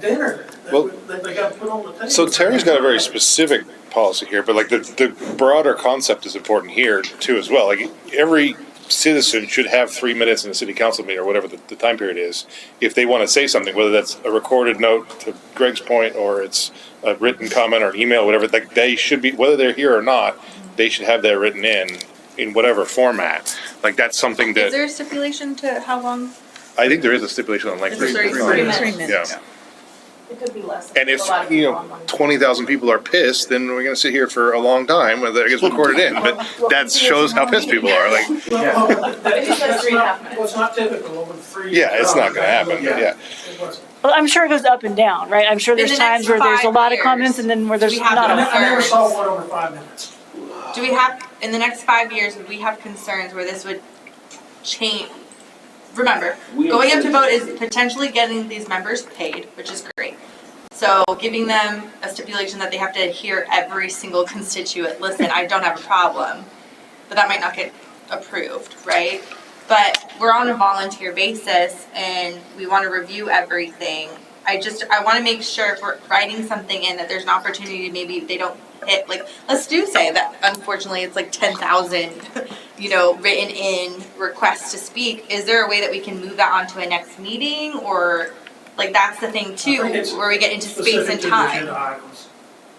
dinner, Well, that they got to put on the table. So Terry's got a very specific policy here, but like the broader concept is important here too as well. Like every citizen should have 3 minutes in a city council meeting or whatever the time period is, if they want to say something, whether that's a recorded note to Greg's point, or it's a written comment or an email, whatever, like they should be, whether they're here or not, they should have that written in whatever format. Like that's something is that, there a stipulation to how long? I think there is a stipulation on length. Is it 3 minutes? Yeah. It could be less. And if, A lot of you people know, on one. 20,000 people are pissed, then we're gonna sit here for a long time, whether it gets recorded in, but that shows how pissed people are, like, Maybe it says 3.5 minutes. Well, it's not typical over 3 yeah, it's not gonna happen, Yeah. yeah. It wasn't. Well, I'm sure it goes up and down, right? I'm sure In there's the times next where there's a 5 lot of years, comments and then where there's we have not to- a. I never saw one over 5 minutes. Do we have, in the next 5 years, would we have concerns where this would change? Remember, going up to vote is potentially getting these members paid, which is great. So giving them a stipulation that they have to hear every single constituent, listen, I don't have a problem, but that might not get approved, right? But we're on a volunteer basis and we want to review everything. I want to make sure if we're writing something in that there's an opportunity, maybe they don't hit, like, let's do say that unfortunately it's like 10,000, written in requests to speak. Is there a way that we can move that onto a next meeting, or, like, that's the thing too, I think it's where we get into space specific and to the time? agenda items.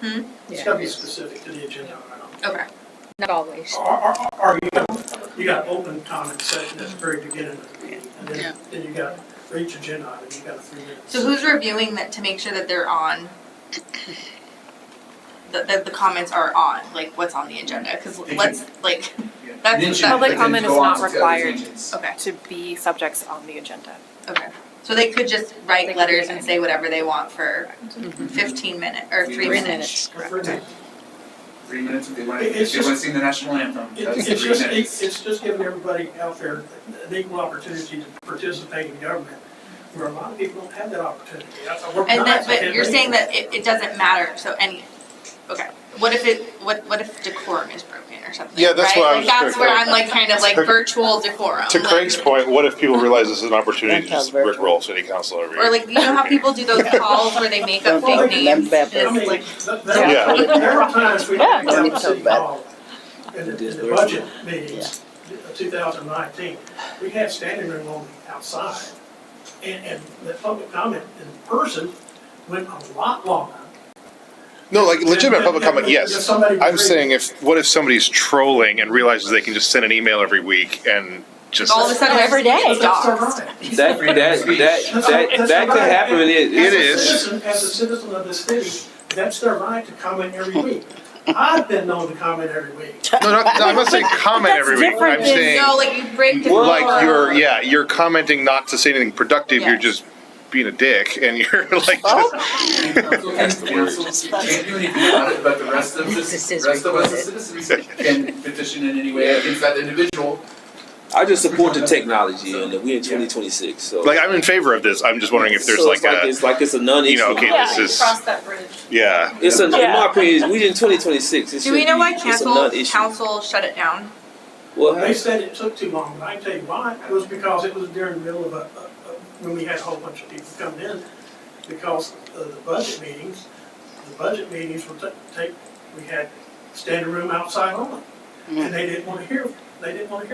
Hmm? It's gotta be specific to the agenda item. Okay. Not always. Or you got open comment section at the very beginning of the meeting, and then you got, for each agenda item, you got a 3 minute. So who's reviewing that to make sure that they're on, that the comments are on, like, what's on the agenda? Because let's, like, that's, Public comment is not Go on to required tangents. okay, to be subjects on the agenda. okay. So they could just write letters and say whatever they want for 15 minutes, or 3 minutes. Correct. 3 minutes if they want It's to just- sing the national anthem, that's It's 3 just, minutes. it's just giving everybody out there an equal opportunity to participate in government, where a lot of people don't have that opportunity. And that, but you're saying that it doesn't matter, so okay. What if decorum is broken or something, Yeah, that's right? what I Like, was that's gonna- where I'm like kind of like virtual decorum. To like- Craig's point, what if people realize this is an opportunity to just rickroll city council every year? Or like, you know how people do those calls where they make up Well, fake names? I It's mean, like, there are times we Yeah. have a city Yeah. hall in the budget meetings, 2019, we had standing room only outside. And the public comment in person went a lot longer. No, like legitimate public comment, If yes. somebody I'm was saying what if somebody's trolling and realizes they can just send an email every week and just. all of a sudden, Every day. it's That's their doxed. right. That could happen. It is. As a citizen of the city, that's their right to comment every week. I've been known to comment every week. No, I'm not saying comment every week. different I'm than- saying, No, like you break it. like you're commenting not to say anything productive. You're Yes. just being a dick, and you're like, That's the word. Can't do anything about it, but the rest of us, the citizens, can petition in any way against that individual. I just support the technology, and we're in 2026. So, like I'm in favor of this. I'm just wondering if there's so like a, it's a non-issue. you know, okay, Yeah, this is, cross that bridge. yeah. It's a, in Yeah. my opinion, we're in 2026. It Do we should know be- why it's a non-issue. council shut it down? Well, They said it took too long, but I can tell you why. It was because it was during the middle of when we had a whole bunch of people come in, because of the budget meetings. The budget meetings were we had standing room outside only. And they didn't want to hear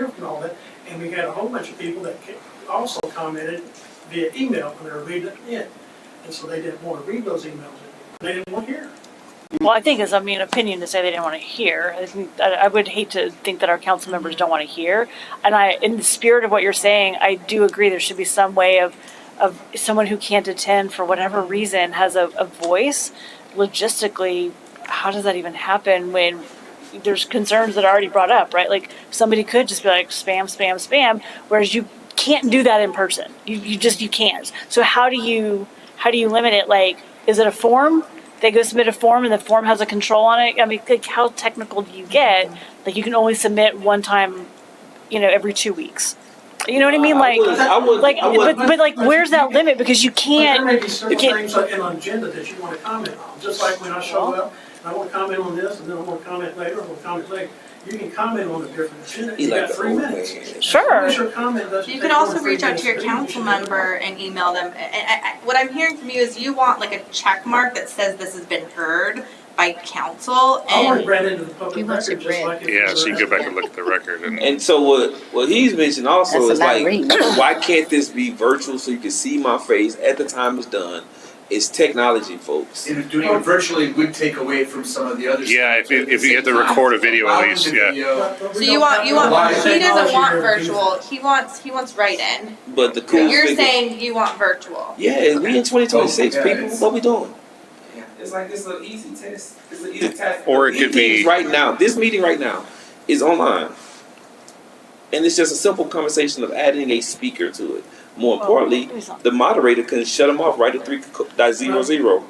from all that. And we had a whole bunch of people that also commented via email when they were reading it in. And so they didn't want to read those emails. They didn't want to hear. Well, I think it's, opinion to say they didn't want to hear. I would hate to think that our council members don't want to hear. And in the spirit of what you're saying, I do agree there should be some way of someone who can't attend for whatever reason has a voice. Logistically, how does that even happen when there's concerns that are already brought up, right? Like somebody could just be like spam, spam, spam, whereas you can't do that in person. You can't. So how do you limit it? Like, is it a form? They go submit a form and the form has a control on it. I mean, like how technical do you get? Like you can only submit one time, every 2 weeks. You know what I mean? But like, where's that limit? Because you can't. But there may be certain things like an agenda that you want to comment on. Just like when I show up, and I want to comment on this, and then I want to comment later, I want to comment later. You can comment on a different agenda. You got 3 minutes. Sure. Your comment doesn't You take can more also than 3 reach out minutes to your to read. council member and email them. What I'm hearing from you is you want like a check mark that says this has been heard by council. I want it And read into the public record, just like if it Yeah, was so you a- go back and look at the record and. And so what he's mentioned also That's is a lot like, of reading. why can't this be virtual so you can see my face at the time it's done? It's technology, folks. And if doing it virtually would take away from some of the other. Yeah, stuff. if you have to record a video at least, yeah. But so we you don't want have he technology doesn't want here to do virtual. that. He wants write-in. But the cool You're thing, saying you want virtual. yeah, we in 2026, Yeah, people. it's- What we doing? It's like it's an easy test. It's an easy test. Or it could Meetings be, right now. This meeting right now is online, and it's just a simple conversation of adding a speaker to it. More importantly, the moderator can shut them off right at 3.00.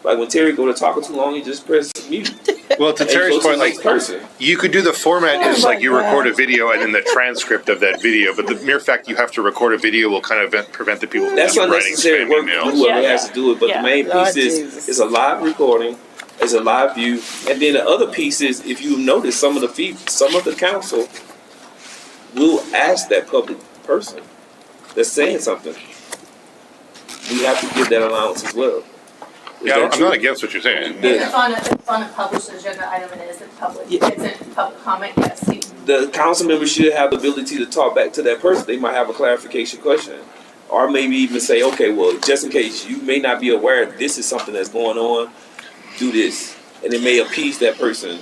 Like when Terry go to talking too long, he just press mute. well, to And he Terry's goes to point, the like, next person. you could do the format is like you record a video and then the transcript of that video, but the mere fact you have to record a video will kind of prevent the people from That's just writing unnecessary spam work. emails. Whoever Yeah, has to do it, but yeah. the main Lord piece is Jesus. it's a live recording, it's a live view, and then the other piece is if you notice some of the council will ask that public person that's saying something. We have to give that allowance as well. Is Yeah, that I'm true? not against what you're saying. The- If it's on a published agenda item, it is in public, Yeah. it's in public comment, yes. The council member should have the ability to talk back to that person. They might have a clarification question. Or maybe even say, okay, well, just in case you may not be aware this is something that's going on, do this. And it may appease that person,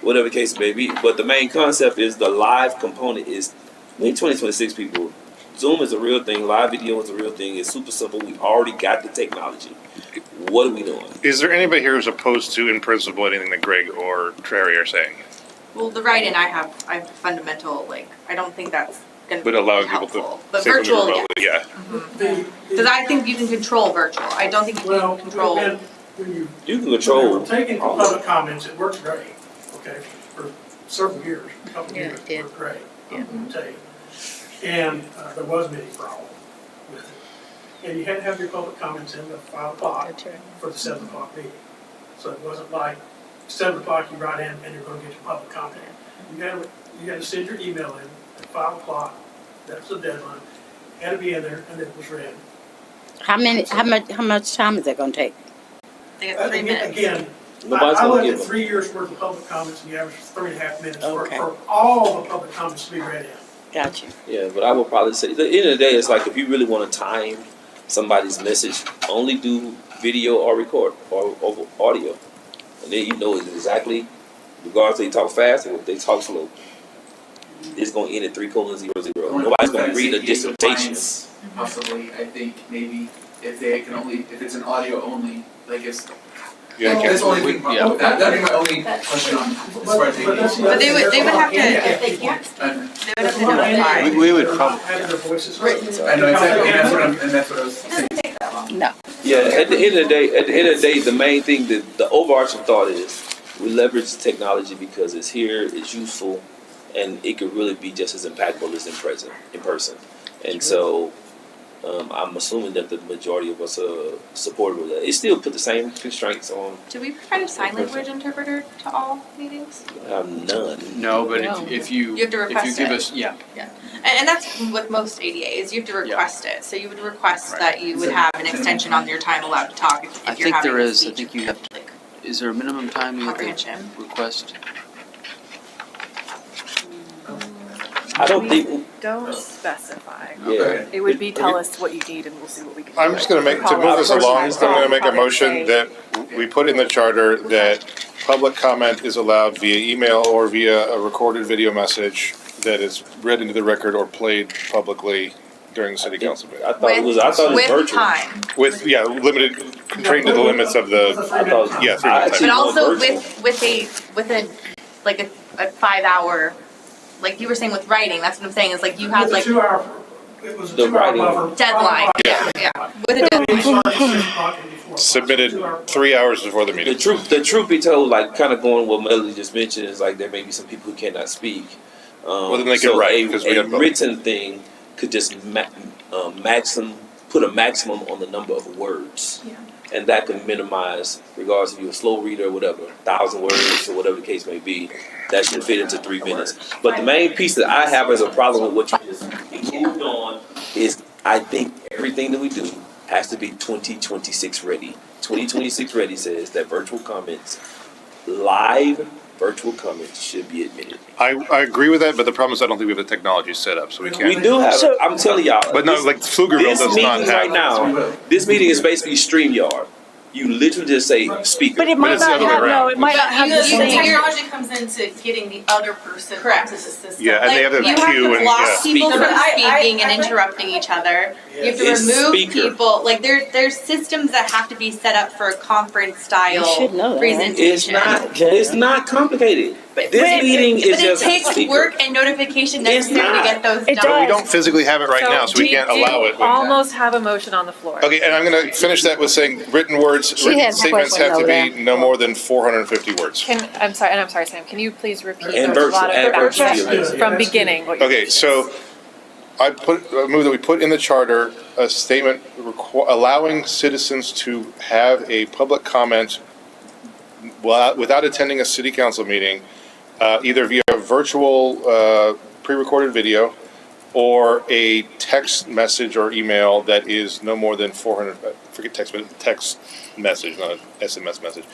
whatever the case may be. But the main concept is the live component is, I mean, 2026 people, Zoom is a real thing, live video is a real thing, it's super simple, we already got the technology. What are we doing? Is there anybody here who's opposed to, in principle, anything that Greg or Terry are saying? Well, the write-in I have fundamental, I don't think that's gonna But be allowing people helpful. to But say something virtual, remotely, yes. yeah. Because I think you can control virtual. I don't think you Well, can control. when You can you're control. taking public comments, it works great, okay, for several years, a couple of years, it worked great, I'm gonna tell you. And there wasn't any problem with it. And you had to have your public comments in at 5 o'clock for the 7 o'clock meeting. So it wasn't like 7 o'clock you write in and you're gonna get your public comment. You had to send your email in at 5 o'clock, that's the deadline, had to be in there, and it was read. How much time is that gonna take? They got 3 minutes. Again, Nobody's I gonna looked give at them. 3 years worth of public comments, and the average was 3.5 minutes Okay. for all the public comments to be read in. Gotcha. Yeah, but I would probably say, at the end of the day, it's like if you really want to time somebody's message, only do video or record or over audio. And then you know exactly, regardless if they talk fast or if they talk slow, it's going to end at 3:00. Nobody's going to read a dissertation. Possibly, I think maybe if it's an audio only, like Yeah, That's the only We- thing, yeah. that'd be my only question on, as far as ADA. But they would have to, if they can't, And they would have to notify. We would probably, I know exactly, and that's what I was saying. No. Yeah, at the end of the day, the main thing, the overarching thought is we leverage technology because it's here, it's useful, and it could really be just as impactful as in person. And so, I'm assuming that the majority of us are supportive of that. It still put the same constraints on. Do we provide a sign language interpreter to all meetings? None. no, but No. if you, You have to if you request give it. us, yeah, And that's with most ADAs, you have to request it, so you would request Right. that you would have an extension on your time allowed to talk if I you're think having there a is, I speech think you have, like is there a minimum time you have to comprehension. request? I don't think. Don't specify. Yeah. It would be tell us what you need and we'll see what we can do. I'm just gonna make, to move this along, I'm gonna make a motion that we put in the charter that public comment is allowed via email or via a recorded video message that is read into the record or played publicly during the city council meeting. I thought it was virtual. With time, With, yeah, limited, constrained to the limits of the, I thought, yeah, 3 I minutes. actually but want also virtual. with a 5 hour, like you were saying with writing, that's what I'm saying, is like you had like It was a The 2-hour writing. buffer. deadline, yeah, with a deadline. Submitted 3 hours before the meeting. The truth be told, like kind of going what Melody just mentioned, is like there may be some people who cannot speak. Well, then they can So write, 'cause we a have both. written thing could just put a maximum on the number of words. Yeah. And that can minimize, regardless if you're a slow reader or whatever, 1,000 words or whatever the case may be, that should fit into 3 minutes. But the main piece that I have as a problem with what you just moved on is I think everything that we do has to be 2026 ready. 2026 ready says that live virtual comments should be admitted. I agree with that, but the problem is I don't think we have the technology set up, so we We can't. do have, I'm telling y'all. But no, like Pflugerville This does not meeting have. right now, this meeting is basically StreamYard. You literally just say speaker. But it might it's the not other way have, no, around. it might not have the same. Technology comes into getting the other person Correct. into the system. Yeah, and they have the You queue have to and, block yeah. people Speaker. from I speaking and read- interrupting each other. You have to It's remove speaker. people, like there's systems that have to be set up for a conference style You should know that, right? presentation. It's not complicated. This meeting is But it just takes speaker. work and notification It's necessary to not. get those It done. But we does. don't physically have it right now, so we can't allow it. Almost have a motion on the floor. Okay, and I'm gonna finish that with saying written words, She written has a statements question have to over be no more than 450 words. I'm sorry, Sam, can you please repeat? And There was a lot virtual, of and virtual. background from beginning. What you Okay, so I move that we put in the charter a statement allowing citizens to have a public comment without attending a city council meeting, either via virtual pre-recorded video or a text message or email that is no more than 400, forget text, but text message, not an SMS message,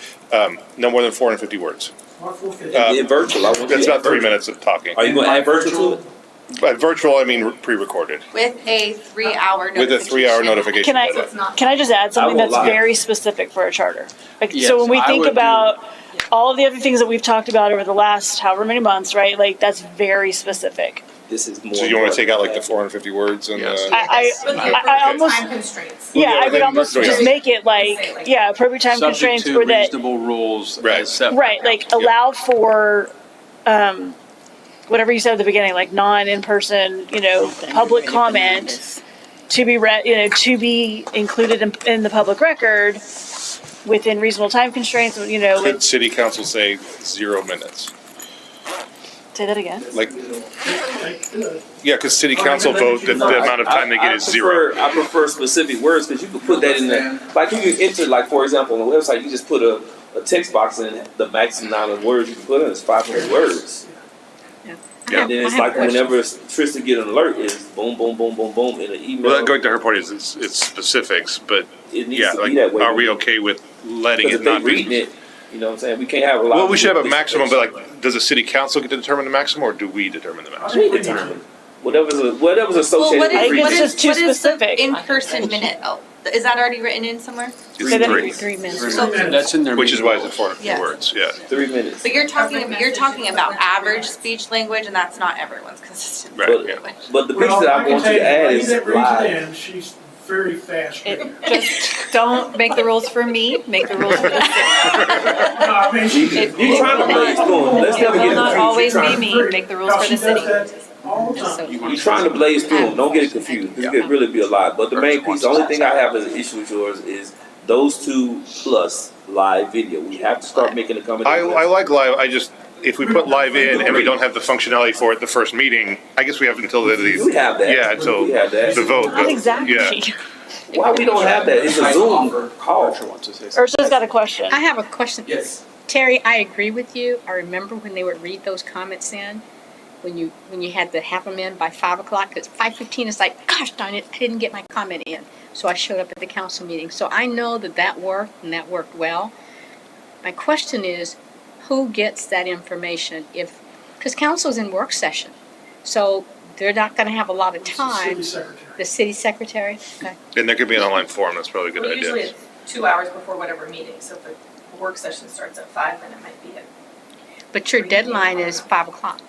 no more than 450 words. In virtual, I want you That's to about add 3 virtual. minutes of talking. Are you going to add virtual to it? By virtual, I mean pre-recorded, With a 3-hour notification. with a 3-hour notification. Can I, deadline. can I just add something won't that's lie. very specific for a charter? Like, Yes, so when we I think would do- about all of the other things that we've talked about over the last however many months, right? Like, that's very specific. This is more. So you want to take out like the 450 words and Yes. I almost, Time constraints. yeah, I would then almost go just ahead. make it like, yeah, appropriate time Subject constraints to for that, reasonable rules Right. as set. right, like allow for, whatever you said at the beginning, like non-in-person, public comment to be read, to be included in the public record within reasonable time constraints, Could city council say 0 minutes? say that again. Like, yeah, because city council vote that the amount of time they get is 0. I prefer specific words because you can put that in there. Like you can enter, like for example, on the website, you just put a text box in. The maximum amount of words you can put in is 500 words. Yeah. And then it's like whenever Tristan get an alert, it's boom, boom, boom, boom, boom in an email. Well, that going to her point is it's specifics, but It needs yeah, to like, be that way. are we okay with letting Because it if they not reading be? it, you know what I'm saying? We can't have a lot. Well, we should have a of maximum, but like, does the city council get to determine the maximum or do we determine the maximum? We determine whatever's Well, associated what with is, think what it's is, just too what is the specific. in-person minute? Oh, is that already written in somewhere? It's Say that 3, 3 minutes. That's in their. which is meeting why it's rules. at 450 Yes. words, yeah. 3 minutes. But you're talking about average speech language, and that's not everyone's consistent. Right, yeah. But the piece that I want you to add is live. She's very fast. It, just don't make the rules for me, make the rules for the city. No, I mean, You trying to blaze through them. Let's It never will get it not confused. always You're be trying- me, make the rules for the city. All the time. You're trying to blaze through them. Don't get it confused. This could really be a lot. But the main piece, the only thing I have as an issue with yours is those two plus live video. We have to start making I accommodations. like live, if we put live in and we don't have the functionality for it the first meeting, I guess we have until the. We have that. Yeah, until We have that. the vote. Not but- exactly. Yeah. Why we don't have that? It's a Zoom call. Ursula's got a question. I have a question. Yes. Terry, I agree with you. I remember when they would read those comments in, when you had to have them in by 5 o'clock, because 5:15 is like, gosh darn it, I didn't get my comment in. So I showed up at the council meeting. So I know that worked, and that worked well. My question is, who gets that information because council's in work session. So they're not gonna have a lot of time. City secretary. The city secretary? Okay. And there could be an online form, that's probably a good Well, idea. usually it's 2 hours before whatever meeting, so if the work session starts at 5, then it might be at. But your deadline is 5 o'clock.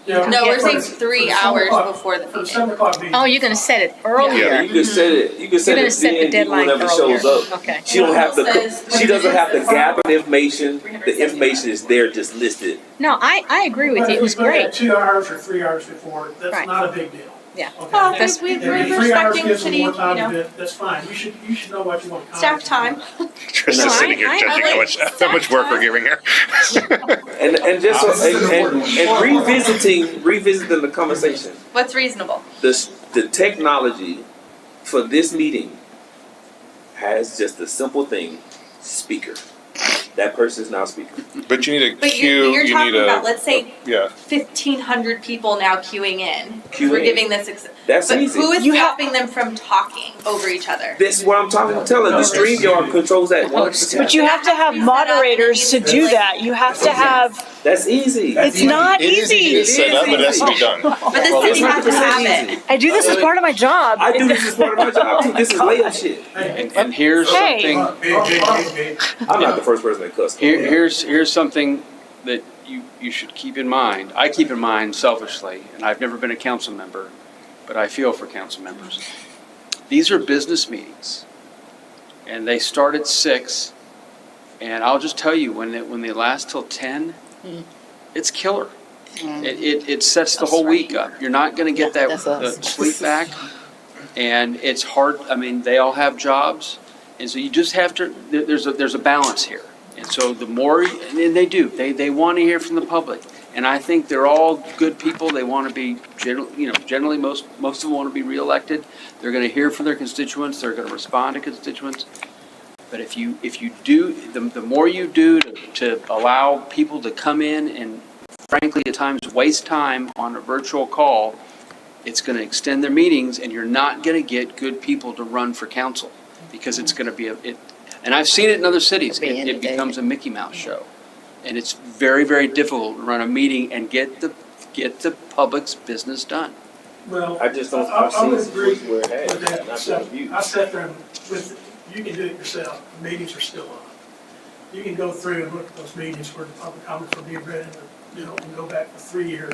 Yeah. No, we're saying For 3 the 7 hours o'clock- before the For the meeting. 7 o'clock meeting. Oh, you're gonna set it earlier. Yeah, you can set it. You can set You're gonna it set the then deadline whenever earlier. shows up. Okay. She don't have Says she doesn't have to 375. gather the information. The information is there, just listed. No, I agree with But you. if It was we put it great. 2 hours or 3 hours before, that's Right. not a big deal. Yeah. Okay. Well, That's- we're If 3 hours respecting gives them city, more time you to know, do it, that's fine. You should know what you want to staff comment. time. Tristan's No, sitting here I judging like how much work we're giving her. And just and revisiting the conversation. What's reasonable? The technology for this meeting has just a simple thing: speaker. That person's now speaker. But you need a But queue, you're you talking need about, let's say, yeah. 1,500 people now queuing in. Queuing. We're giving this, That's but easy. who is stopping them from talking over each other? This is what I'm talking about. Tell her the StreamYard controls that 100%. But you have to have moderators to do that. You have to have, That's easy. it's not It is easy to easy. set up, but it has to be done. But the city has to have it. I do this as part of my job. I do this as part of my job too. This is layup shit. And here's Hey. something, I'm not the first person that cussed. here's something that you should keep in mind. I keep in mind selfishly, and I've never been a council member, but I feel for council members. These are business meetings, and they start at 6, and I'll just tell you, when they last till 10, it's killer. It sets the whole week up. You're not gonna get that the sleep back, and it's hard. I mean, they all have jobs, and so you just have to, there's a balance here. And so the more, and they do, they want to hear from the public. And I think they're all good people. They want to be, generally most of them want to be reelected. They're going to hear from their constituents. They're going to respond to constituents. But if you do, the more you do to allow people to come in and frankly at times waste time on a virtual call, it's going to extend their meetings, and you're not going to get good people to run for council, because it's going to be and I've seen it in other cities. It becomes a Mickey Mouse show, and it's very, very difficult to run a meeting and get the public's business done. Well, I just don't. I I've seen would agree situations where it has with that. not So, been abused. I sat there and you can do it yourself. The meetings are still on. You can go through and look at those meetings where the public comments were being read, and go back for 3 years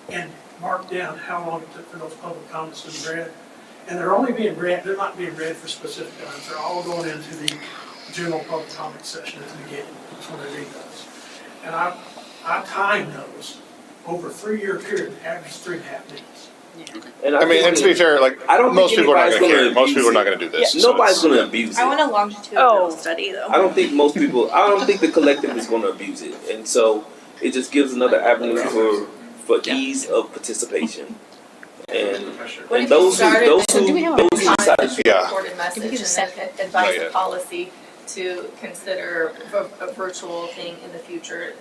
and mark down how long it took for those public comments to be read. And they're only being read, they're not being read for specific times. They're all going into the general public comment session at the beginning. That's when they read those. And I timed those over a 3-year period, average 3.5 minutes. And I mean, and to be fair, like, I don't most think people are not anybody's gonna care. gonna Most people are abuse not gonna do this. it. so Nobody's it's- going to abuse I it. want a longitudinal study though. I don't think most people. I don't think the collective is going to abuse it, and so it just gives another avenue for ease of participation. And What if you those started those with- who Do we have a those who decide Yeah. Recorded message Give me the and second. then Not advise the yet. policy to consider a virtual thing in the future.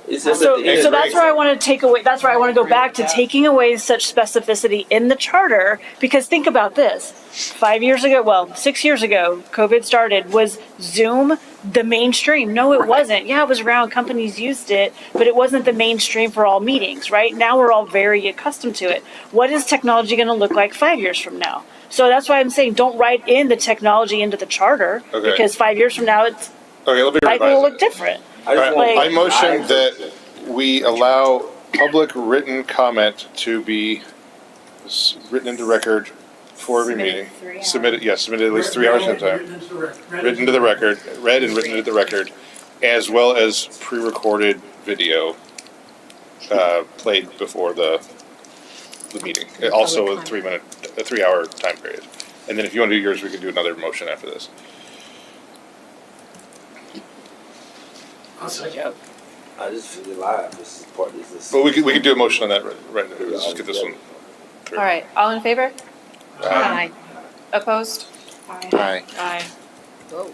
it's just So, at the end. so that's where I want to take away, that's where I want to go back to taking away such specificity in the charter, because think about this. 6 years ago, COVID started, was Zoom the mainstream? No, it wasn't. Yeah, it was around, companies used it, but it wasn't the mainstream for all meetings, right? Now we're all very accustomed to it. What is technology going to look like 5 years from now? So that's why I'm saying don't write in the technology into the charter, Okay. because 5 years from now, it's Okay, let me likely revise will it. look different. I just want- I motion that we allow public written comment to be written into record before every Submit it meeting. 3 hours. Submit it at least 3 hours ahead of time. Written into the record, read and written into the record, as well as pre-recorded video, played before the meeting. Also a 3 hour time period. And then if you want to do yours, we can do another motion after this. I'll second. I just feel alive. This is part. This is. But we could do a motion on that right now. Let's just get this one through. All right, all in favor? Aye. Opposed? Aye. Aye.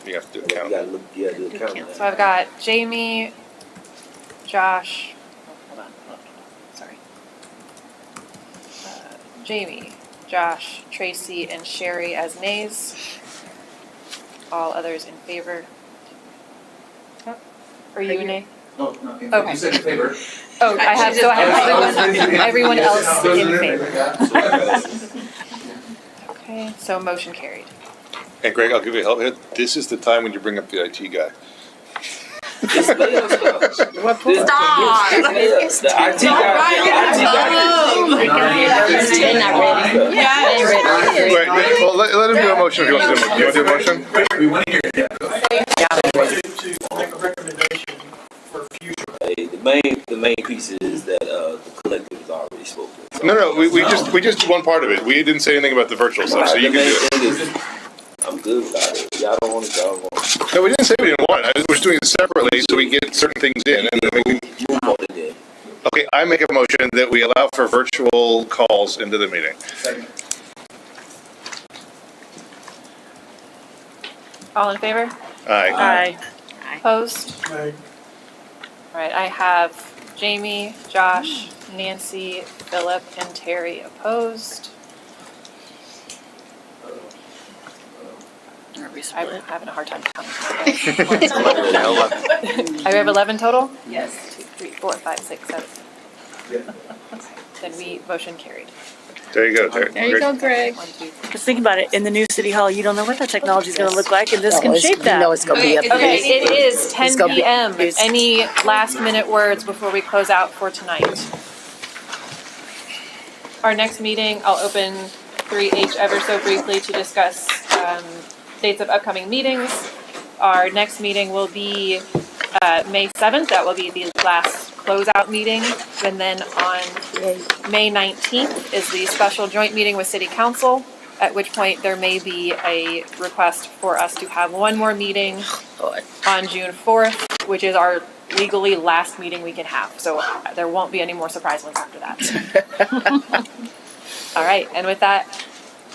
You have to do a You count. gotta look. You gotta do the count. So I've got Jamie, Josh, hold on, sorry. Jamie, Josh, Tracy, and Sherry as nays. All others in favor. Are you a nay? No, no, in Okay. you said in favor. Oh, I have everyone else in favor. Okay, so motion carried. And Greg, I'll give you help here. This is the time when you bring up the IT guy. Just let us know. Stop. The IT They're not ready. Yeah. They ain't ready. Wait, well, let him do a motion if you want to do a motion. You want to do a motion? We want to hear it, yeah. To make a recommendation for future. Hey, the main piece is that the collective is already spoken. So- No, we just did one part of it. We didn't say anything about the virtual stuff, so you The can main do it. thing is, I'm good without it. Y'all don't want it. Y'all don't want it. No, we didn't say we didn't want it. We're just doing it separately so we get certain things in and then we can. Move on it then. Okay, I make a motion that we allow for virtual calls into the meeting. Second. All in favor? Aye. Opposed? Aye. All right, I have Jamie, Josh, Nancy, Philip, and Terry opposed. I'm having a hard time counting. I have 11 total? Yes. 2, 3, 4, 5, 6, 7. Then we motion carried. There you go, Terry. There you go, Greg. 1, 2, 3. Just think about it, in the new city hall, you don't know what that technology is gonna look like, and this can shape You know that. it's gonna be up Okay, there. it is 10 gonna be- PM. it's- Any last minute words before we close out for tonight? Our next meeting, I'll open 3H ever so briefly to discuss dates of upcoming meetings. Our next meeting will be May 7th. That will be the last closeout meeting. And then on May 19th is the special joint meeting with City Council, at which point there may be a request for us to have one more meeting on June 4th, which is our legally last meeting we can have. So there won't be any more surprise ones after that. All right, and with that,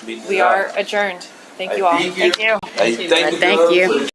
we are adjourned. Thank you all. Thank you. Thank you. Hey, thank you. Thank girl, you. for the